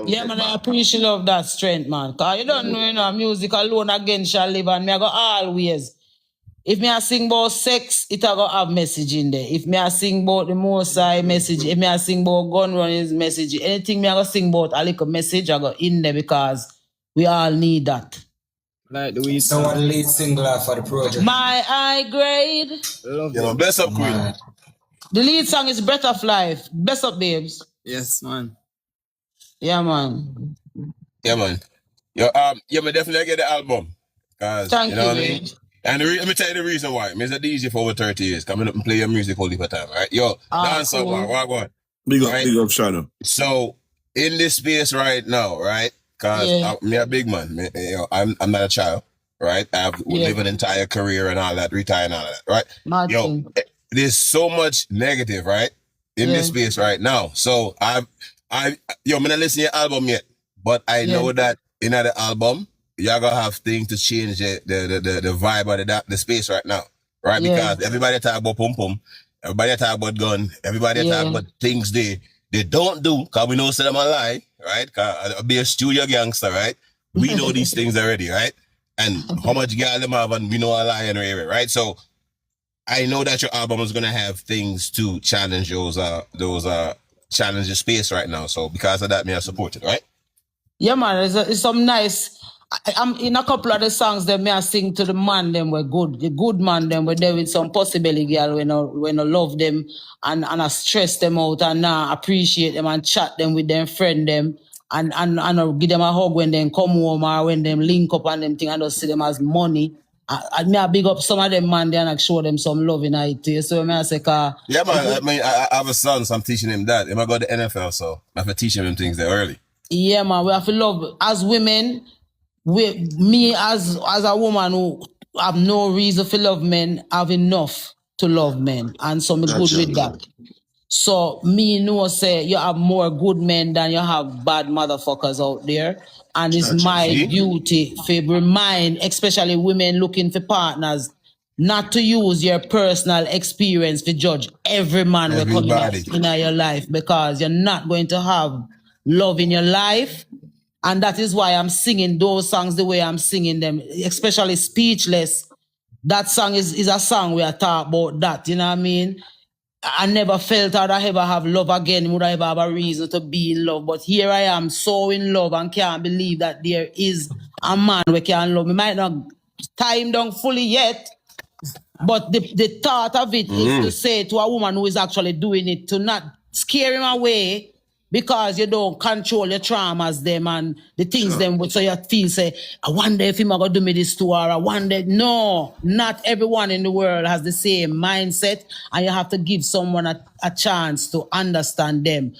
Yeah, man, I appreciate love that strength, man. Because you don't know, you know, music alone again shall live, and me I go always. If me I sing about sex, it I go have message in there. If me I sing about the Most High message, if me I sing about gun running message, anything me I go sing about a little message I go in there because we all need that. Like the way someone lead single for the project. My high grade. Love you. Bless up, Queen. The lead song is Breath of Life. Bless up, babes. Yes, man. Yeah, man. Yeah, man. Yo, me definitely get the album. Cause, thank you, know what I mean? And let me tell you the reason why. I'm a DJ for over 30 years. Coming up and play your music all the time, right? Yo, dance up, man. What? Big up, Shadow. So, in this space right now, right? Cause me a big man. I'm not a child, right? I've lived an entire career and all that, retired and all that, right? Yo, there's so much negative, right? In this space right now. So, I'm not listening to your album yet, but I know that in the album, you're gonna have things to change the vibe of the space right now, right? Because everybody talk about pum pum, everybody talk about gun, everybody talk about things they don't do, because we know say them a lie, right? Because I'll be a studio gangster, right? We know these things already, right? And how much girl them have, and we know a lie anyway, right? So I know that your album is gonna have things to challenge those challenge the space right now. So because of that, me I support it, right? Yeah, man, it's some nice. I'm in a couple of the songs that me I sing to the man them were good. The good man them were there with some possibility girl when I love them and I stress them out and appreciate them and chat them with them friend them and I give them a hug when they come home or when them link up and them thing and just see them as money. I big up some of them man there and I show them some love in it. So I say yeah, man. I mean, I have a son, so I'm teaching him that. If I go to the NFL, so I have to teach him things there early. Yeah, man, we have to love as women. Me as a woman who have no reason to love men, have enough to love men, and so me good with that. So me know say you have more good men than you have bad motherfuckers out there, and it's my duty to remind, especially women looking for partners, not to use your personal experience to judge every man who coming in your life, because you're not going to have love in your life. And that is why I'm singing those songs the way I'm singing them, especially Speechless. That song is a song where I talk about that, you know what I mean? I never felt I'd ever have love again, would I ever have a reason to be in love. But here I am, so in love and can't believe that there is a man who can love me. Might not tie him down fully yet, but the thought of it is to say to a woman who is actually doing it, to not scare him away, because you don't control your traumas them and the things them, so you feel say, I wonder if him are gonna do me this too, or I wonder. No, not everyone in the world has the same mindset, and you have to give someone a chance to understand them.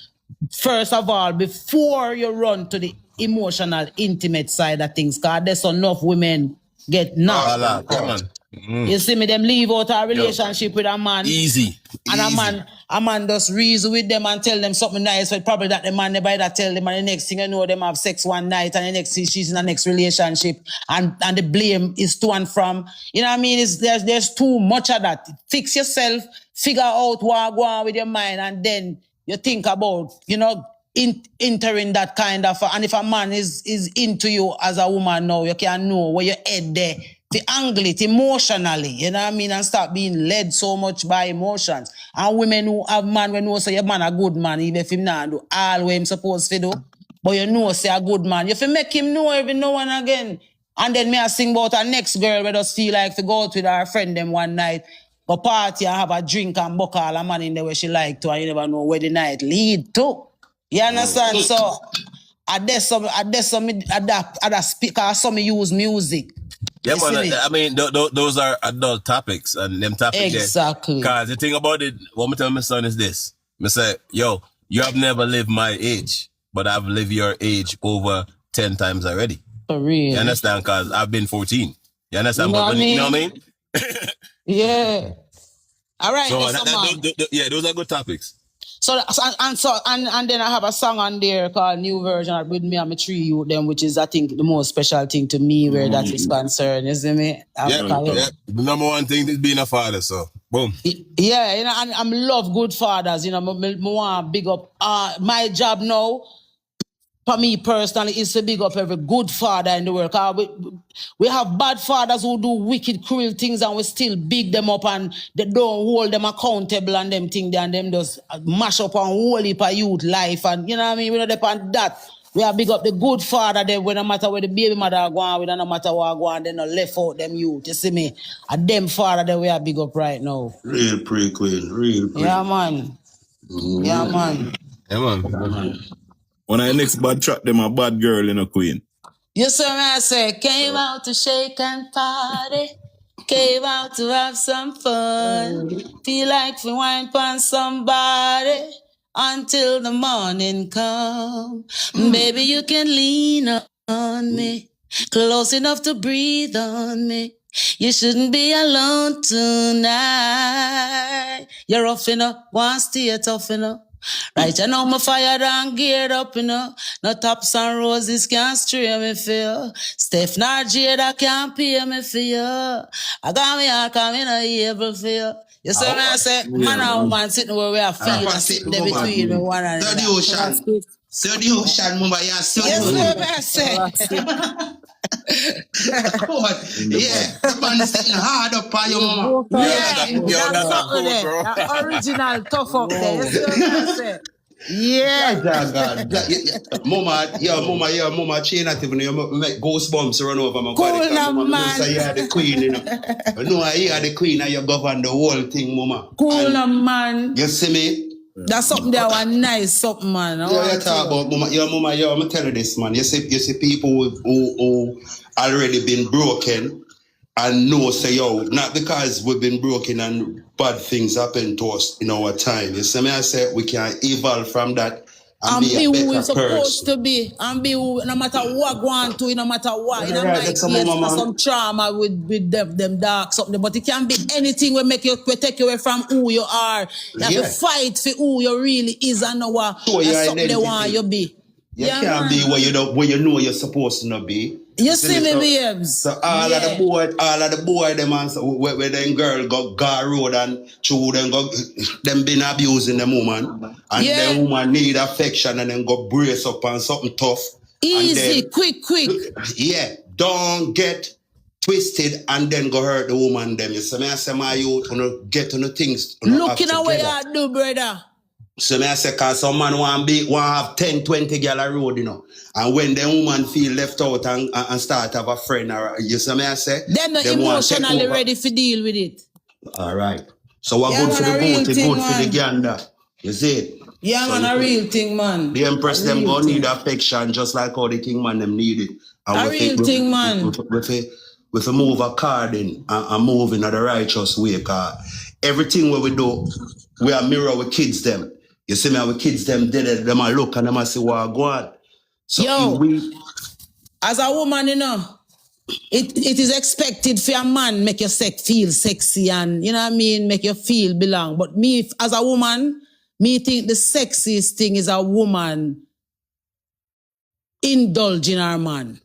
First of all, before you run to the emotional, intimate side of things, because there's enough women get knocked. You see me, them leave out a relationship with a man. Easy. And a man just reason with them and tell them something nice, but probably that the man never either tell them, and the next thing you know, them have sex one night, and the next thing she's in the next relationship, and the blame is to and from. You know what I mean? There's too much of that. Fix yourself, figure out what go on with your mind, and then you think about, entering that kind of, and if a man is into you as a woman now, you can know where your head there, to angle it emotionally, you know what I mean, and stop being led so much by emotions. And women who have man, when you say your man a good man, even if him not do all what him supposed to do, but you know say a good man, you have to make him know every now and again. And then me I sing about our next girl where just feel like to go out with her friend them one night, go party and have a drink and buck all a man in there where she like to, and you never know where the night lead to. You understand? So I speaker, some use music. Yeah, man. I mean, those are adult topics, and them topics. Exactly. Because the thing about it, what I tell my son is this: I say, yo, you have never lived my age, but I've lived your age over 10 times already. For real. You understand? Because I've been 14. You understand? You know what I mean? Yeah. All right. So those are good topics. So and then I have a song on there called New Version with me and my three youth them, which is I think the most special thing to me where that is concerned. You see me? The number one thing is being a father. So boom. Yeah, and I love good fathers. I want to big up. My job now, for me personally, is to big up every good father in the world. We have bad fathers who do wicked, cruel things, and we still big them up, and they don't hold them accountable and them things, and them just mash up and whole heap of youth life. And you know what I mean? We don't depend that. We have big up the good father there, no matter where the baby mother are going, we don't no matter what go on, they not left out them youth. You see me? And them father there we are big up right now. Real pray, Queen. Real pray. Yeah, man. Yeah, man. Yeah, man. When I next bad track them a bad girl in a Queen. Yes, sir, I say, came out to shake and party, came out to have some fun, feel like we wine on somebody until the morning come. Baby, you can lean on me, close enough to breathe on me. You shouldn't be alone tonight. You're rough enough, want to stay tough enough. Right, you know, my fired and geared up, No tops and roses can't stray me for you. Steph nor Jada can't pay me for you. I got me all coming able for you. You see what I say? Man and woman sitting where we are feeling sitting there between the one and the other. The ocean, Mumba, yes, yes, sir, I say. Yeah, the man is sitting hard up on your mama. Yeah, that's original tough up there. You see what I say? Yeah. God. Mama, chain at even you make goosebumps run over my Cool body. now, Mama, man. say you're the queen, you know. No, you are the queen and you govern the whole thing, Mama. Cool now, man. You see me? That's something that was nice, something, man. You talk about Mama. Mama, I'm gonna tell you this, man. You see people who already been broken and know say, yo, not because we've been broken and bad things happen to us in our time. You see me? I say we can evolve from that and be a who we're better supposed person. to be. And be who, no matter what go on to, no matter what. Yeah, You know, right, like, that's a yes, mama, man. some trauma with them dark something, but it can be anything will make you will take you away from who you are. You have to fight for who you really is and know what something they want you be. You can't be where you know you're supposed to not be. You see me, babes? So all of the boy, them and so where them girl go road and through them been abusing the woman, and the woman need affection and then go brace up on something tough. Easy, quick. Yeah, don't get twisted and then go hurt the woman. Them, you see me? I say my youth, get on the things. Looking at what you do, brother. So I say, cause some man want have 10, 20 girl a road, you know. And when the woman feel left out and start have a friend, or you see me I say? They're not emotionally ready to deal with it. All right. So what good for the boat, good for the gander. You see it? Yeah, man, a real thing, man. The empress them go need affection just like how the king man them need it. And a real thing, man. With a move according and move in the righteous way. Cause everything what we do, we are mirror with kids them. You see me, our kids them did them a look and them a say, what go on. So as a woman, you know, it is expected for a man make you feel sexy and, you know what I mean, make you feel belong. But me, as a woman, me think the sexiest thing is a woman indulging her man.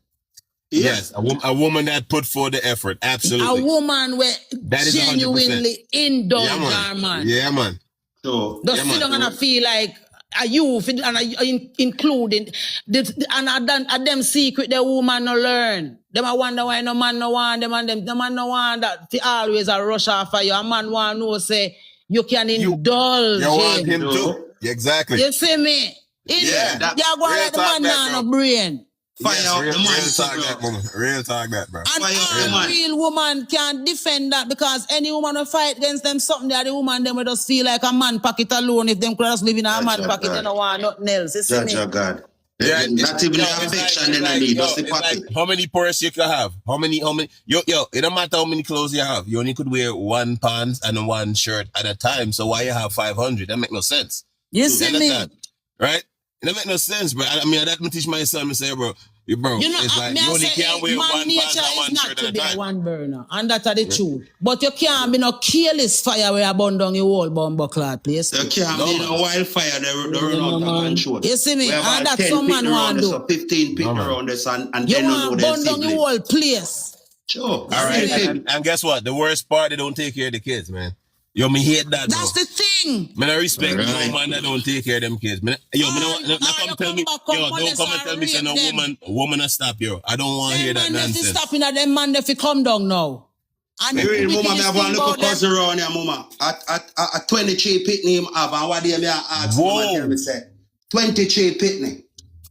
Yes, a woman that put forth the effort, absolutely. A woman where genuinely indulge her man. Yeah, man. So, just sit down and feel like you and including and them secret the woman no learn. Them I wonder why no man no want them and them. The man no want that always a rush off for you. A man want know say you can indulge. You want him too. Exactly. You see me? You go like the man now no brain. Real talk that, bro. And a real woman can defend that because any woman will fight against them something that the woman them will just feel like a man pocket alone. If them could just live in a man pocket, they don't want nothing else. You see me? God. Yeah, not even affection in a need. Like how many purse you can have? How many? Yo, it don't matter how many clothes you have. You only could wear one pants and one shirt at a time. So why you have 500? That make no sense. You see me? Right? It don't make no sense, bro. I mean, that me teach my son, I say, bro, you know, it's like you only can't wear one pants and one shirt at a time. One burner, and that's the truth. But you can't be no careless fire where you burn down your whole bomb cloud place. You can't be no wildfire they run out of control. You see me? And that's some man want to do. So 15 people around this and you then want to burn down your whole place. Sure. All right. And guess what? The worst part, they don't take care of the kids, man. Yo, me hate that, bro. That's the thing. Man, I respect no man that don't take care of them kids. Man, don't come tell me, don't come and tell me say no woman stop you. I don't want to hear that nonsense. Stopping at them man if you come down now. And mama, I have one little cousin around here, mama. At 23 pitney him have, and what day me ask mama tell me say 23 pitney.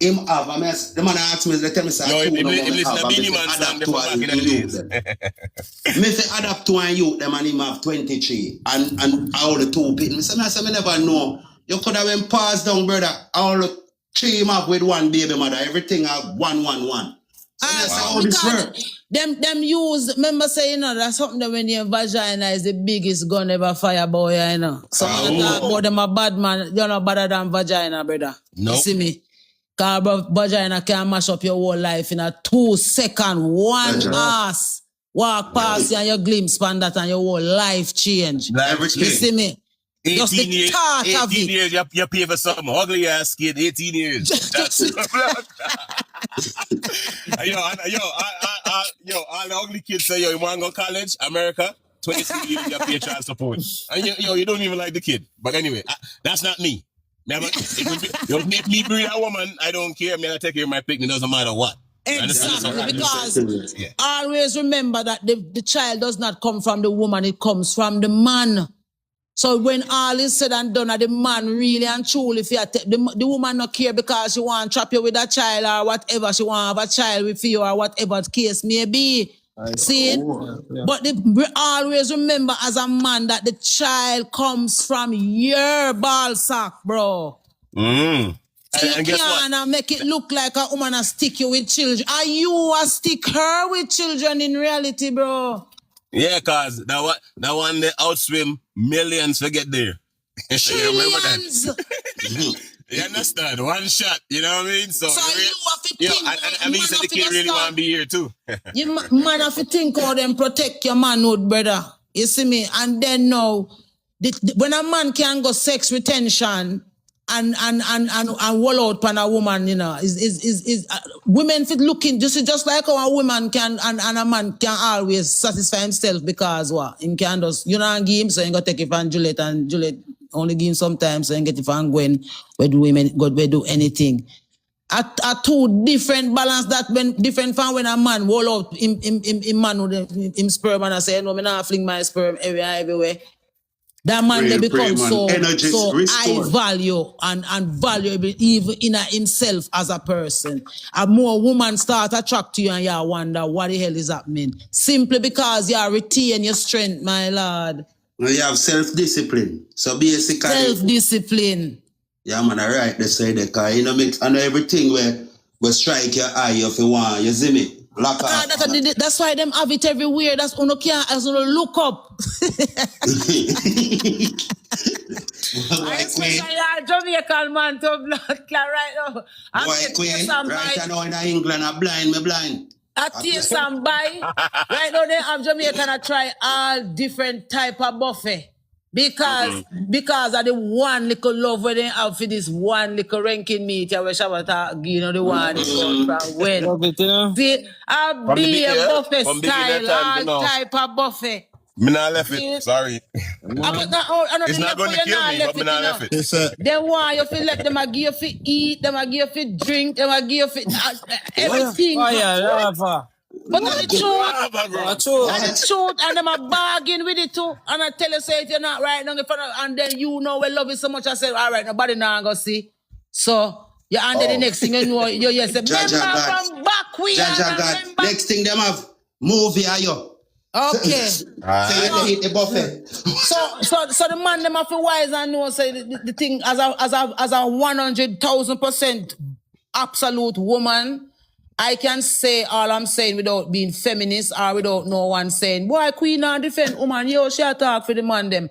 Him have, the man asked me, they tell me say me say adapt to one youth, them and him have 23 and all the 2 pitney. Me say me never know. You could have been passed down, brother. All the 3 him have with one baby mother. Everything have 1. So that's how this works. Them use, remember say, you know, that's something that when your vagina is the biggest gun ever fire boy, you know. Someone talk about them a bad man, you're not better than vagina, brother. No. You see me? Because vagina can mash up your whole life in a 2 second, one ass. Walk past you and you glimpse on that and your whole life change. Everything. You see me? 18 years, you pay for something. Ugly ass kid, 18 years. That's Yo, all the ugly kids say, yo, you want to go to college, America, 22 years, you pay child support. And you don't even like the kid. But anyway, that's not me. Never, if me breed a woman, I don't care. I'm going to take care of my picnic, doesn't matter what. Exactly, because always remember that the child does not come from the woman, it comes from the man. So when all is said and done, the man really and truly, if you the woman not care because she want to trap you with a child or whatever, she want to have a child with you or whatever the case may be. See it? Yeah. But we always remember as a man that the child comes from your ball sack, bro. So you can't make it look like a woman a stick you with children. Are you a stick her with children in reality, bro? Yeah, cause that one they outswim millions to get there. Trillions. You understand? One shot, you know what I mean? So you have to think. I mean, the kid really want to be here too. You man have to think how them protect your manhood, brother. You see me? And then now, when a man can go sex retention and wall out on a woman, you know, is women fit looking just like how a woman can and a man can always satisfy himself because what? Him can just, you know, give him, so you got to take it from Juliet and Juliet only give him sometimes, so you get it from Gwen, where do women God where do anything. Are two different balance that when different from when a man wall out him man with him sperm and I say, no, I'm not fling my sperm everywhere. That man they become so high value and valuable even in himself as a person. A more woman start attract to you and you wonder what the hell is happening. Simply because you retain your strength, my lord. You have self-discipline. So basically self-discipline. Yeah, man, I right the side there, cause you know mix and everything where strike your eye if you want, you see me? Lock off. That's why them have it everywhere. That's uno can't as uno look up. I especially a Jamaican man to blood right now. Boy, Queen, right now in England, I'm blind. I taste some buy. Right now they have Jamaican to try all different type of buffet. Because of the one little love where they have for this one little ranking meat, you know, the one when. See, a beer buffet style, all type of buffet. Me not left it, sorry. It's not going to kill me, but me not left it. They want you to let them give you for eat, them give you for drink, them give you for everything. But that's the truth, and them a bargain with it too. And I tell you, say if you're not right now, and then you know we love it so much, I say, all right, nobody now go see. So you under the next thing you know, you say, remember from back we are. Next thing them have movie are you. Okay. So you eat the buffet. So the man them have to wise and know say the thing as a 100,000% absolute woman. I can say all I'm saying without being feminist or without no one saying, boy, queen and defend woman, yo, she talk for the man them.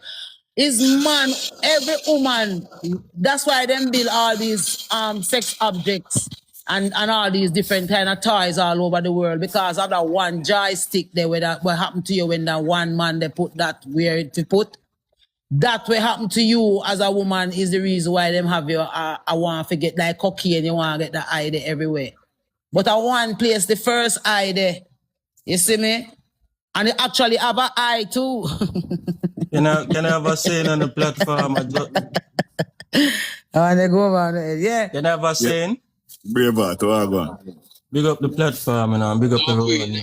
Is man, every woman, that's why them build all these sex objects and all these different kind of toys all over the world because of that one joystick there what happened to you when that one man they put that where to put. That will happen to you as a woman is the reason why them have you I want to get like cocaine, you want to get the eye there everywhere. But I want place the first eye there. You see me? And you actually have an eye too. Can I have a saying on the platform? I want to go over yeah. Can I have a saying? Brave out, go on. Big up the platform, you know, and big up everyone.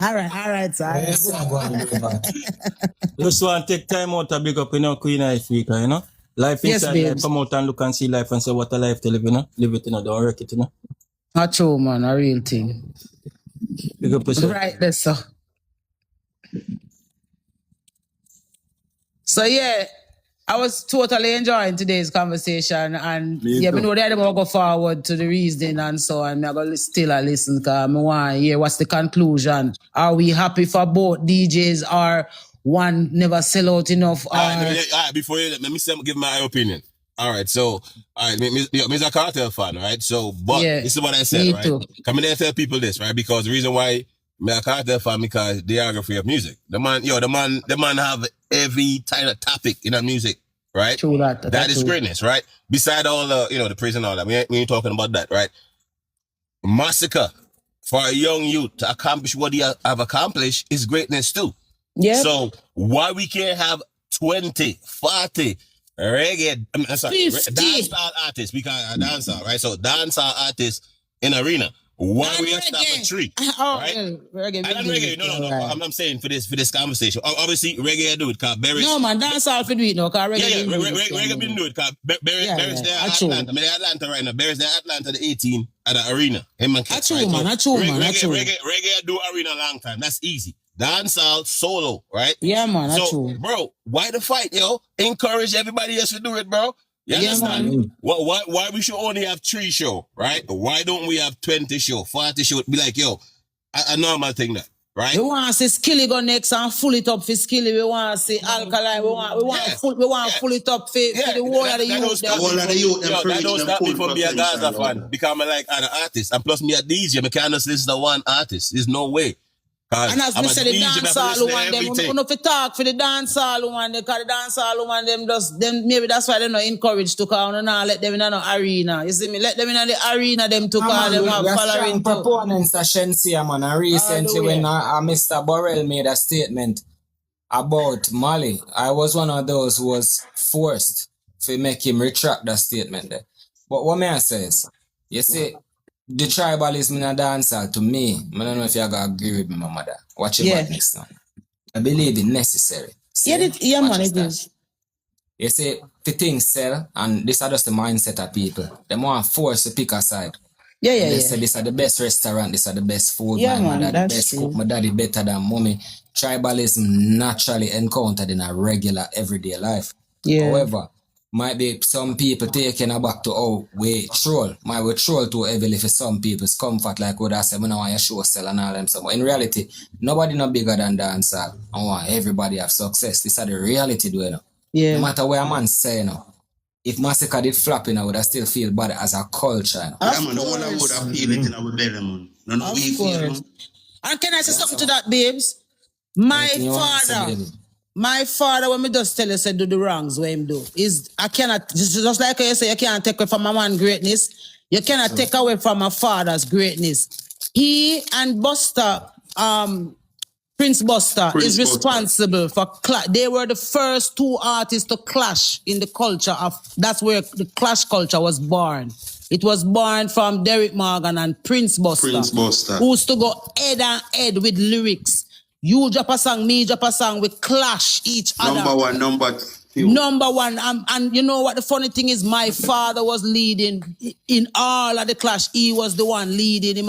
All right, sir. Just want to take time out to big up, you know, Queen Ifrica, you know. Life inside life, come out and look and see life and say what a life to live, you know. Live it, you know, don't wreck it, you know. Not true, man, a real thing. Big up yourself. Right there, sir. So yeah, I was totally enjoying today's conversation and we know that I'm going to go forward to the reasoning and so on. I'm going to still listen because I want to hear what's the conclusion. Are we happy for both DJs or one never sell out enough? Before you let me give my opinion. All right, so, I'm a Cartel fan, right? So, but this is what I said, right? Come in there and tell people this, right? Because the reason why I'm a Cartel fan because they are free of music. The man have every kind of topic in our music, right? True that. That is greatness, right? Beside all the, the praise and all that. We ain't talking about that, right? Massacre for a young youth to accomplish what he have accomplished is greatness too. Yeah. So why we can't have 20, 40 reggae, dancehall artists, because dancehall, right? So dancehall artists in arena. Why we have stop at 3? Right? Reggae. And reggae. No. I'm saying for this conversation. Obviously, reggae do it, cause Barry's... No, man, dancehall for do it now, cause reggae... Reggae been do it, cause Barry's there at Atlanta. I'm in Atlanta right now. Barry's there at Atlanta, the 18 at the arena. Him and Cats, right? Reggae do arena a long time. That's easy. Dancehall, solo, right? Yeah, man, that's true. Bro, why the fight, yo? Encourage everybody else to do it, bro. You understand? Man. Why we should only have 3 shows, right? Why don't we have 20 shows, 40 shows? Be like, yo, a normal thing that, right? We want to see Skilly go next and full it up for Skilly. We want to see Alkaline. We want full it up for the whole of the youth. The whole of the youth. That don't stop me from being a Gaza fan because I like other artists. And plus me a DJ, I can't just listen to one artist. There's no way. And as we say, the dancehall one, them, we don't talk for the dancehall one, because the dancehall one, them maybe that's why they're not encouraged to call, let them in an arena. You see me? Let them in the arena, them to call, them have following. Proponents of Shensia, man, and recently when Mr. Burrell made a statement about Mali, I was one of those who was forced to make him retract that statement there. But what may I say is, you see, the tribalism in a dancehall, to me, I don't know if you're going to agree with me, my mother. Watch your badness now. I believe it's necessary. Yeah, man, it is. You see, the things sell, and this is just the mindset of people. They want to force to pick a side. They say this is the best restaurant, this is the best food, my dad the best cook, my daddy better than mommy. Tribalism naturally encountered in a regular, everyday life. However, might be some people taking a back to we troll. Might we troll too heavily for some people's comfort, like what I said, we don't want your show sell and all them stuff. But in reality, nobody not bigger than dancehall. I want everybody have success. This is the reality, do you know? No matter what a man say, you know, if Massacre did flop, you know, would I still feel bad as a culture, you know? Yeah, man, the whole I would have feel it in our belly, man. No, we feel, man. And can I say something to that, babes? My father, when me just tell you, say do the wrongs, what him do, is I cannot, just like you say, you can't take away from my man's greatness, you cannot take away from my father's greatness. He and Buster, Prince Buster is responsible for, they were the first 2 artists to clash in the culture of, that's where the clash culture was born. It was born from Derrick Morgan and Prince Buster. Who used to go head and head with lyrics. You drop a song, me drop a song, we clash each other. Number one. And you know what the funny thing is? My father was leading in all of the clash. He was the one leading. Him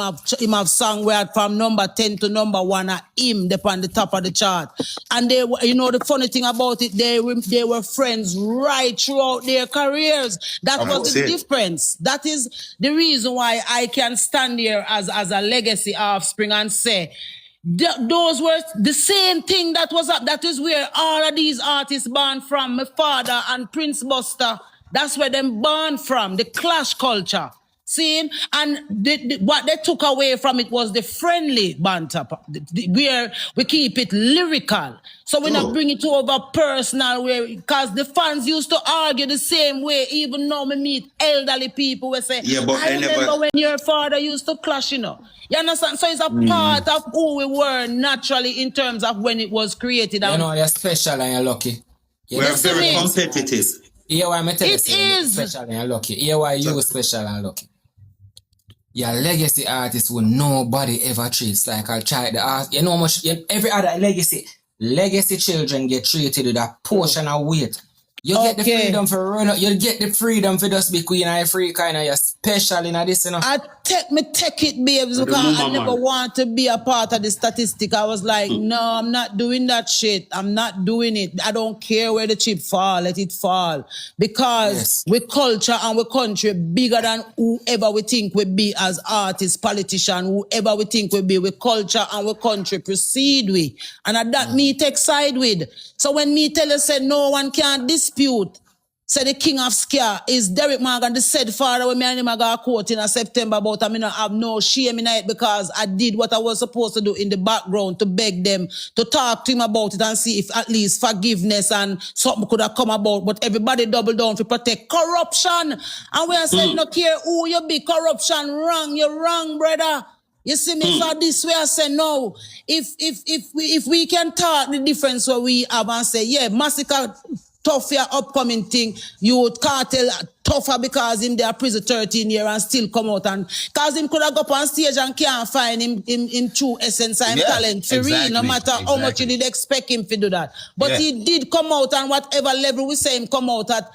have song where from number 10 to number 1 at him on the top of the chart. And they were, you know, the funny thing about it, they were friends right throughout their careers. That was the difference. That is the reason why I can stand here as a legacy offspring and say, those were the same thing that was up. That is where all of these artists born from. My father and Prince Buster, that's where them born from, the clash culture. See? And what they took away from it was the friendly banter, where we keep it lyrical. So we not bring it over personal, because the fans used to argue the same way. Even now we meet elderly people who say, I remember when your father used to clash, you know. You understand? So it's a part of who we were naturally in terms of when it was created. You know, you're special and you're lucky. We're very competitive. Here why I tell you, you're special and you're lucky. Here why you special and lucky. Your legacy artist will nobody ever treats like a child. You know how much every other legacy children get treated with a portion of weight. You get the freedom for run up. You get the freedom for just be Queen Ifrica, and you're special in this, you know. I take it, babes, because I never want to be a part of the statistic. I was like, no, I'm not doing that shit. I'm not doing it. I don't care where the chip fall, let it fall. Because we culture and we country bigger than whoever we think we be as artists, politicians, whoever we think we be. We culture and we country proceed with. And that me take side with. So when me tell you, say no one can dispute, say the king of scare is Derrick Morgan, the said father when me and him got court in September about I not have no shame in it because I did what I was supposed to do in the background to beg them to talk to him about it and see if at least forgiveness and something could have come about. But everybody double down to protect corruption. And we are saying no care who you be, corruption wrong, you're wrong, brother. You see me, so this way I say no. If we can talk the difference what we have and say, yeah, massacre, tough your upcoming thing, youth cartel, tougher because him there prison 13 years and still come out and cause him could have go up on stage and can't find him true essence and talent for real, no matter how much you did expect him to do that. But he did come out and whatever level we say him come out at,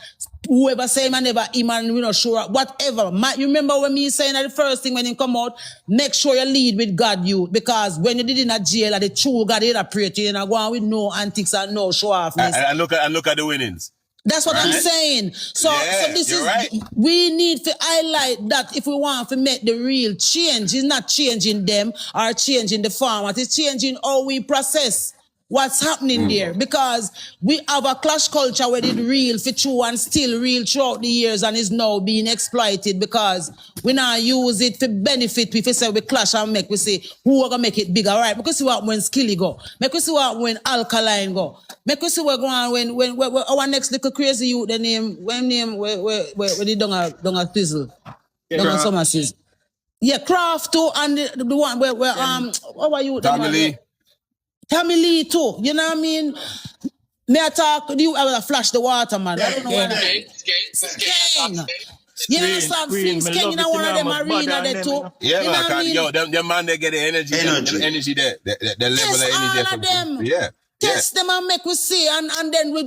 whoever say him and never him and we not sure whatever. You remember when me saying that the first thing when him come out, make sure you lead with God you because when you did in a jail, the true God you pray to you and go on with no antics and no show offness. And look at the winnings. That's what I'm saying. So this is we need to highlight that if we want to make the real change, it's not changing them or changing the format, it's changing how we process what's happening there. Because we have a clash culture where it's real for true and still real throughout the years and is now being exploited because we now use it to benefit. If we say we clash and make, we say who are gonna make it bigger, right? Because we see what when Skilly go, make we see what when Alkaline go. Make us see what going on when our next little crazy youth the name where they don't a twizzle. Don't a summer season. Yeah, Craft too and the one where how are you? Tammy Lee too. You know what I mean? May I talk you I will flash the water, man. I don't know what Skane. You know some things Skane, you know one of them arena there too. Yeah, you know man, I mean? yo, them man they get the energy there. The level of energy all of them. Yeah. Test them and make we see and then we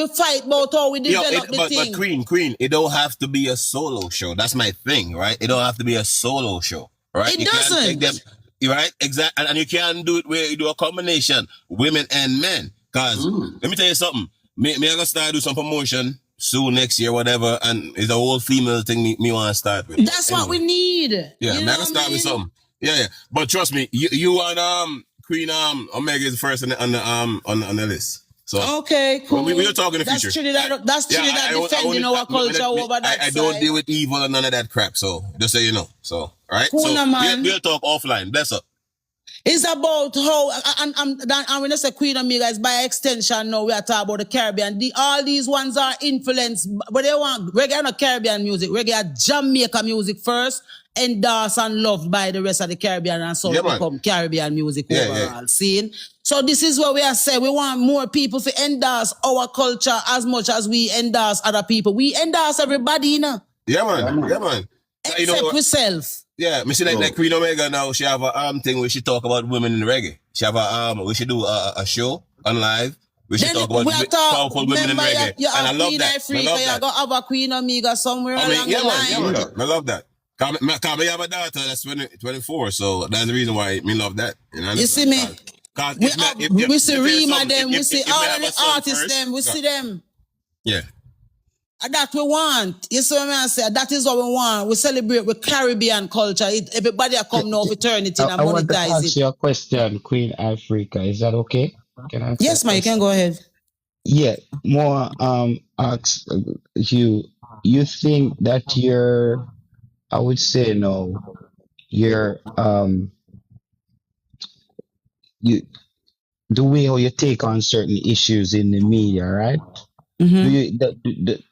fight about how we develop the thing. But Queen, it don't have to be a solo show. That's my thing, right? It don't have to be a solo show, right? It doesn't. Can't take them, right? Exactly. And you can't do it where you do a combination, women and men. Cause let me tell you something. Me I gonna start do some promotion soon next year, whatever, and it's a whole female thing me want to start with. That's what we need. Yeah, me I gonna start with something. Yeah. But trust me, you and Queen Omega is first on the list. So okay, cool. We'll talk in the future. That's Trinidad defending our culture over that I don't deal with evil and none of that crap. So just so you know. So all right. Cool, so man. We'll talk offline. Bless up. It's about how and when I say Queen Omega is by extension now we are talking about the Caribbean. All these ones are influenced, but they want reggae not Caribbean music. Reggae are Jamaica music first. Endorsed and loved by the rest of the Caribbean and so become Caribbean music overall scene. So this is what we are saying. We want more people to endorse our culture as much as we endorse other people. We endorse everybody, you know. Yeah, man. Except you know, myself. Yeah, me see like Queen Omega now, she have a thing where she talk about women in reggae. She have we should do a show on live. We should talk about powerful women in reggae. And I love that. Ifrica, you're going to have a Queen Omega somewhere along the line. Man, I love that. Cause I have a daughter that's 24, so that's the reason why me love that. You see me? We see Rima them, we see all of the artists them, we see them. Yeah. And that we want. You see what I say? That is what we want. We celebrate with Caribbean culture. Everybody come now for eternity and monetize it. I want to ask you a question, Queen Ifrica. Is that okay? Can I yes, man, you can go ahead. Yeah, more ask you think that you're I would say no. You're you the way how you take on certain issues in the media, right? Mm-hmm.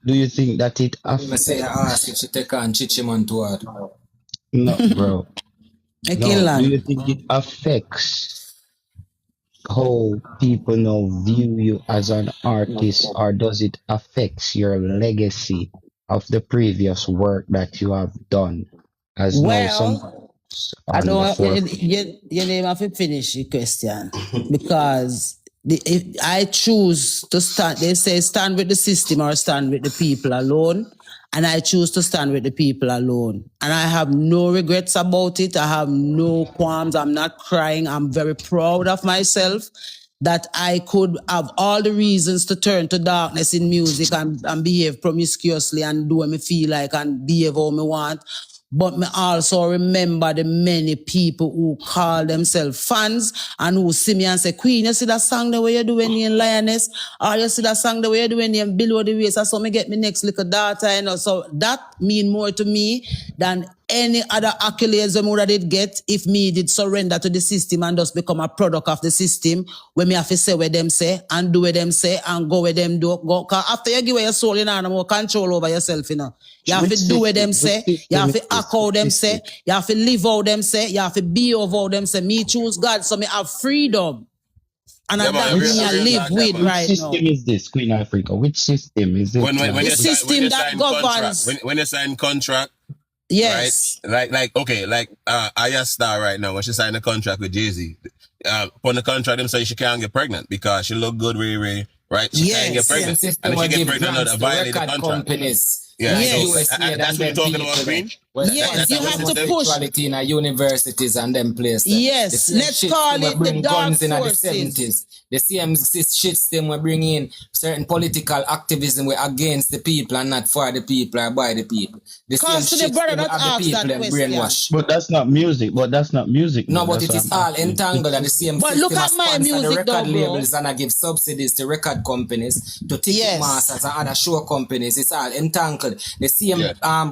Do you think that it affects? Say I ask if she take on Chichiman to her. No, bro. No. Do you think it affects how people now view you as an artist, or does it affect your legacy of the previous work that you have done? As I don't you name have to finish your question because if I choose to stand, they say stand with the system or stand with the people alone, and I choose to stand with the people alone, and I have no regrets about it. I have no qualms. I'm not crying. I'm very proud of myself that I could have all the reasons to turn to darkness in music and behave promiscuously and do what me feel like and behave how me want. But me also remember the many people who call themselves fans and who see me and say, Queen, you see that song the way you're doing in Lioness? Or you see that song the way you're doing in Below the Waist? So me get me next little daughter, you know. So that mean more to me than any other accolades I would did get if me did surrender to the system and just become a product of the system where me have to say what them say and do what them say and go where them do. Because after you give your soul, you know, more control over yourself, you know. You have to do what them say, you have to act how them say, you have to live how them say, you have to be of how them say. Me choose God, so me have freedom. And Yeah, that man, me I live with Which right now. system is this, Queen Africa? Which system is it? when The you system when you that sign governs. contract, when you sign contract, Yes. right? Like Aya Star right now, when she signed a contract with Jay-Z, on the contract them say she can't get pregnant because she look good, really, right? She can't get pregnant. And if she get pregnant, not violate the contract. Companies. Yeah, Like Yes. so USA that's what you're talking about, Queen. Yes, you have to push. In a universities and them places. Yes, let's call it the dark guns in the forces. 70s. The same system we bring in certain political activism we against the people and not for the people or by the people. The same Cause to the shit brother system that have the asked people that them question. brainwash. But that's not music. No, though. but That's it what is I'm all asking. entangled and the same But system look at my sponsor the music record though, bro. labels and I give subsidies to record companies, to ticket Yes. masters and other show companies. It's all entangled. The same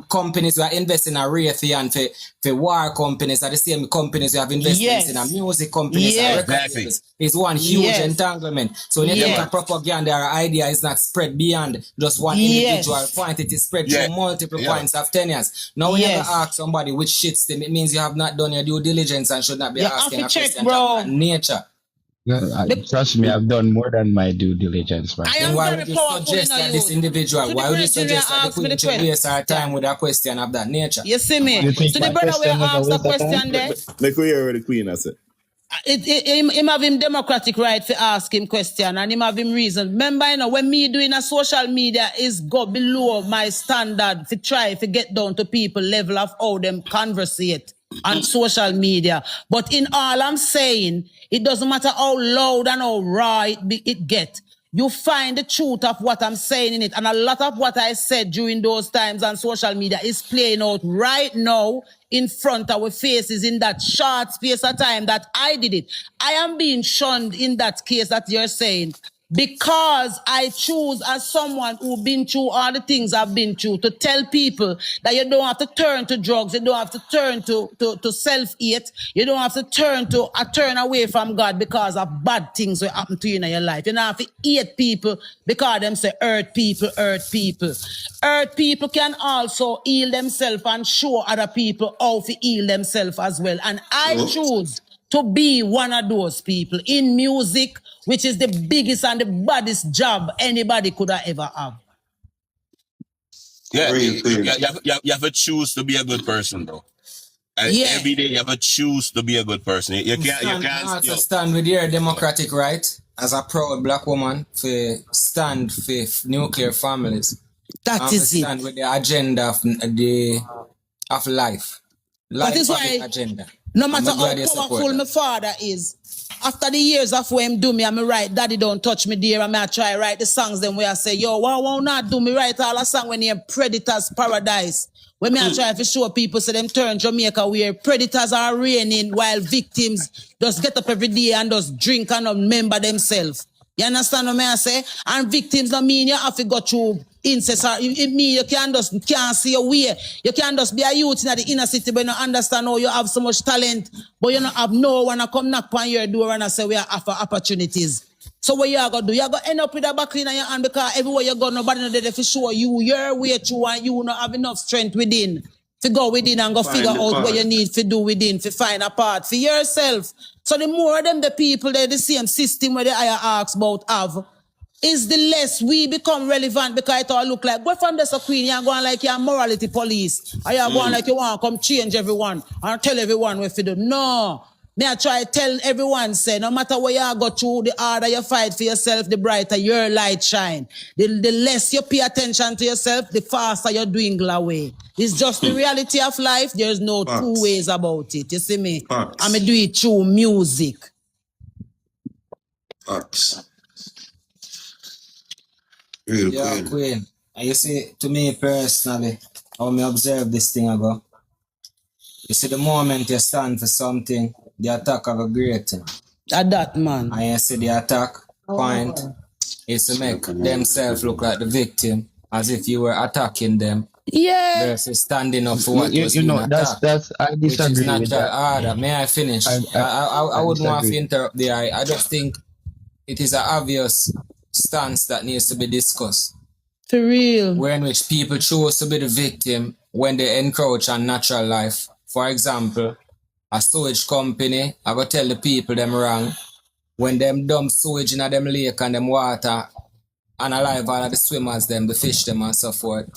companies who are investing in Raytheon for war companies are the same companies who have investments in a music companies and record labels. It's one huge entanglement. So when you think propaganda or idea is not spread beyond just one individual point, it is spread through multiple points of 10 years. Now when you ever ask somebody which shit system, it means you have not done your due diligence and should not be asking a question of nature. Trust me, I've done more than my due diligence, man. Then why would you suggest that this individual, why would you suggest that the Queen should waste our time with a question of that nature? You see me? So the brother will ask the question there. Like we hear the Queen, I said. Him have him democratic right to ask him question and him have him reason. Remember, you know, when me doing a social media is go below my standard to try to get down to people level of how them conversate on social media. But in all I'm saying, it doesn't matter how loud and how raw it get. You find the truth of what I'm saying in it. And a lot of what I said during those times on social media is playing out right now in front of our faces in that short space of time that I did it. I am being shunned in that case that you're saying because I choose as someone who's been through all the things I've been through to tell people that you don't have to turn to drugs, you don't have to turn to self-hate, you don't have to turn away from God because of bad things that happen to you in your life. You don't have to hate people because them say hurt people. Hurt people can also heal themselves and show other people how to heal themselves as well. And I choose to be one of those people in music, which is the biggest and the baddest job anybody could ever have. Yeah, you have to choose to be a good person, though. Every day you have to choose to be a good person. You can't stand with your democratic right as a proud black woman to stand for nuclear families. That is it. Stand with the agenda of life. That is why agenda. No matter how powerful my father is, after the years of what him do me, I'm right, Daddy don't touch me dear, I try write the songs then where I say, yo, why not do me write all the song when you're Predators Paradise? When me I try to show people so them turn Jamaica where predators are reigning while victims just get up every day and just drink and remember themselves. You understand what I say? And victims don't mean you have to go through incest. It mean you can't see your way. You can't just be a youth in the inner city but you don't understand how you have so much talent, but you don't have no one to come knock on your door and say we are offer opportunities. So what you are going to do? You are going to end up with a back in your hand because everywhere you go, nobody know there to show you your way through and you don't have enough strength within to go within and go figure out what you need to do within to find a part for yourself. So the more of them, the people, they're the same system where the higher asks about have, is the less we become relevant because it all look like, go from this queen, you're going like you're morality police, or you're going like you want to come change everyone and tell everyone what to do. No. Me I try to tell everyone, say, no matter what you go through, the harder you fight for yourself, the brighter your light shine. The less you pay attention to yourself, the faster you're dwindle away. It's just the reality of life. There's no two ways about it. You see me? I'm going to do it through music. Yeah, Queen. And you see, to me personally, how me observe this thing ago. You see, the moment you stand for something, the attack have a great thing. At that, man. And you see the attack point is to make themselves look like the victim, as if you were attacking them. Yeah. Versus standing up for what was you know, being attacked. that's I disagree which is not with that that. harder. May I finish? I wouldn't want to interrupt there. I just think it is an obvious stance that needs to be discussed. For real. Where in which people choose to be the victim when they encroach on natural life. For example, a sewage company, I go tell the people them wrong when them dump sewage in them lake and them water and alive all of the swimmers, them, the fish them and so forth,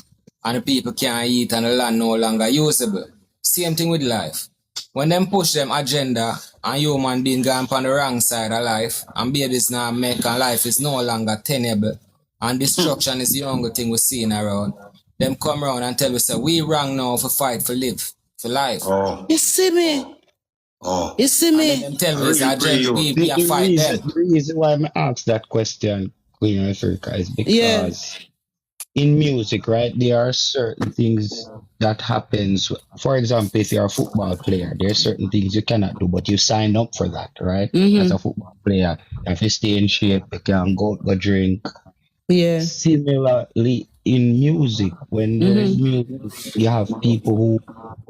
and the people can't eat and the land no longer usable. Same thing with life. When them push them agenda and human being gone on the wrong side of life and babies now make and life is no longer tenable and destruction is the only thing we're seeing around, them come around and tell us that we wrong now for fight for live, for life. Oh. You see me? Oh. You see me? And them tell us that we are fight them. The reason why I asked that question, Queen Ifrica, is because in music, right, there are certain things that happens. For example, if you're a football player, there are certain things you cannot do, but you sign up for that, right? As a football player, if you stay in shape, you can go drink. Yeah. Similarly, in music, when there's music, you have people who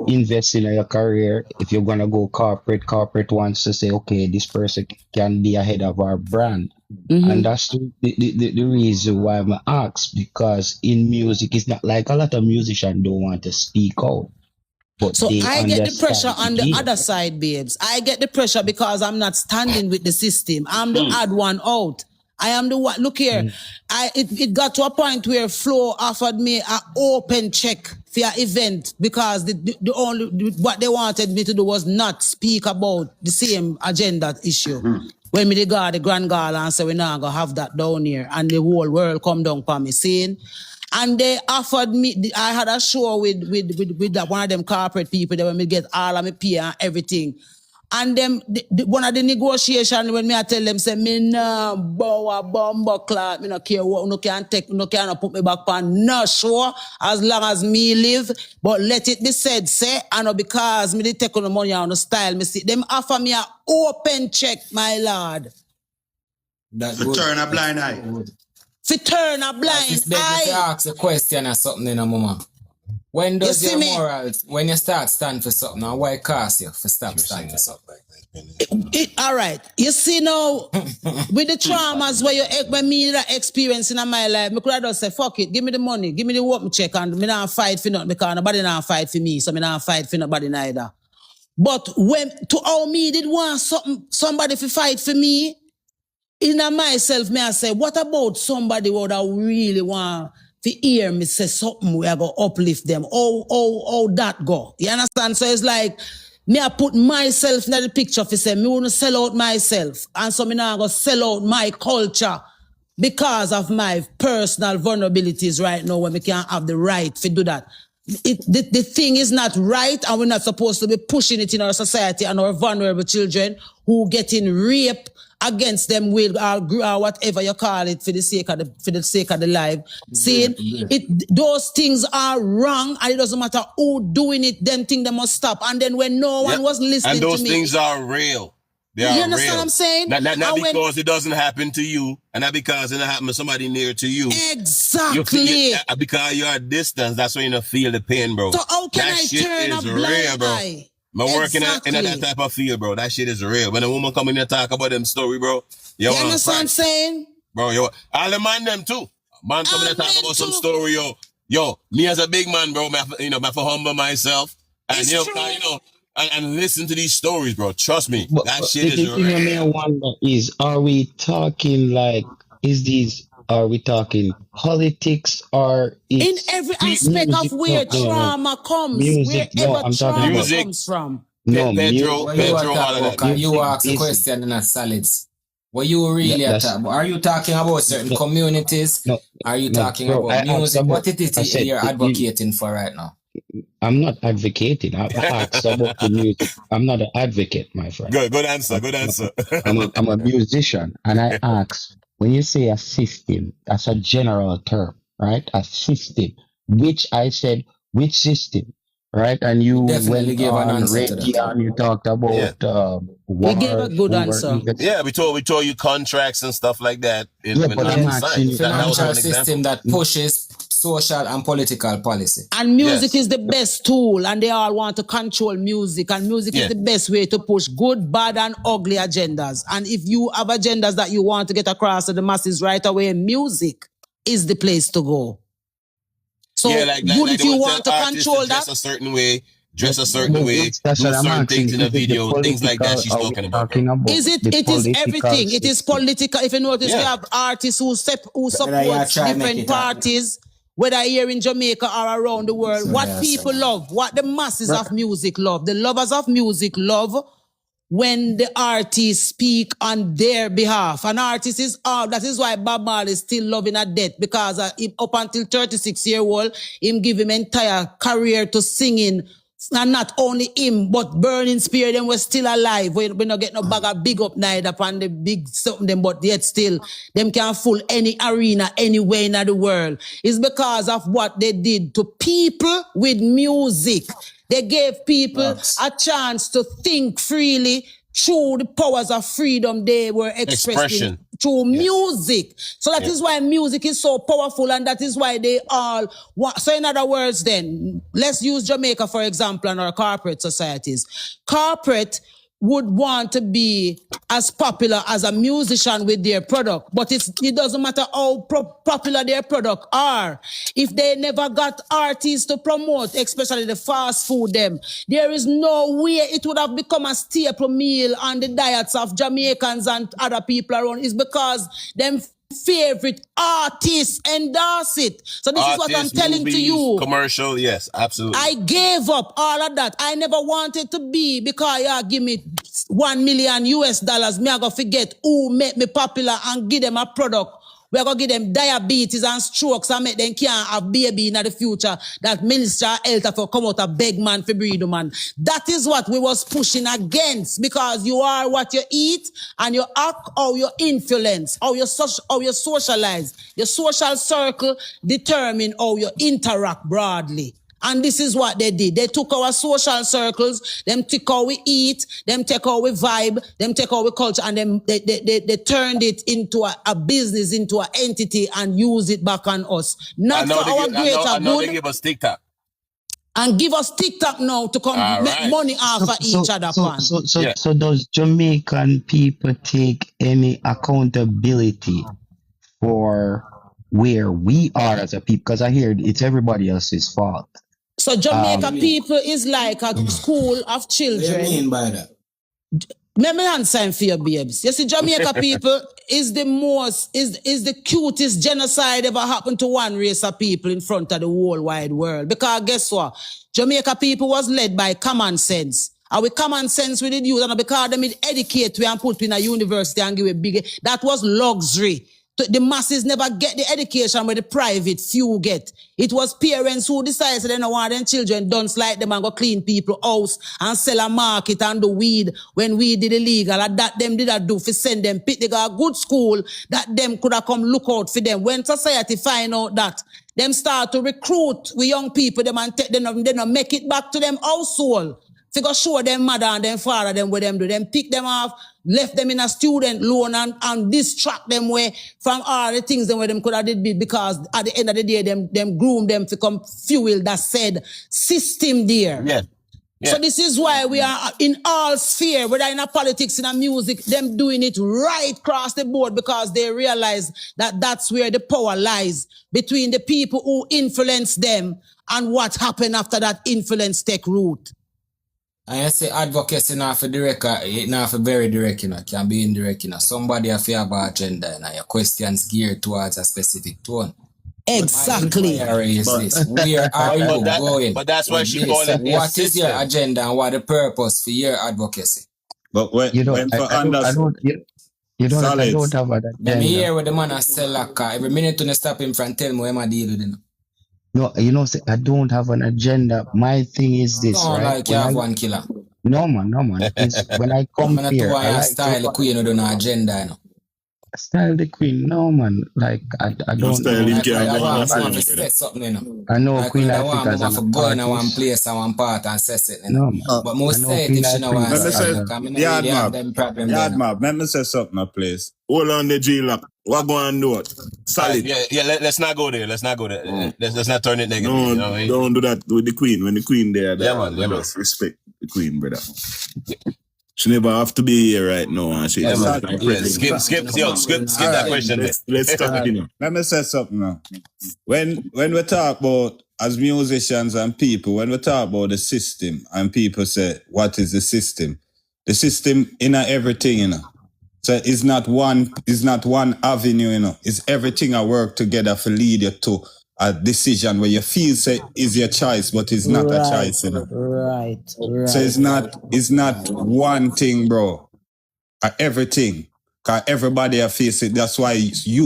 invest in your career. If you're gonna go corporate wants to say, okay, this person can be ahead of our brand. And that's the reason why I'm asked, because in music, it's not like a lot of musicians don't want to speak out. But so I get the pressure on the game. other side, babes. I get the pressure because I'm not standing with the system. I'm the odd one out. I am the one. Look here. It got to a point where Flo offered me an open check for your event because the only what they wanted me to do was not speak about the same agenda issue. When me the grand gala and say we're not gonna have that down here and the whole world come down for me, seeing. And they offered me, I had a show with that one of them corporate people that when me get all of my pay and everything. And them, one of the negotiations when me I tell them, say, me no bow a bumbo clock, me no care what, no can take, no can put me back on no show as long as me live. But let it be said, say, I know because me they take on the money on the style, me see, them offer me an open check, my lord. That's good. Turn a blind eye. To turn a blind eye. If you ask a question or something in a moment. When does your morals, when you start stand for something, and why cost you for stop standing for something? All right. You see now, with the traumas when me that experience in my life, me could have just say, fuck it, give me the money, give me the open check, and me not fight for nothing because nobody not fight for me, so me not fight for nobody neither. But when, to how me did want somebody to fight for me, in myself, me I say, what about somebody who I really want to hear me say something where I go uplift them? Oh, that go. You understand? So it's like, me I put myself in the picture for say, me want to sell out myself. And so me now go sell out my culture because of my personal vulnerabilities right now when we can't have the right to do that. The thing is not right, and we're not supposed to be pushing it in our society and our vulnerable children who getting raped against them will or whatever you call it for the sake of the life. Saying those things are wrong, and it doesn't matter who doing it, them thing they must stop. And then when no one was listening to me, and those things are real. They are you understand real. what I'm saying? Not because it doesn't happen to you, and not because it happen to somebody near to you. Exactly. Because you're at distance, that's when you don't feel the pain, bro. So how can that I shit turn is a blind real, bro. eye? I'm working in that type of field, bro. That shit is real. When a woman come in here talk about them story, bro, you understand what I'm saying? Bro, all the man them too. Man come in here talk about some story, yo. Me as a big man, bro, I have to humble myself. And and listen to these stories, bro. Trust me. That shit is real. The thing I wonder is, are we talking are we talking politics or in every aspect of where trauma comes, wherever trauma comes from? No, Pedro, you ask a question in a solids. What you really attack? Are you talking about certain communities? No, are you talking about music? What it is you're advocating for right now? I'm not advocating. I asked about the music. I'm not an advocate, my friend. Good answer. Good answer. I'm a musician, and I ask, when you say a system, that's a general term, right? A system. Which system, right? And you definitely gave an answer to that. And you talked about we gave a good answer. Yeah, we told you contracts and stuff like that. But I'm asking you, financial system that pushes social and political policy. And music is the best tool, and they all want to control music, and music is the best way to push good, bad, and ugly agendas. And if you have agendas that you want to get across to the masses right away, music is the place to go. So like if you want to control that, a certain way, dress a certain way, That's do what I'm certain asking. things in a Is it the video, things like that political she's are we talking about, bro. talking about? Is it? The It is political everything. It is system. political. If you notice, we Yeah. have artists who But I support try make different it happen. parties, whether here in Jamaica or around the world. So What yeah, people so- love, what the masses of music love, the lovers of music love when the artists speak on their behalf. An artist is out. That is why Bob Marley is still loving a death, because up until 36-year-old, him give him entire career to singing. And not only him, but Burning Spear, them were still alive. We not get no bag of big up night upon the big something them, but yet still, them can fool any arena anywhere in the world. It's because of what they did to people with music. They gave people a chance to think freely through the powers of freedom they were expressing through music. So that is why music is so powerful, and that is why they all want. So in other words then, let's use Jamaica for example and our corporate societies. Corporate would want to be as popular as a musician with their product, but it doesn't matter how popular their product are. If they never got artists to promote, especially the fast food them, there is no way it would have become a staple meal on the diets of Jamaicans and other people around. It's because them favorite artists endorse it. So this is what I'm telling movies, to you. Commercial, yes, absolutely. I gave up all of that. I never wanted to be, because y'all give me $1 million US. Me I go forget who make me popular and give them a product. We are going to give them diabetes and strokes and make them can't have baby in the future. That Minister of Health for come out a beg man for breed, man. That is what we was pushing against, because you are what you eat and you act or you influence, or you socialize. Your social circle determine how you interact broadly. And this is what they did. They took our social circles, them took how we eat, them take how we vibe, them take how we culture, and them they turned it into a business, into an entity, and use it back on us. Not for our greater good. Now they give us TikTok. And give us TikTok now to come make money off of each other. So does Jamaican people take any accountability for where we are as a people? Because I hear it's everybody else's fault. So Jamaica people is like a school of children. What do you mean by that? Let me answer for your babes. You see, Jamaica people is the cutest genocide ever happened to one race of people in front of the whole wide world. Because guess what? Jamaica people was led by common sense. And with common sense we did use, and because them educate we and put in a university and give a big, that was luxury. The masses never get the education where the private few get. It was parents who decided they don't want their children done like them and go clean people house and sell a market and do weed when weed did illegal. And that them did do for send them pick. They got a good school that them could have come look out for them. When society find out that, them start to recruit with young people, them and take them, they don't make it back to them household. Figure show them mother and them father them what them do. Them pick them off, left them in a student loan and distract them away from all the things them where them could have did, because at the end of the day, them groom them to come fuel that said system there. Yeah. So this is why we are in all sphere, whether in a politics, in a music, them doing it right across the board, because they realize that that's where the power lies, between the people who influence them and what happened after that influence take root. And you say advocacy not for direct, not for very direct, can be indirect, Somebody have your agenda and your questions geared towards a specific tone. Exactly. Where are you going? But that's why she call it. What is your agenda and what the purpose for your advocacy? But when I don't have an agenda. Let me hear what the man has sell a car. Every minute to stop him from tell me what I deal with him. No, say I don't have an agenda. My thing is this, right? Like you have one killer. No man. It's when I come here, I like style the queen with no agenda, Style the queen, no man. Like I don't. Style know. I know like Queen Ifrica is an go in one place and one part and say it. No man. But most say it if she know what Yard let me say something a place. Hold on the G-Lock. What going to do it? Solid. Let's not go there. Let's not not turn it negative. No, don't do that with the queen. When the queen there, just respect the queen, brother. She never have to be here right now. And she skip that question. Let's continue. Let me say something now. When we talk about as musicians and people, when we talk about the system and people say, what is the system? The system in everything, you know. So it's not one avenue, you know. It's everything I work together to lead you to a decision where you feel say is your choice, but it's not a choice, you know. Right. So it's not one thing, bro. Everything. Cause everybody I face it. That's why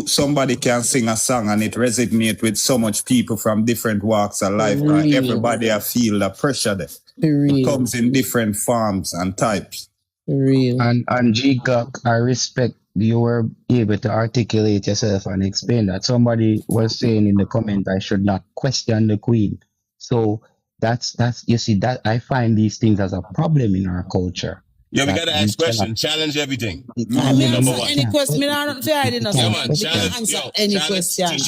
somebody can sing a song and it resonates with so much people from different walks of life. Cause everybody I feel the pressure there. It comes in different forms and types. And G-Cock, I respect you were able to articulate yourself and explain that. Somebody was saying in the comment I should not question the Queen. So that's you see that I find these things as a problem in our culture. Yeah, we gotta ask questions, challenge everything. Number one. Any question? I don't say I didn't answer any question. Teach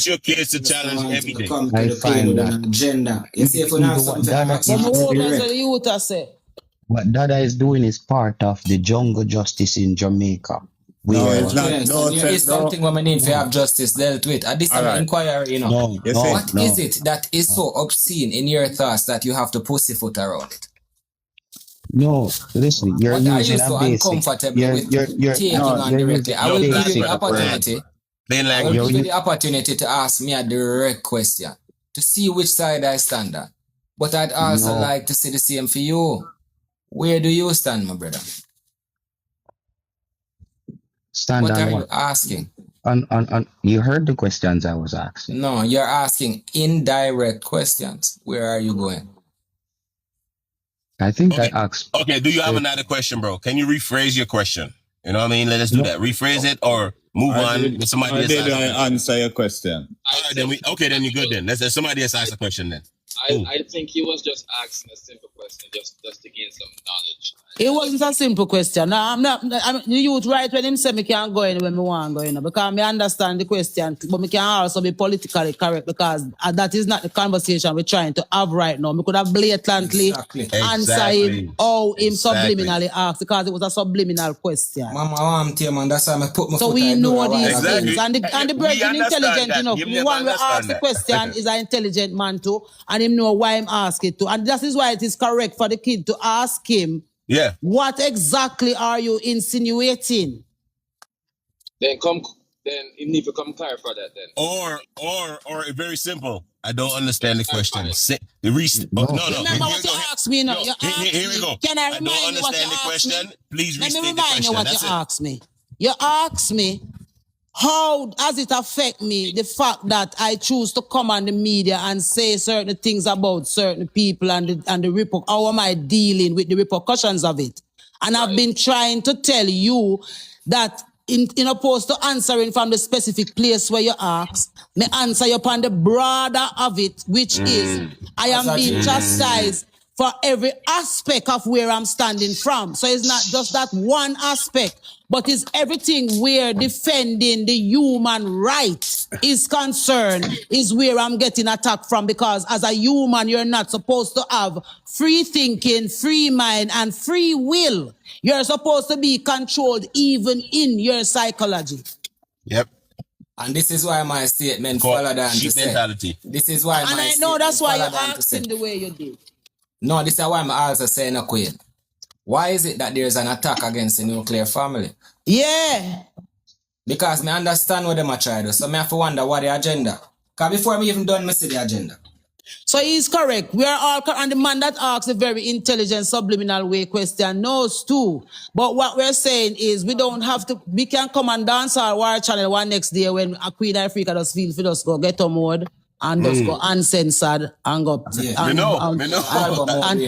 your kids to challenge everything. Come to the table with an agenda. You see, if we have something to ask, what Dada is doing is part of the jungle justice in Jamaica. There is something where we need to have justice dealt with. At this time, inquiry, you know. What is it that is so obscene in your thoughts that you have to pussyfoot around it? No, listen, you're what using are you so uncomfortable with taking on directly? I will give you the opportunity. I will give you the opportunity to ask me a direct question to see which side I stand on. But I'd also like to see the same for you. Where do you stand, my brother? What are you asking? On you heard the questions I was asking. No, you're asking indirect questions. Where are you going? I think I asked. Okay, do you have another question, bro? Can you rephrase your question? You know what I mean? Let us do that. Rephrase it or move on. With somebody else. I answer your question. All right, then you're good then. Let's somebody else ask a question then. I think he was just asking a simple question just to gain some knowledge. It wasn't a simple question. No, I'm not. The youth right when him say me can't go anywhere me want to go in because me understand the question, but me can also be politically correct because that is not the conversation we're trying to have right now. We could have blatantly answer him or him subliminally asked because it was a subliminal question. Mama, I'm team man. That's why I put my so foot we know these exactly. things and the brethren intelligent enough. The one we ask the question is an intelligent man too, and him know why him ask it too, and that is why it is correct for the kid to ask him. Yeah. What exactly are you insinuating? Then you need to come clarify that then. Or very simple. I don't understand the question. Remember what you asked me now. Here we go. Can I remind you what you asked me? Please restate the question. Let me remind you what you asked me. You asked me, how does it affect me, the fact that I choose to come on the media and say certain things about certain people and how am I dealing with the repercussions of it? And I've been trying to tell you that in opposed to answering from the specific place where you ask, me answer you upon the broader of it, which is I am being chastised for every aspect of where I'm standing from. So it's not just that one aspect, but it's everything where defending the human right is concerned is where I'm getting attacked from, because as a human, you're not supposed to have free thinking, free mind, and free will. You're supposed to be controlled even in your psychology. Yep. And this is why my statement followed on to say. Mentality. This is why and I know that's why you asked him the way you did. No, this is why I'm also saying a queen. Why is it that there's an attack against the nuclear family? Yeah. Because me understand what them are trying to do. So me have to wonder what the agenda. Because before me even done, me see the agenda. So he's correct. We are all correct. And the man that asks a very intelligent subliminal way question knows too. But what we're saying is we don't have to, we can come and dance our War Channel one next day when a Queen Ifrica does feel for us go get on mode and just go uncensored and go and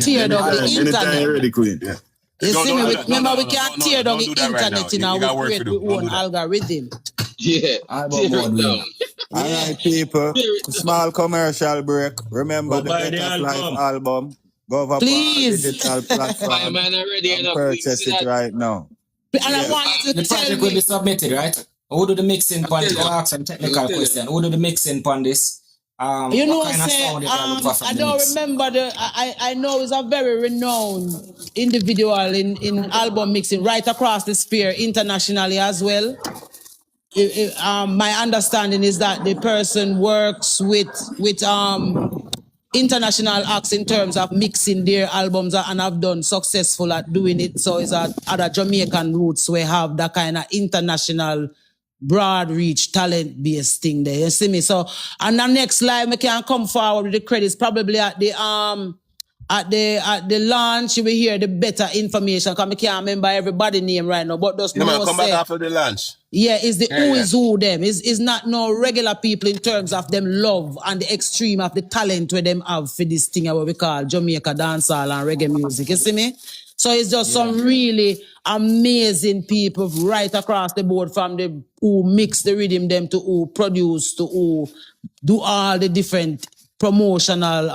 tear down the internet. Ready, Queen. Yeah. You see me? Remember, we can't tear down the internet, you know, we create our own algorithm. Yeah. All right, people. Small commercial break. Remember the Better Life album. Go over digital platform and purchase it right now. And I wanted to the project will be submitted, right? Who do the mixing on this? Ask some technical question. Who do the mixing on this? You know, I don't remember I know he's a very renowned individual in album mixing right across the sphere internationally as well. my understanding is that the person works with international acts in terms of mixing their albums and have done successful at doing it. So it's other Jamaican roots we have that kind of international broad reach talent based thing there. You see me? So and the next live we can come forward with the credits probably at the launch. You will hear the better information because I can't remember everybody's name right now. But just come back after the launch. Yeah, it's the who is who them. Is not no regular people in terms of them love and the extreme of the talent where them have for this thing what we call Jamaica dancehall and reggae music. You see me? So it's just some really amazing people right across the board from the who mix the rhythm them to who produce to who do all the different promotional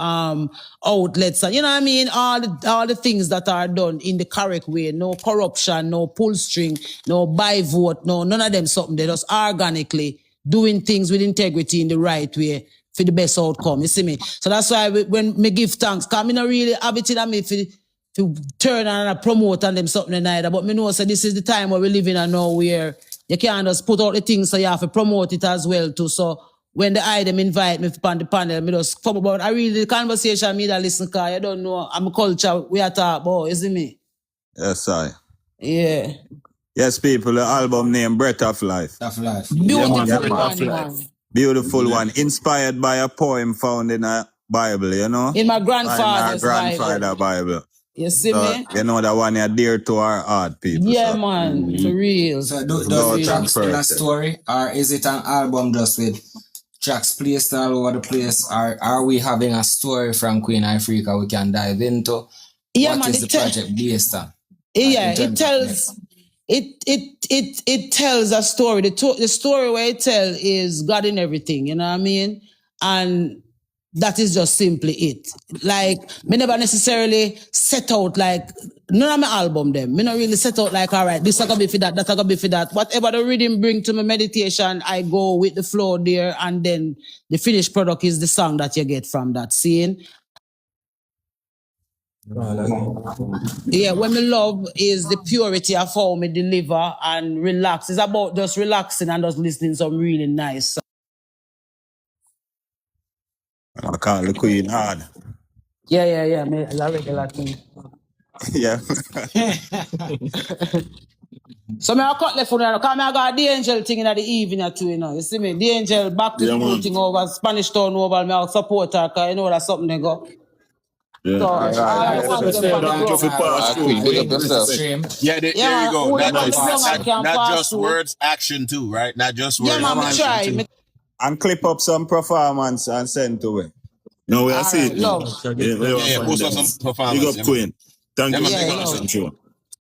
outlets and you know what I mean, all the things that are done in the correct way, no corruption, no pull string, no buy vote, no none of them something. They just organically doing things with integrity in the right way for the best outcome. You see me? So that's why when me give thanks, cause me not really have it in me to turn and promote and them something either. But me know so this is the time where we live in and now where you can't just put out the things so you have to promote it as well too. So when the item invite me on the panel, me just come about. I read the conversation, me that listen, cause you don't know, I'm a culture we are talking about, isn't me? Yes, I. Yeah. Yes, people, the album name, Breath of Life. Of Life. Beautiful one. Beautiful one. Inspired by a poem found in a Bible, you know? In my grandfather's Bible. You see me? You know that one is dear to our heart, people. Yeah, so. Man, for real. So does the tracks tell a story, or is it an album just with tracks placed all over the place? Are we having a story from Queen Ifrica we can dive into? Yeah, what man, is the project based on? Yeah, it tells a story. The story where it tells is God in everything, you know what I mean? And that is just simply it. Like, me never necessarily set out like, none of my album them. Me not really set out like, all right, this is going to be for that, that's going to be for that. Whatever the rhythm bring to my meditation, I go with the flow there, and then the finished product is the song that you get from that scene. Yeah, what me love is the purity of how me deliver and relax. It's about just relaxing and just listening to some really nice songs. I call the Queen hard. Yeah. Me, I regular thing. Yeah. So me I cut left for now. Because I got the angel thing in the evening too, you know. You see me? The angel back to school thing over Spanish Town over. Me I support her because you know that's something they go. Yeah. So I want them big up yourself. Yeah, there you go. Not just words, action too, right? Not just words. Yeah, man, try. And clip up some performance and send to it. No, we are seeing. Love. Yeah, post up some performance. Big up Queen. Thank you. Yeah,